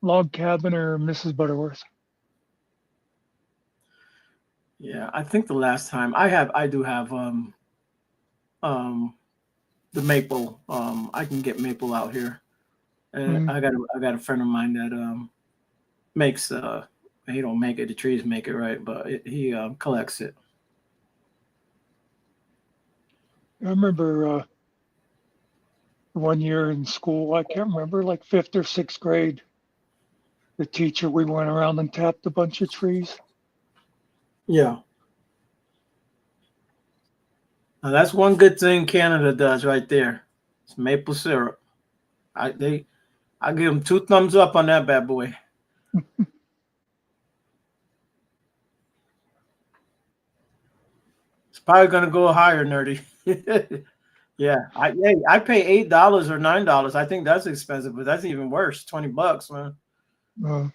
Log Cabin or Mrs. Butterworth. Yeah, I think the last time I do have um the maple. I can get maple out here. And Mm. I got a friend of mine that makes he don't make it, the trees make it, right, but he collects it. I remember one year in school, I can't remember, like fifth or sixth grade, the teacher, we went around and tapped a bunch of trees. Yeah. Now that's one good thing Canada does right there. It's maple syrup. I give them 2 thumbs up on that bad boy. It's probably gonna go higher, nerdy. Yeah, I pay $8 or $9. I think that's expensive, but that's even worse. $20, man.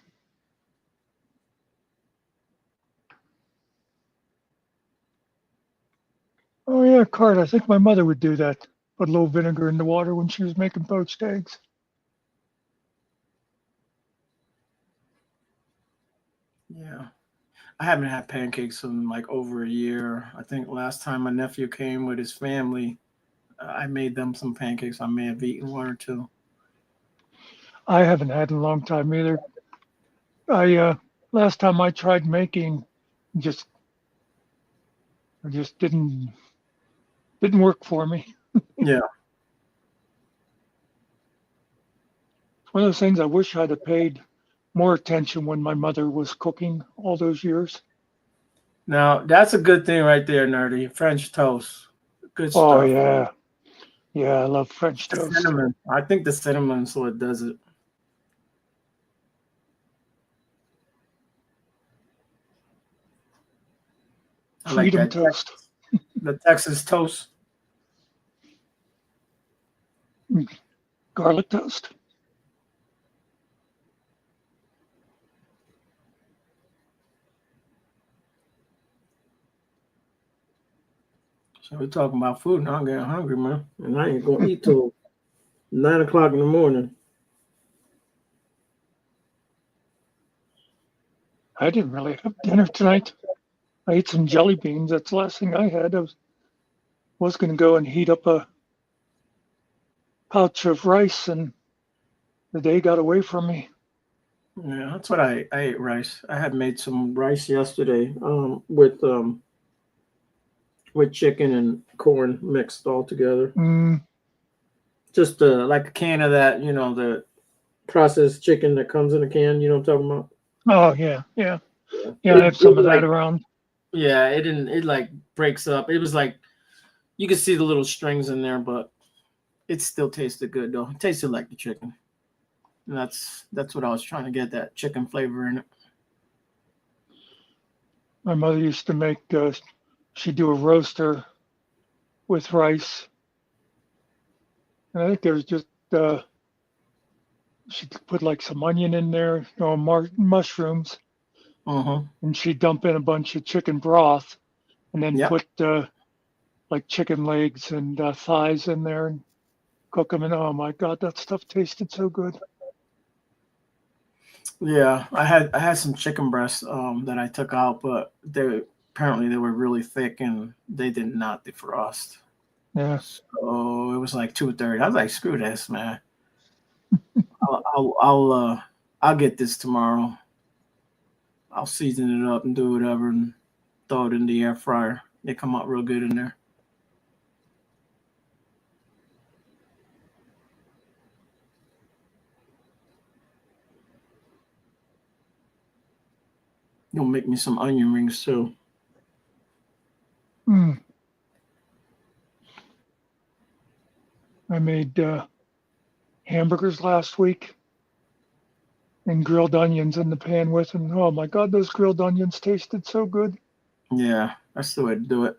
Oh yeah, Cart. I think my mother would do that. Put a little vinegar in the water when she was making poached eggs. Yeah. I haven't had pancakes in like over a year. I think last time my nephew came with his family, I made them some pancakes. I may have eaten 1 or 2. I haven't had in a long time either. I last time I tried making, just it just didn't work for me. Yeah. It's one of those things I wish I'd have paid more attention when my mother was cooking all those years. Now that's a good thing right there, nerdy. French toast. Good Oh stuff. yeah. Yeah, I love French The toast. cinnamon. I think the cinnamon's what does it. I like Freedom that toast. the Texas toast. Garlic toast. So we're talking about food, and I'm getting hungry, man. And I ain't gonna eat till 9 o'clock in the morning. I didn't really have dinner tonight. I ate some jelly beans. That's the last thing I had. I was going to go and heat up a pouch of rice, and the day got away from me. Yeah, that's what I ate rice. I had made some rice yesterday, with chicken and corn mixed all together. Mm. Just like a can of that, the processed chicken that comes in a can. You know what I'm talking about? Oh yeah. I have some of that around. Yeah, it like breaks up. It was like you could see the little strings in there, but it still tasted good though. It tasted like the chicken. And that's what I was trying to get, that chicken flavor in it. My mother used to make. She'd do a roaster with rice, and I think there was just she'd put like some onion in there, mushrooms, and she'd dump in a bunch of chicken broth, and then put like chicken legs and thighs in there and cook them. And oh my God, that stuff tasted so good. Yeah, I had some chicken breasts that I took out, but apparently they were really thick and they did not defrost. Yeah. So it was like 2:30. I was like, screw this, man. I'll get this tomorrow. I'll season it up and do whatever and throw it in the air fryer. They come out real good in there. You'll make me some onion rings too. I made hamburgers last week and grilled onions in the pan with them. Oh my God, those grilled onions tasted so good. Yeah, that's the way to do it.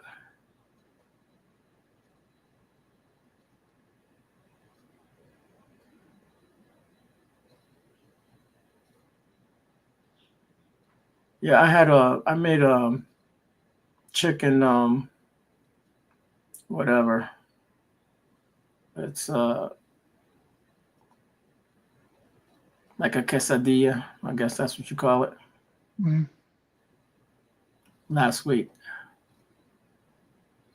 Yeah, I made chicken whatever. It's like a quesadilla. I guess that's what you call it. Mm. Last week.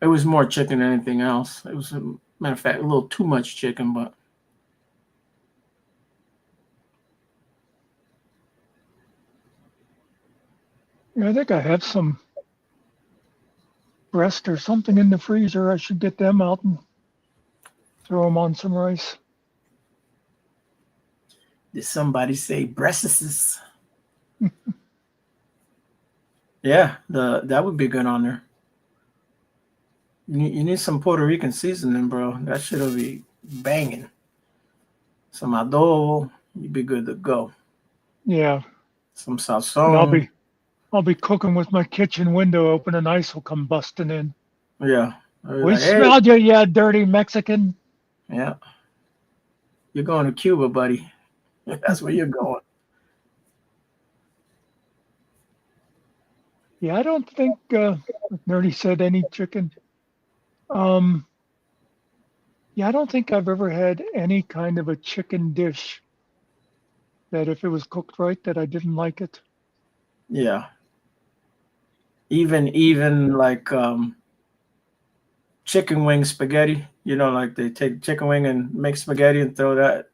It was more chicken than anything else. It was, a matter of fact, a little too much chicken, but Yeah, I think I have some breast or something in the freezer. I should get them out and throw them on some rice. did somebody say breasts? Yeah, that would be good on there. You need some Puerto Rican seasoning, bro. That shit'll be banging. Some adobo, you'd be good to go. Yeah. Some And sazon. I'll be cooking with my kitchen window open and ice will come busting in. Yeah. We Like, hey, smelled you, you dirty Mexican. yeah. You're going to Cuba, buddy. That's where you're going. Yeah, I don't think Nerdy said any chicken. Yeah, I don't think I've ever had any kind of a chicken dish that if it was cooked right that I didn't like it. Yeah. Even like chicken wing spaghetti. You know, like they take chicken wing and make spaghetti and throw that.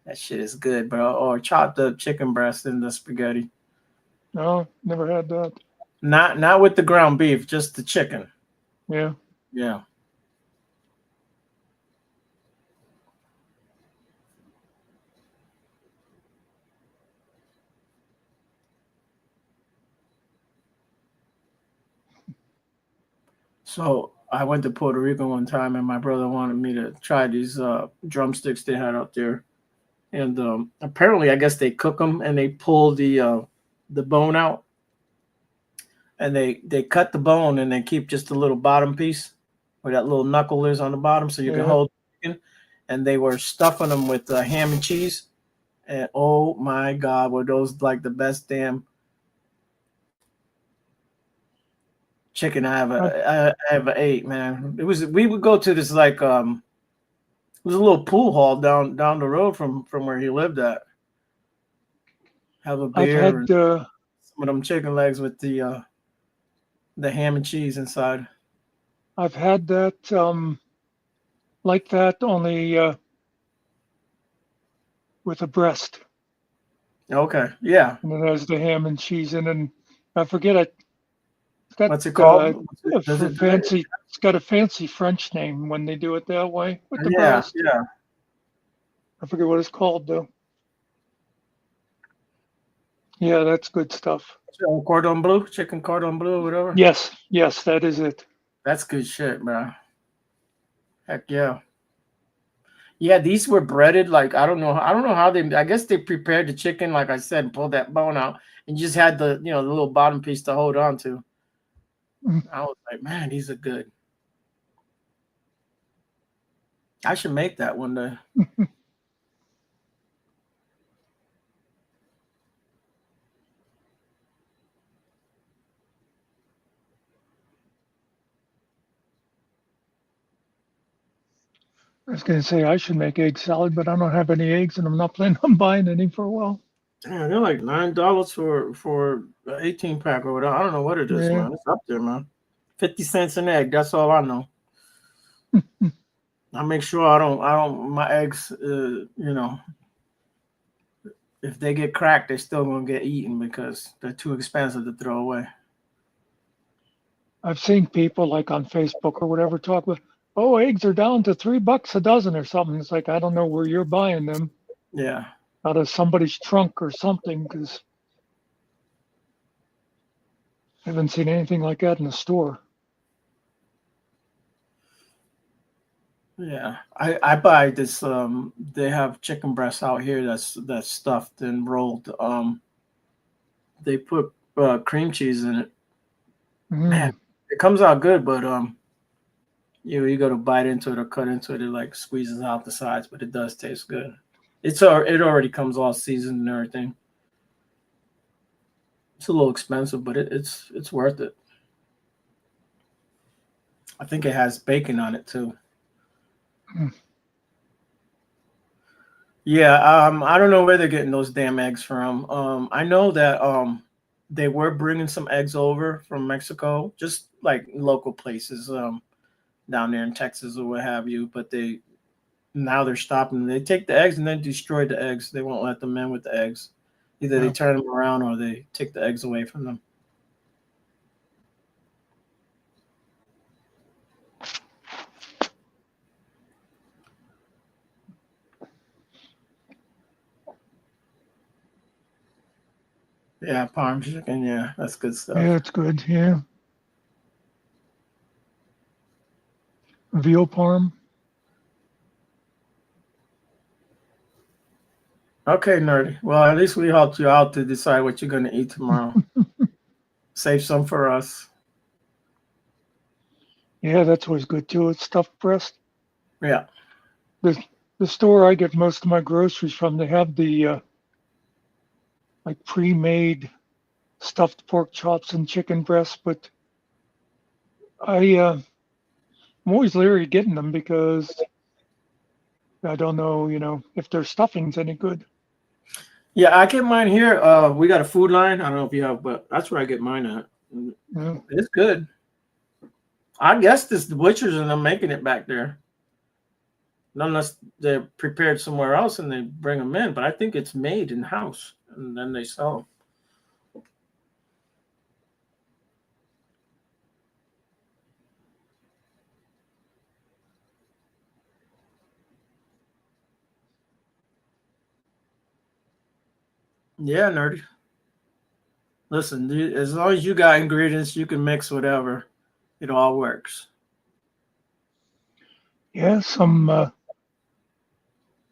That shit is good, bro. Or chopped up chicken breast in the spaghetti. No, never had that. Not with the ground beef, just the chicken. Yeah. Yeah. So I went to Puerto Rico one time, and my brother wanted me to try these drumsticks they had out there. And apparently, I guess they cook them and they pull the bone out, and they cut the bone and they keep just the little bottom piece where that little knuckle is on the bottom, so you can Yeah. hold the chicken. And they were stuffing them with ham and cheese. And oh my God, were those like the best damn chicken I ever ate, man. We would go to this like it was a little pool hall down the road from where he lived at. Have a I've beer had and some of them chicken legs with the ham and cheese inside. I've had that like that only with a breast. Okay, yeah. And it has the ham and cheese in it. And I forget it. It's got What's it called? fancy. It's got a fancy French name when they do it that way with the Yeah, breast. yeah. I forget what it's called though. Yeah, that's good stuff. Cordon bleu, chicken cordon bleu, or whatever. Yes, that is it. That's good shit, bro. Heck yeah. Yeah, these were breaded. Like I don't know how they. I guess they prepared the chicken, like I said, and pulled that bone out, and just had the the little bottom piece to hold on to. I was like, man, these are good. I should make that one day. I was going to say I should make egg salad, but I don't have any eggs, and I'm not planning on buying any for a while. Damn, they're like $9 for an 18-pack or whatever. I don't know what it is, Yeah. man. It's up there, man. 50 cents an egg. That's all I know. I make sure I don't my eggs. If they get cracked, they're still gonna get eaten because they're too expensive to throw away. I've seen people like on Facebook or whatever talk about, oh, eggs are down to $3 a dozen or something. It's like I don't know where you're buying them. Yeah. Out of somebody's trunk or something, because I haven't seen anything like that in the store. Yeah, I buy this. They have chicken breasts out here that's stuffed and rolled. They put cream cheese in it. Man, it comes out good, but you go to bite into it or cut into it, it like squeezes out the sides, but it does taste good. It already comes all seasoned and everything. It's a little expensive, but it's worth it. I think it has bacon on it too. Yeah, I don't know where they're getting those damn eggs from. I know that they were bringing some eggs over from Mexico, just like local places down there in Texas or what have you. But now they're stopping. They take the eggs and then destroy the eggs. They won't let them in with the eggs. Either they turn them around or they take the eggs away from them. Yeah, parm chicken. Yeah, that's good stuff. Yeah, it's good. Yeah. Veal parm. Okay, nerdy. Well, at least we helped you out to decide what you're going to eat tomorrow. Save some for us. Yeah, that's always good too. It's stuffed breast. Yeah. The store I get most of my groceries from, they have the like pre-made stuffed pork chops and chicken breasts, but I'm always leery getting them because I don't know, if their stuffing's any good. Yeah, I get mine here. We got a Food Line. I don't know if you have, but that's where I get mine at. Yeah. It's good. I guess the butchers and them making it back there. Unless they're prepared somewhere else and they bring them in, but I think it's made in house and then they sell them. Yeah, nerdy. Listen, as long as you got ingredients, you can mix whatever. It all works. Yeah, some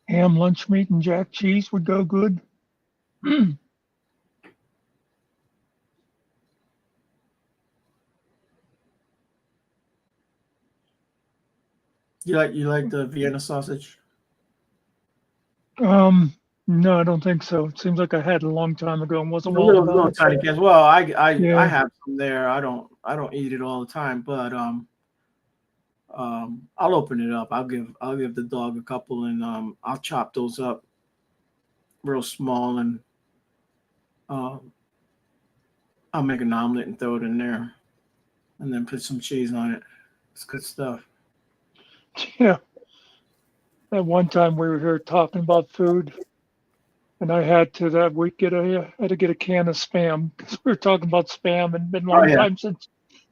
ham lunch meat and jack cheese would go good. You like the Vienna sausage? No, I don't think so. It seems like I had it a long time ago and wasn't A well little about it. tiny cans. Well, I Yeah. have some there. I don't eat it all the time, but I'll open it up. I'll give the dog a couple, and I'll chop those up real small, and I'll make an omelet and throw it in there, and then put some cheese on it. It's good stuff. Yeah. That one time we were here talking about food, and I had to that week had to get a can of Spam because we were talking about Spam and been a long time since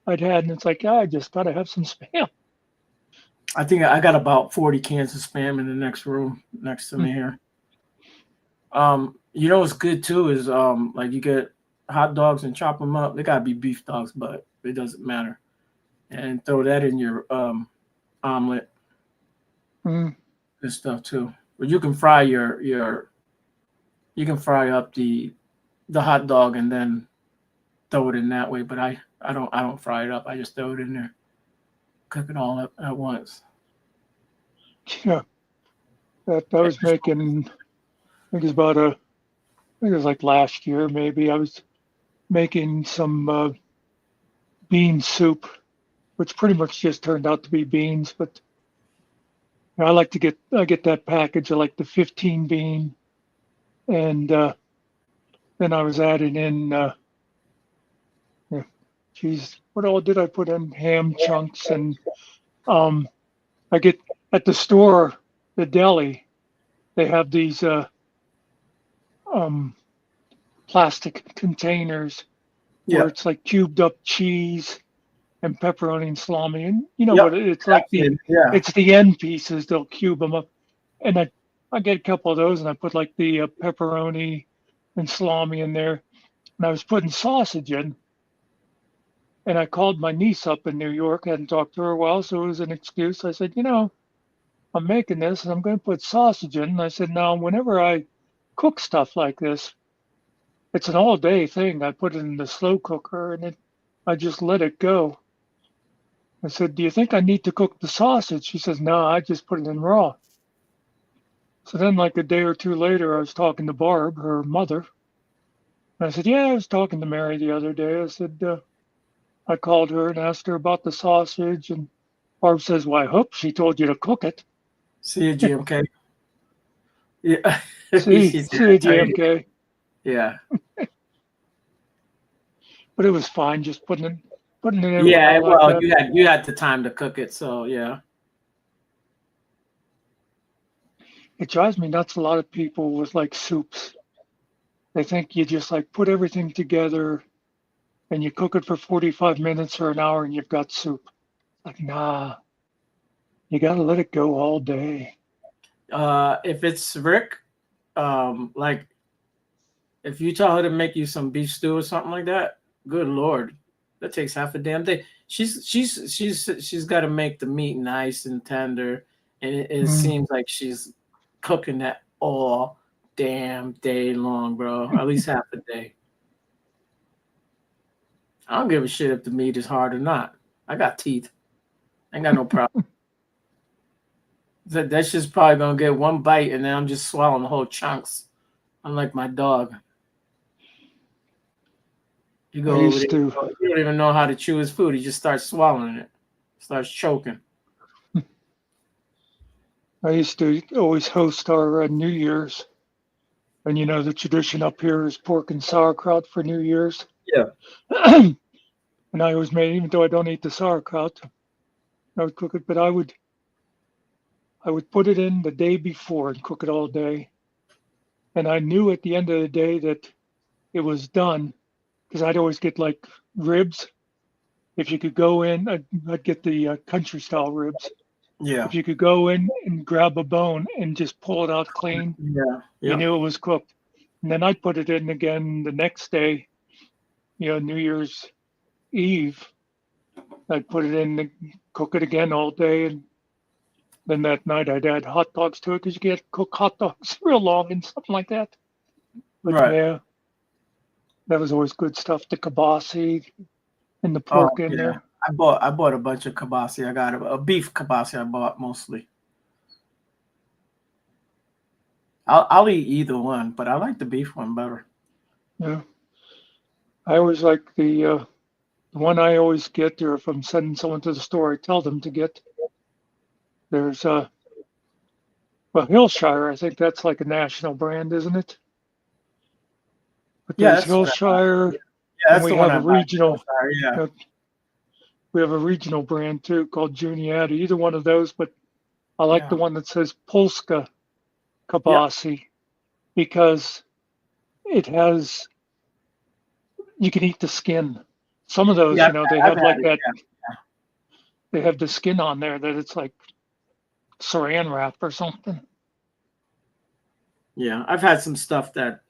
I'd had, and it's like, I just gotta have some Spam. I think I got about 40 cans of Spam in the next room next to me here. What's good too is like you get hot dogs and chop them up. They gotta be beef dogs, but it doesn't matter. And throw that in your omelet. Good stuff too. But you can fry you can fry up the hot dog and then throw it in that way. But I don't fry it up. I just throw it in there, cook it all up at once. Yeah. That I was making. I think it was like last year maybe. I was making some bean soup, which pretty much just turned out to be beans, but I like to get that package. I like the 15 bean, and then I was adding in, what all did I put in? Ham chunks, and I get at the store, the deli, they have these plastic containers where it's like cubed up cheese and pepperoni and salami, and what it's like it's the end pieces. They'll cube them up, and I get a couple of those, and I put like the pepperoni and salami in there, and I was putting sausage in, and I called my niece up in New York. I hadn't talked to her a while, so it was an excuse. I said, I'm making this, and I'm going to put sausage in. And I said, now whenever I cook stuff like this, it's an all-day thing. I put it in the slow cooker, and I just let it go. I said, do you think I need to cook the sausage? She says, no, I just put it in raw. So then like a day or two later, I was talking to Barb, her mother, And I said, yeah, I was talking to Mary the other day. I said, I called her and asked her about the sausage. And Barb says, well, I hope she told you to cook it. See you, GMK. Yeah. See She's you, GMK. Yeah. But it was fine, just putting it in. Yeah, like well, that. you had the time to cook it, so yeah. It drives me nuts. A lot of people with like soups. They think you just like put everything together and you cook it for 45 minutes or an hour and you've got soup. Like, nah, you got to let it go all day. If it's Rick, like if you tell her to make you some beef stew or something like that, good Lord, that takes half a damn day. She's got to make the meat nice and tender, and it seems like she's cooking that all damn day long, bro. At least half a day. I don't give a shit if the meat is hard or not. I got teeth. I ain't got no problem. That's just probably gonna get one bite, and then I'm just swallowing the whole chunks. I'm like my dog. You go over there, you don't even know how to chew his food. He just starts swallowing it, starts choking. I used to always host our New Year's, and you know the tradition up here is pork and sauerkraut for New Year's. Yeah. And I always made, even though I don't eat the sauerkraut, I would cook it, but I would put it in the day before and cook it all day. And I knew at the end of the day that it was done, because I'd always get like ribs. If you could go in, I'd get the country style ribs. Yeah. If you could go in and grab a bone and just pull it out clean, yeah. You knew it was cooked. And then I'd put it in again the next day, you know, New Year's Eve. I'd put it in, cook it again all day, and then that night I'd add hot dogs to it because you can't cook hot dogs real long and something like that. But right. Yeah, that was always good stuff. The kibasi and the pork in there. I bought a bunch of kibasi. I got a beef kibasi. I bought mostly. I'll eat either one, but I like the beef one better. Yeah, I always like the one I always get, or if I'm sending someone to the store, I tell them to get. There's well, Hillshire. I think that's like a national brand, isn't it? But there's Hillshire. Yeah, that's and the we one have I a regional. Yeah. We have a regional brand too called Juniata. Either one of those, but I like the one that says Polska kibasi because it has. You can eat the skin. Some of those, you know, they have like that. They have the skin on there that it's like saran wrap or something. Yeah, I've had some stuff that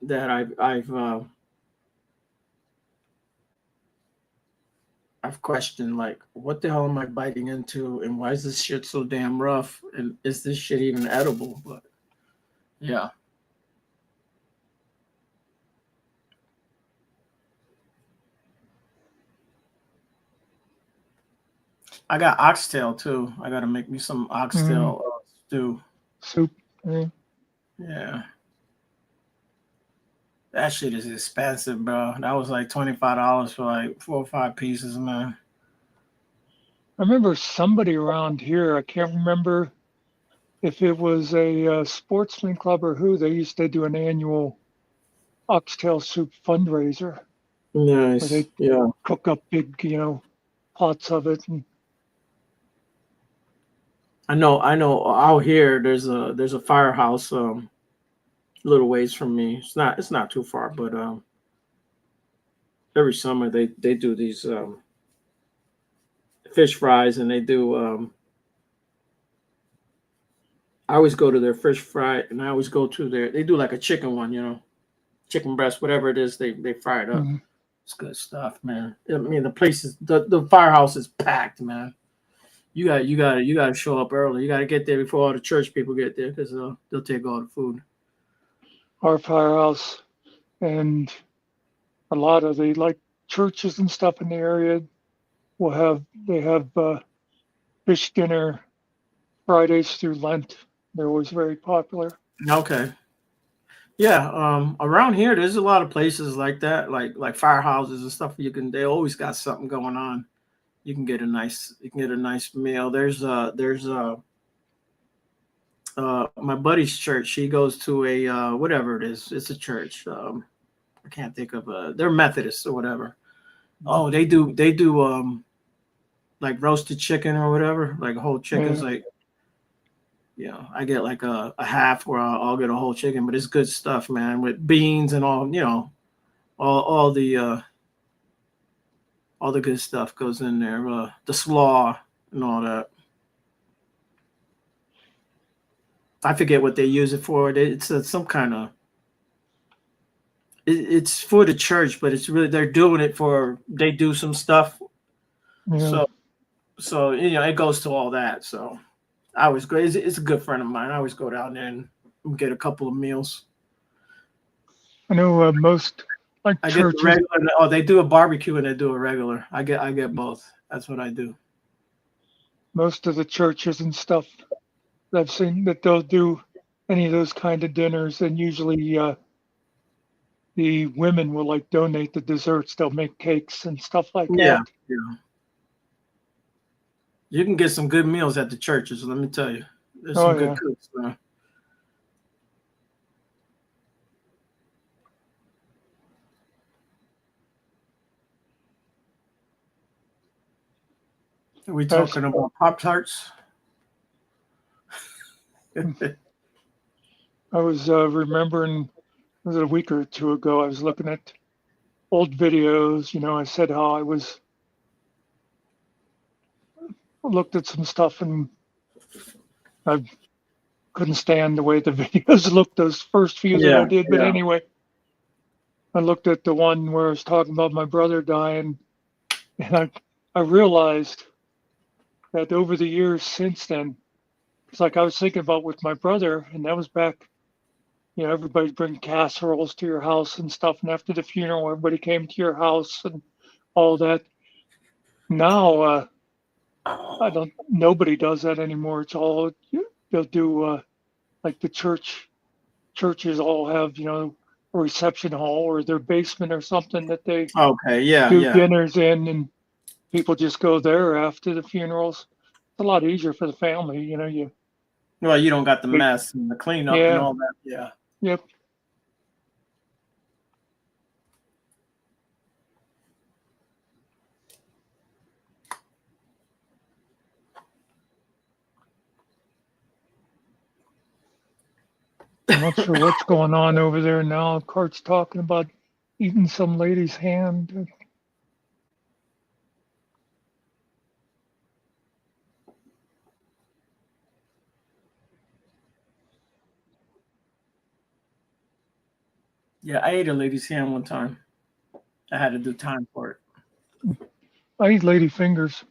I've questioned, like, what the hell am I biting into, and why is this shit so damn rough, and is this shit even edible? But yeah. I got oxtail too. I gotta make me some oxtail stew. Soup. Yeah. That shit is expensive, bro. That was like $25 for like 4 or 5 pieces, man. I remember somebody around here, I can't remember if it was a sportsman club or who, they used to do an annual oxtail soup fundraiser. Nice. Where they cook up big, you know, pots of it. And I know out here there's a firehouse a little ways from me. It's not too far, but every summer they do these fish fries, and they do I always go to their fish fry, and I always go to they do like a chicken one, you know, chicken breast, whatever it is, they fry it up. It's good stuff, man. I mean, the place is the firehouse is packed, man. You got to show up early. You got to get there before all the church people get there, because they'll take all the food. Our firehouse and a lot of the like churches and stuff in the area they have fish dinner Fridays through Lent. They're always very popular. Okay. Yeah, around here, there's a lot of places like that, like firehouses and stuff. They always got something going on. You can get a nice meal. There's my buddy's church. He goes to a whatever it is. It's a church. I can't think of they're Methodists or whatever. Oh, they do like roasted chicken or whatever, like whole chickens. Yeah. Like, I get like a half, or I'll get a whole chicken, but it's good stuff, man, with beans and all. All the good stuff goes in there. The slaw and all that. I forget what they use it for. It's some kind of. It's for the church, but it's really they're doing it for. They do some stuff. Yeah. So it goes to all that. So I always go. It's a good friend of mine. I always go down there and get a couple of meals. I know most like I churches. get the regular. Oh, they do a barbecue and they do a regular. I get both. That's what I do. Most of the churches and stuff that I've seen that they'll do any of those kind of dinners, and usually the women will like donate the desserts. They'll make cakes and stuff like Yeah, that. yeah. You can get some good meals at the churches. Let me tell you, there's Oh, some good yeah. cooks, man. Are we That's- talking about Pop Tarts? I was remembering, was it a week or two ago? I was looking at old videos. I said how I looked at some stuff and I couldn't stand the way the videos looked. Those first few that I Yeah, did, but yeah. anyway, I looked at the one where I was talking about my brother dying, and I realized that over the years since then, it's like I was thinking about with my brother, and that was back. Everybody bring casseroles to your house and stuff, and after the funeral, everybody came to your house and all that. Now, nobody does that anymore. It's all they'll do. Like the churches all have, a reception hall or their basement or something that they Okay, yeah, do yeah. dinners in, and people just go there after the funerals. It's a lot easier for the family, you. Well, you don't got the mess and the cleanup and Yeah. all that. Yeah. Yep. I'm not sure what's going on over there now. Cart's talking about eating some lady's hand. Yeah, I ate a lady's hand one time. I had to do time for it. I eat lady fingers.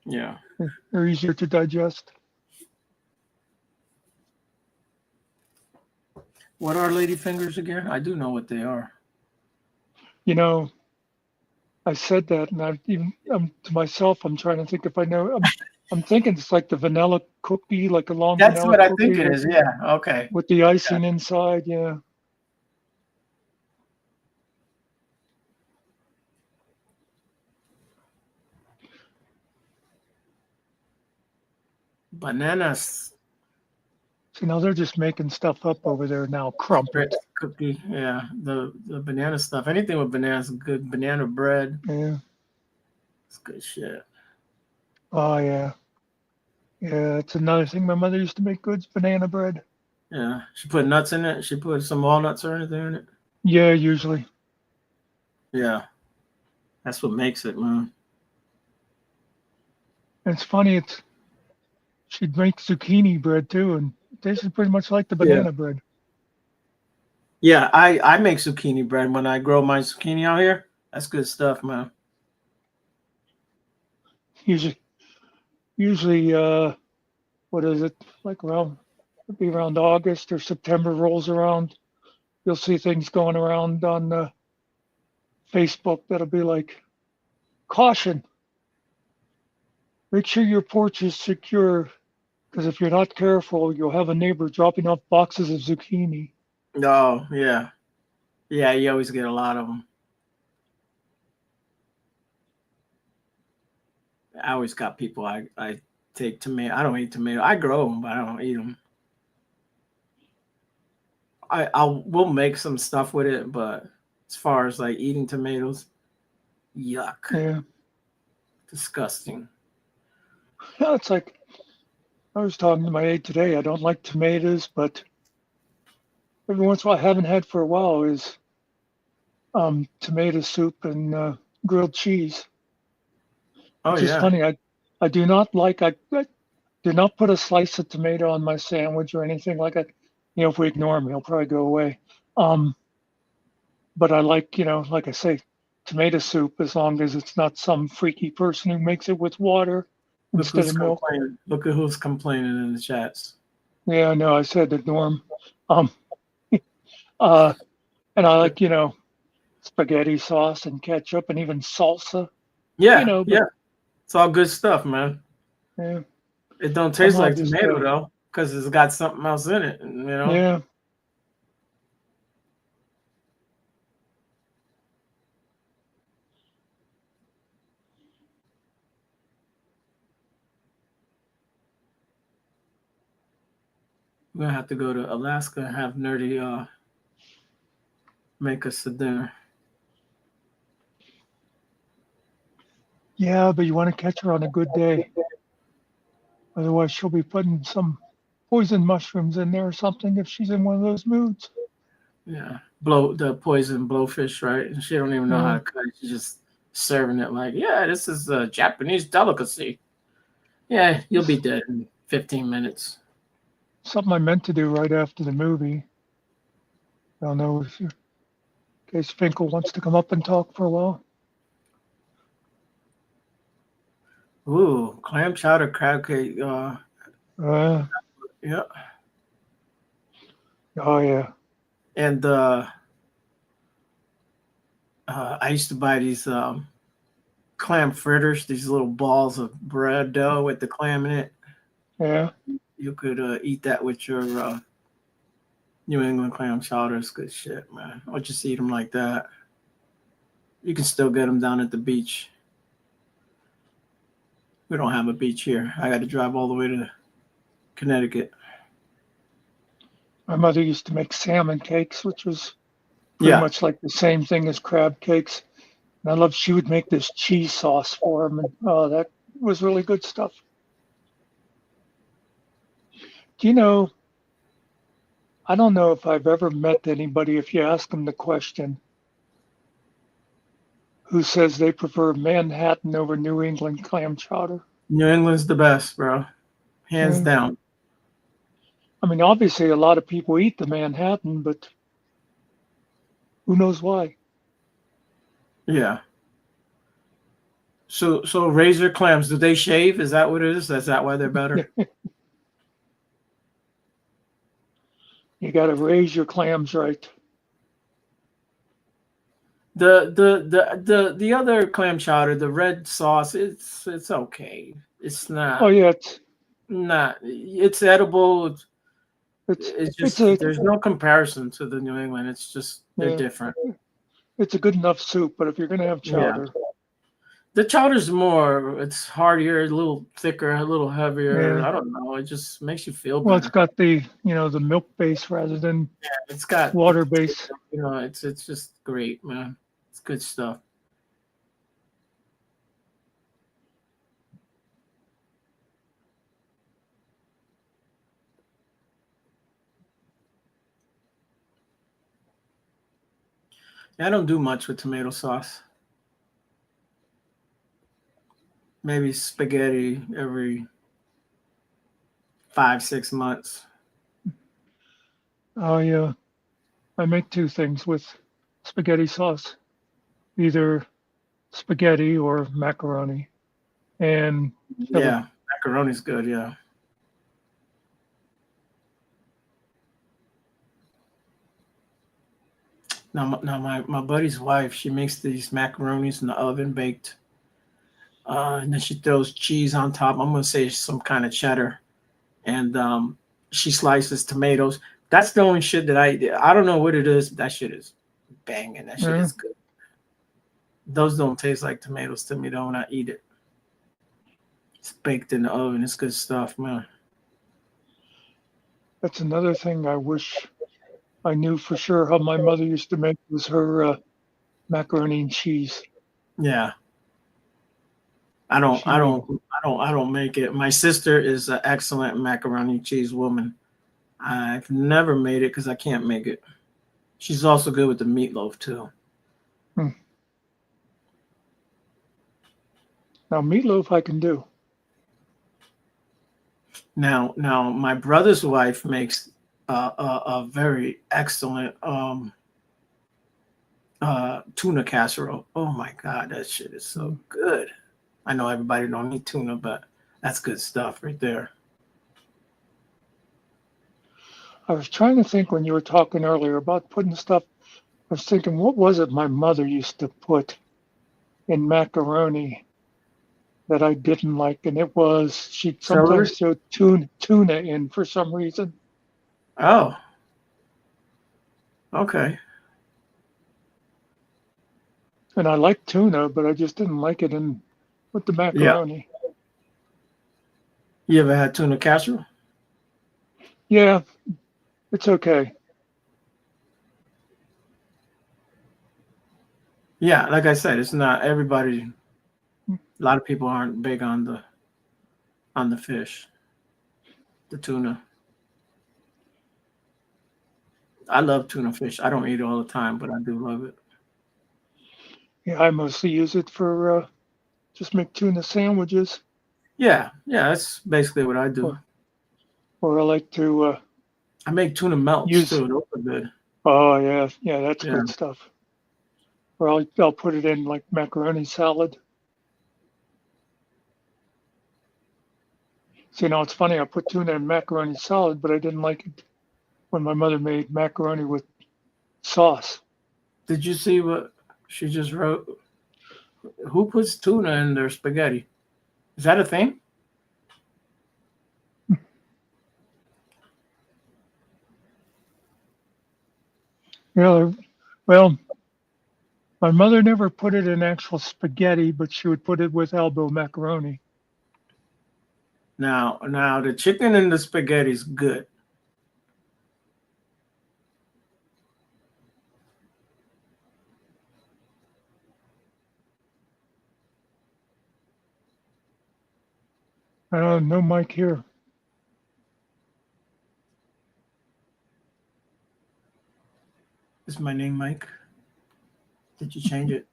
Yeah. They're easier to digest. What are lady fingers again? I do know what they are. I said that, and to myself, I'm trying to think if I know. I'm thinking it's like the vanilla cookie, like a long That's vanilla what I cookie think it is. Yeah. Okay. with the icing inside. Yeah. Bananas. So now they're just making stuff up over there now. Crumpet. Cookie. Yeah. The banana stuff. Anything with bananas is good. Banana bread. Yeah. It's good shit. Oh yeah. Yeah, it's another thing. My mother used to make goods banana bread. Yeah. She put nuts in it. She put some walnuts or anything in it. Yeah, usually. Yeah. That's what makes it, man. And it's funny. She'd make zucchini bread too, and it tasted pretty much like the banana bread. Yeah, I make zucchini bread when I grow my zucchini out here. That's good stuff, man. Usually, what is it? Like it'd be around August or September rolls around. You'll see things going around on Facebook that'll be like, caution. Make sure your porch is secure, because if you're not careful, you'll have a neighbor dropping off boxes of zucchini. Oh, yeah. Yeah, you always get a lot of them. I always got people I take tomato. I don't eat tomato. I grow them, but I don't eat them. We'll make some stuff with it, but as far as like eating tomatoes, yuck. Yeah. Disgusting. Yeah, it's like I was talking to my aide today. I don't like tomatoes, but every once in a while I haven't had for a while is tomato soup and grilled cheese. Oh, Which is yeah. funny. I do not like I do not put a slice of tomato on my sandwich or anything like that. You know, if we ignore them, he'll probably go away. But I like, like I say, tomato soup as long as it's not some freaky person who makes it with water Look instead who's of milk. complaining. Look at who's complaining in the chats. Yeah, no, I said ignore 'em. And I like, spaghetti sauce and ketchup and even salsa. Yeah, But, yeah. It's all good stuff, man. Yeah. It don't taste Somehow like just, tomato though, because it's got something else in it. Yeah. We're gonna have to go to Alaska and have Nerdy make us a dinner. Yeah, but you want to catch her on a good day. Otherwise, she'll be putting some poison mushrooms in there or something if she's in one of those moods. Yeah, blow the poison blowfish, right? And she don't even know how to cut it. She's just serving it like, yeah, this is a Japanese delicacy. Yeah, you'll be dead in 15 minutes. Something I meant to do right after the movie. I don't know if in case Finkel wants to come up and talk for a while. Ooh, clam chowder crab cake. Yeah. Oh yeah. And I used to buy these clam fritters, these little balls of bread dough with the clam in it. Yeah. You could eat that with your New England clam chowder. It's good shit, man. I'll just eat them like that. You can still get them down at the beach. We don't have a beach here. I got to drive all the way to Connecticut. My mother used to make salmon cakes, which was pretty much like the same thing as crab cakes. And she would make this cheese sauce for them. And that was really good stuff. Do you know, I don't know if I've ever met anybody, if you ask them the question, who says they prefer Manhattan over New England clam chowder. New England's the best, bro. Hands down. I mean, obviously, a lot of people eat the Manhattan, but who knows why? Yeah. So razor clams, do they shave? Is that what it is? Is that why they're better? You got to raise your clams right. The other clam chowder, the red sauce, it's okay. It's not. Oh yeah, it's edible. It's just there's no comparison to the New England. It's just they're different. It's a good enough soup, but if you're gonna have chowder, the chowder's more. It's heartier, a little thicker, a little heavier. Yeah. I don't know. It just makes you feel better. well, it's got the the milk base rather than it's got water base. It's just great, man. It's good stuff. I don't do much with tomato sauce. Maybe spaghetti every 5-6 months. Oh yeah, I make two things with spaghetti sauce, either spaghetti or macaroni, and Yeah, macaroni's good. Yeah. Now my buddy's wife, she makes these macaronis in the oven baked, and then she throws cheese on top. I'm gonna say some kind of cheddar, and she slices tomatoes. That's the only shit that I don't know what it is. That shit is banging. That shit Yeah. is good. Those don't taste like tomatoes to me though when I eat it. It's baked in the oven. It's good stuff, man. That's another thing I wish I knew for sure how my mother used to make was her macaroni and cheese. Yeah. I don't make it. My sister is an excellent macaroni and cheese woman. I've never made it because I can't make it. She's also good with the meatloaf too. Now meatloaf I can do. Now my brother's wife makes a very excellent tuna casserole. Oh my God, that shit is so good. I know everybody don't eat tuna, but that's good stuff right there. I was trying to think when you were talking earlier about putting stuff. I was thinking, what was it my mother used to put in macaroni that I didn't like? And it was she'd sometimes throw tuna in for some reason. Oh. Okay. And I like tuna, but I just didn't like it in with the macaroni. You ever had tuna casserole? Yeah, it's okay. Yeah, like I said, it's not everybody. A lot of people aren't big on the fish, the tuna. I love tuna fish. I don't eat it all the time, but I do love it. Yeah, I mostly use it for just make tuna sandwiches. Yeah, that's basically what I do. Or I like to I make tuna melts too. Those are good. Oh yeah, that's good stuff. Or I'll put it in like macaroni salad. See, now it's funny. I put tuna in macaroni salad, but I didn't like it when my mother made macaroni with sauce. Did you see what she just wrote? Who puts tuna in their spaghetti? Is that a thing? Yeah, well, my mother never put it in actual spaghetti, but she would put it with elbow macaroni. Now the chicken in the spaghetti is good. No mic here. Is my name Mike? Did you change it?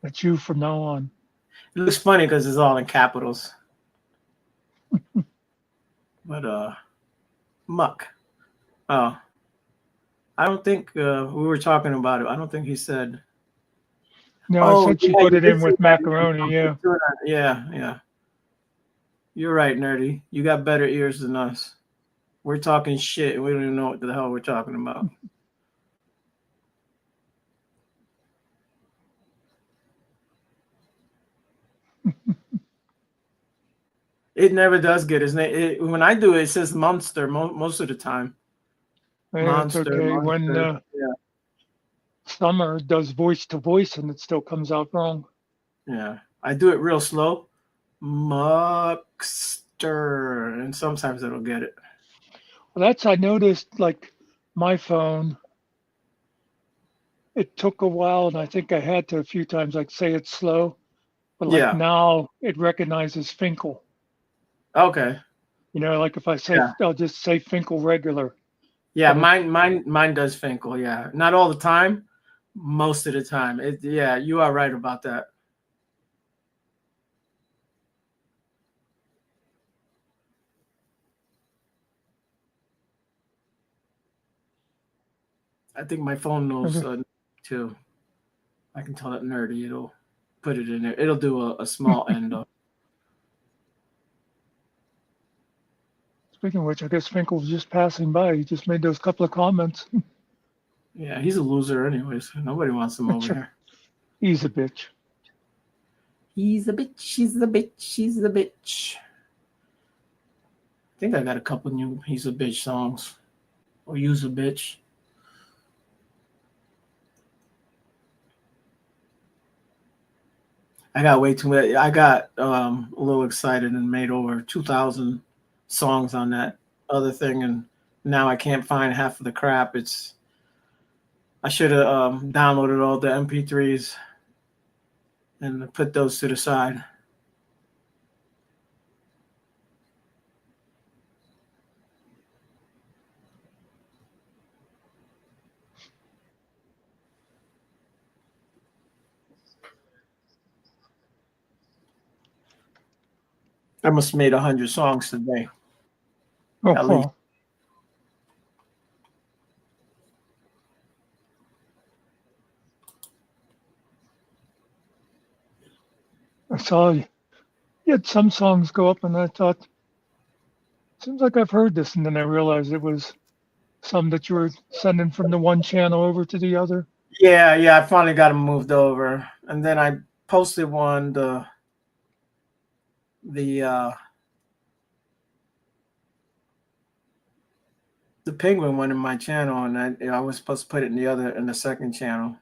That's you from now on. It looks funny because it's all in capitals. But Muck. Oh, I don't think we were talking about it. I don't think he said. No, I said she put it in with macaroni. Yeah. Yeah. You're right, nerdy. You got better ears than us. We're talking shit, and we don't even know what the hell we're talking about. It never does get his name. When I do it, it says Monster most of the time. Yeah, Monster. it's okay. When Summer does voice to voice, and it still comes out wrong. Yeah, I do it real slow. Muckster, and sometimes it'll get it. Well, I noticed, like my phone, it took a while, and I think I had to a few times, like say it's slow, but like now it recognizes Finkel. Okay. You know, like if I say, I'll just say Finkel regular. Yeah, mine does Finkel. Yeah, not all the time, most of the time. Yeah, you are right about that. I think my phone knows too. I can tell it nerdy. It'll put it in there. It'll do a small end up. Speaking of which, I guess Finkel was just passing by. He just made those couple of comments. Yeah, he's a loser anyways. Nobody wants him over here. He's a bitch. He's a bitch. He's a bitch. He's a bitch. I think I got a couple new He's a Bitch songs or Use a Bitch. I got way too many. I got a little excited and made over 2,000 songs on that other thing, and now I can't find half of the crap. I should have downloaded all the MP3s and put those to the side. I must have made 100 songs today. Oh, At least. I saw you had some songs go up, and I thought, seems like I've heard this, and then I realized it was some that you were sending from the one channel over to the other. Yeah, I finally got them moved over, and then I posted one the Penguin one in my channel, and I was supposed to put it in the second channel.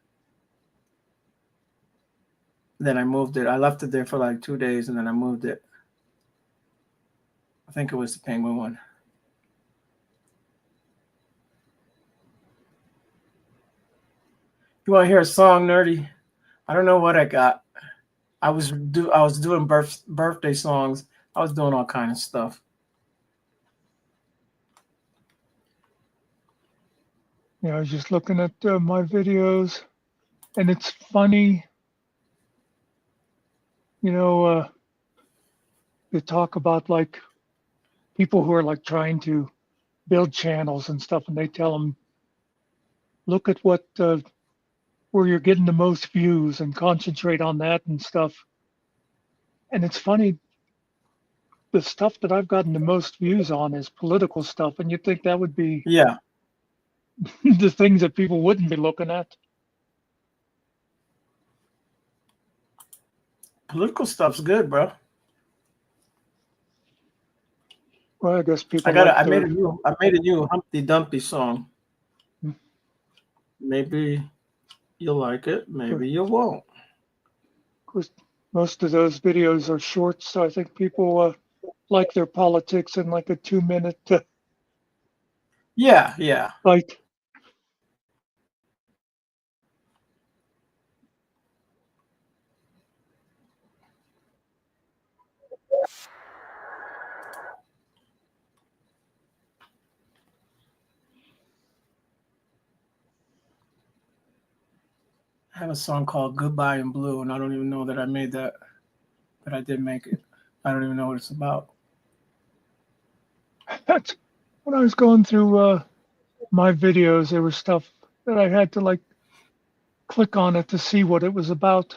Then I moved it. I left it there for like 2 days, and then I moved it. I think it was the Penguin one. You want to hear a song, Nerdy? I don't know what I got. I was doing birthday songs. I was doing all kind of stuff. Yeah, I was just looking at my videos, and it's funny. You know, they talk about like people who are like trying to build channels and stuff, and they tell them, look at what where you're getting the most views and concentrate on that and stuff. And it's funny, the stuff that I've gotten the most views on is political stuff, and you'd think that would be the things that people wouldn't be looking at. Political stuff's good, bro. Well, I guess people. I made a new Humpty Dumpty song. Maybe you'll like it. Maybe you won't. Of course, most of those videos are short, so I think people like their politics in like a 2-minute. Yeah. Fight. I have a song called Goodbye in Blue, and I don't even know that I made that, but I did make it. I don't even know what it's about. That's when I was going through my videos, there was stuff that I had to like click on it to see what it was about.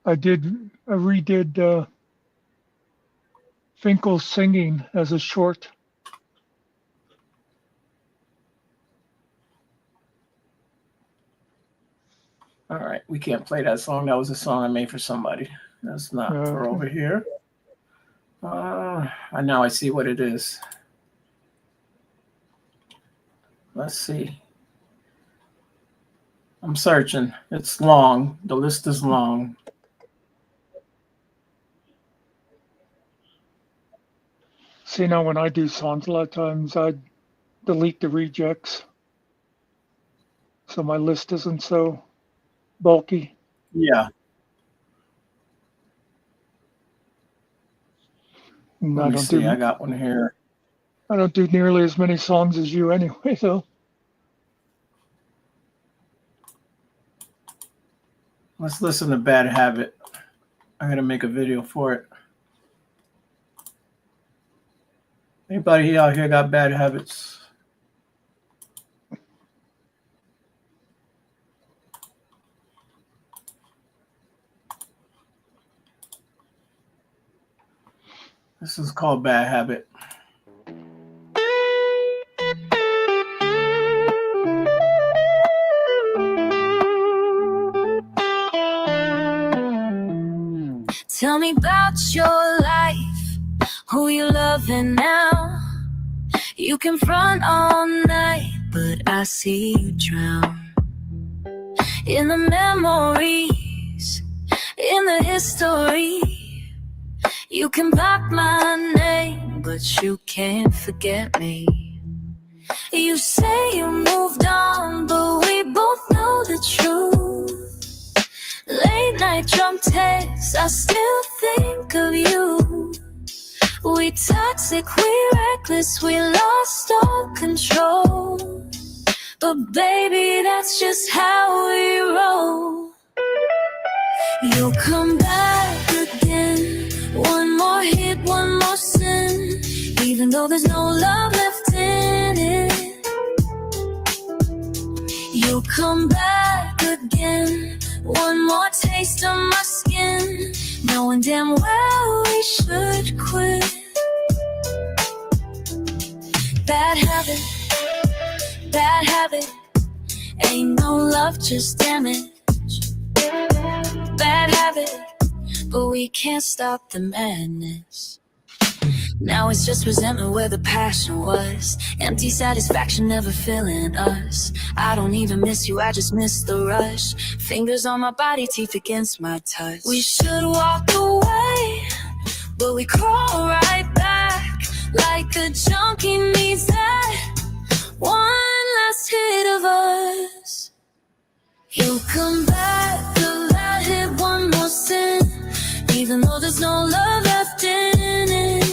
I redid Finkel's singing as a short. All right, we can't play that song. That was a song I made for somebody. That's not for over here. And now I see what it is. Let's see. I'm searching. It's long. The list is long. See, now when I do songs, a lot of times I delete the rejects, so my list isn't so bulky. Yeah. Let me see. I got one here. I don't do nearly as many songs as you anyway, though. Let's listen to Bad Habit. I'm going to make a video for it. Anybody out here got bad habits? This is called Bad Habit. Tell me about your life, who you loving now. You can front all night, but I see you drown in the memories, in the history. You can block my name, but you can't forget me. You say you moved on, but we both know the truth. Late night drum texts, I still think of you. We toxic, we reckless, we lost all control. But baby, that's just how we roll. You'll come back again. One more hit, one more sin. Even though there's no love left in it. You'll come back again. One more taste of my skin. Knowing damn well we should quit. Bad habit, ain't no love, just damage. Bad habit, but we can't stop the madness. Now it's just resentment where the passion was. Empty satisfaction never filling us. I don't even miss you, I just miss the rush. Fingers on my body, teeth against my touch. We should walk away, but we crawl right back. Like a junkie needs that one last hit of us. You'll come back, the that hit, one more sin. Even though there's no love left in it.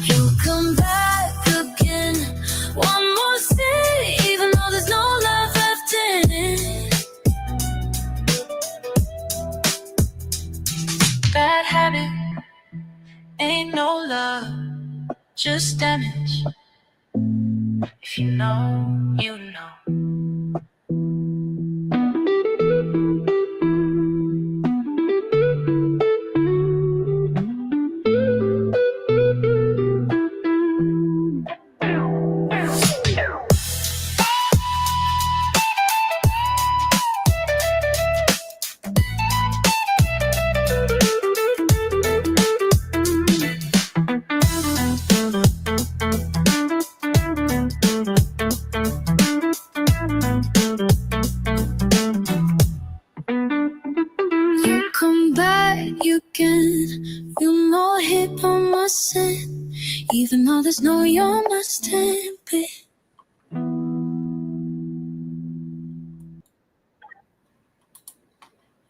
You'll come back again, one more sin. Even though there's no love left in it. Bad habit, ain't no love, just damage. If you know, you know. You come back, you can. You know hit on my sin. Even though there's no you're my stamp it.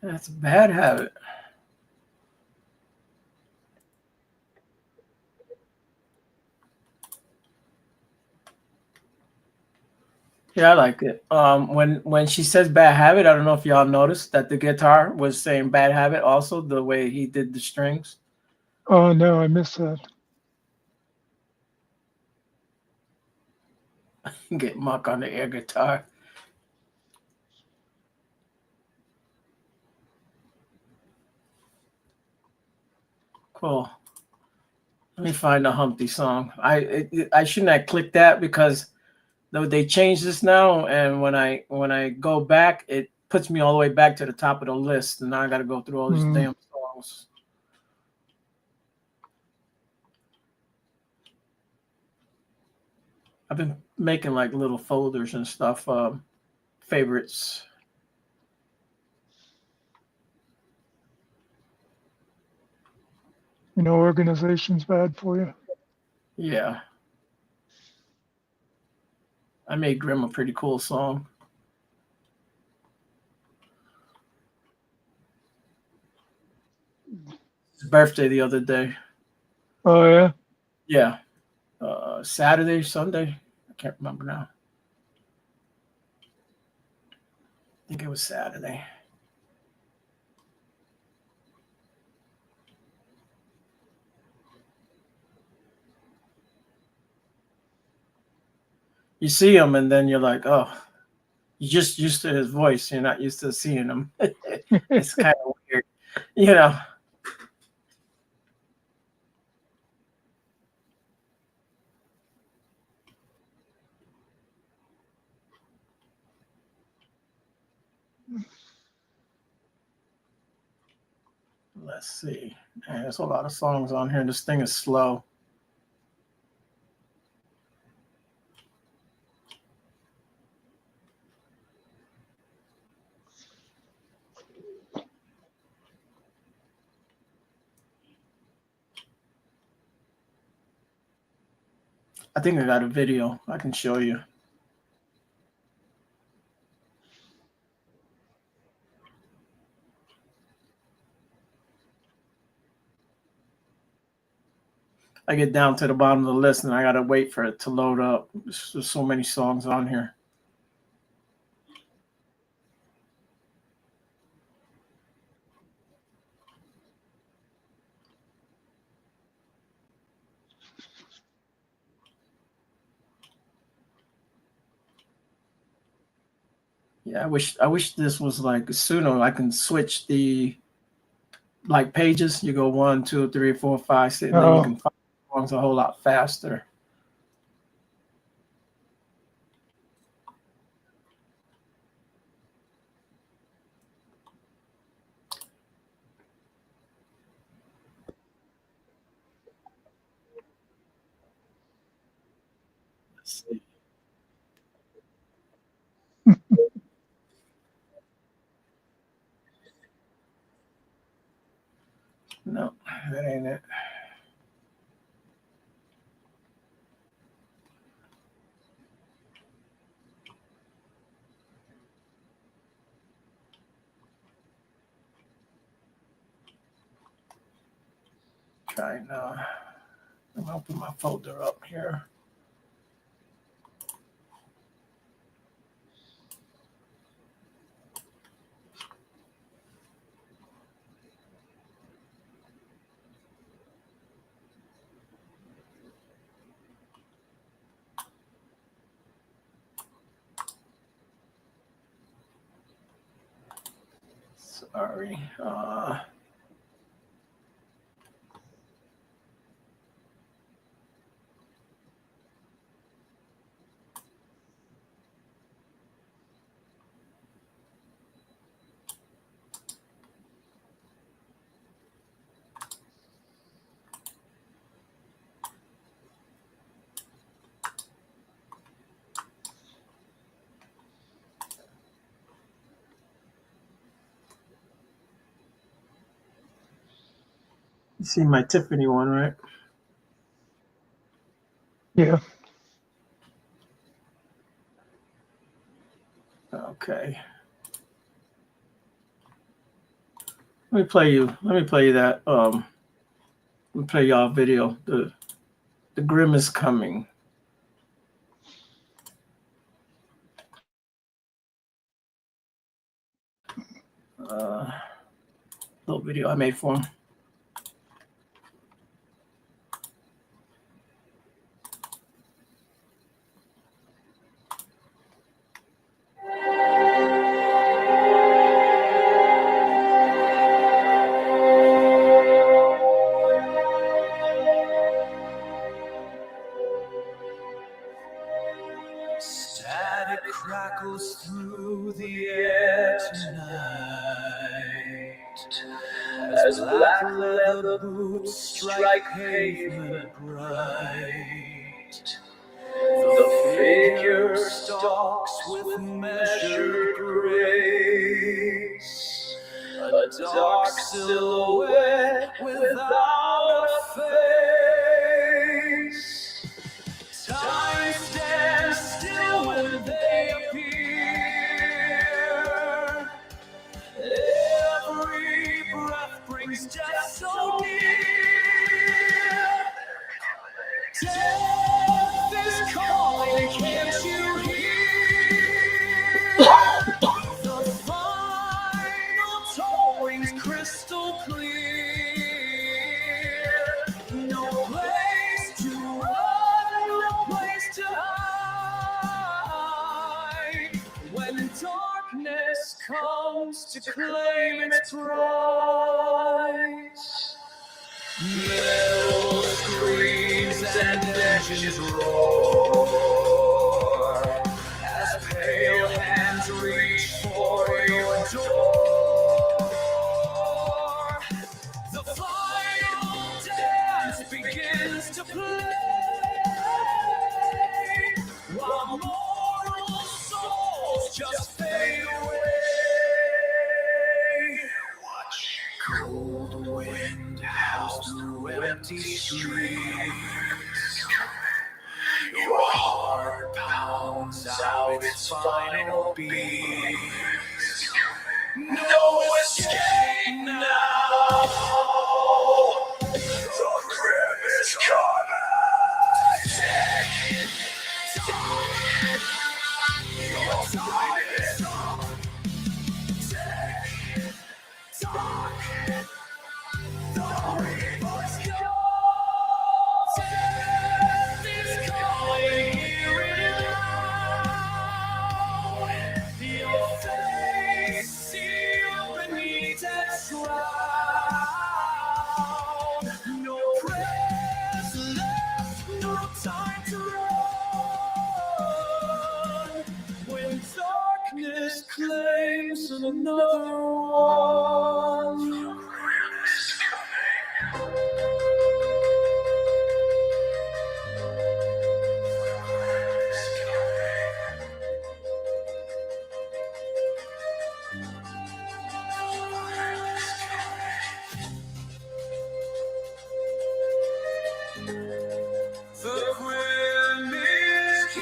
That's a bad habit. Yeah, I like it. When she says bad habit, I don't know if y'all noticed that the guitar was saying bad habit also, the way he did the strings. Oh no, I missed that. Get Muck on the air guitar. Cool. Let me find the Humpty song. I shouldn't have clicked that because they changed this now, and when I go back, it puts me all the way back to the top of the list, and now I got to go through all these damn songs. I've been making like little folders and stuff, favorites. You know, organization's bad for you. Yeah. I made Grim a pretty cool song. His birthday the other day. Oh yeah? Yeah. Saturday, Sunday. I can't remember now. I think it was Saturday. You see him and then you're like, oh, you're just used to his voice. You're not used to seeing him. It's kind of weird, you know. Let's see. Man, there's a lot of songs on here. This thing is slow. I think I got a video I can show you. I get down to the bottom of the list and I gotta wait for it to load up. There's so many songs on here. Yeah, I wish this was like sooner. I can switch the like pages. You go 1, 2, 3, 4, 5, 6. Then you can find songs a whole lot faster. Let's see. No, that ain't it. Try now. I'm gonna open my folder up here. Sorry. You see my Tiffany one, right? Yeah. Okay. Let me play you that. Let me play y'all video. The Grim is Coming. Little video I made for him. Static crackles through the air tonight as black leather boots strike pavement bright. The figure stalks with measured grace, a dark silhouette without a face. Time stands still when they appear. Every breath brings death so near. Death is calling, can't you hear? The final tolling's crystal clear. No place to run, no place to hide. When darkness comes to claim its prize, metal screams and engines roar as pale hands reach for your door. Cold wind howls through empty streets. Your heart pounds out its final beats. No escape now. The grip is coming. Your time is up. The reaper's call. Death is calling, hear it loud. Your face sealed beneath that shroud. No prayers left, no time to run. When darkness claims another one. The Grim is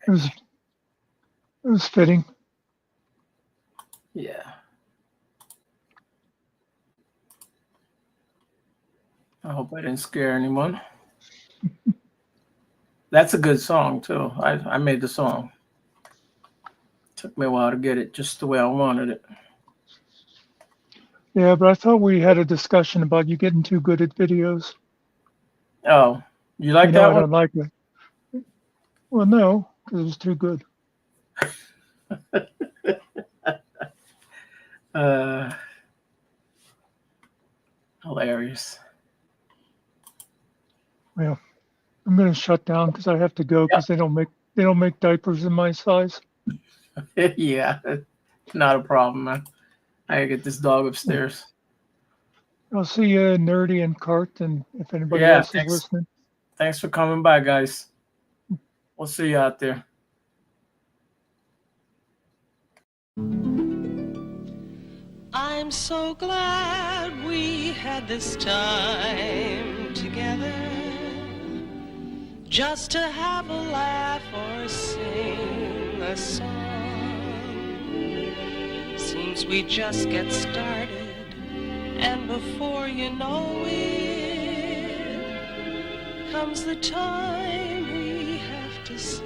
It was fitting. Yeah. I hope I didn't scare anyone. That's a good song too. I made the song. Took me a while to get it just the way I wanted it. Yeah, but I thought we had a discussion about you getting too good at videos. Oh, you like that I one? don't like it. Well, no, because it was too good. Hilarious. Well, I'm going to shut down because I have to go because they don't make diapers in my size. Yeah, not a problem, man. I gotta get this dog upstairs. I'll see you, Nerdy and Cart, and if anybody Yeah, else is thanks. listening. Thanks for coming by, guys. We'll see you out there. I'm so glad we had this time together, just to have a laugh or sing a song. Seems we just get started, and before you know it, comes the time we have to say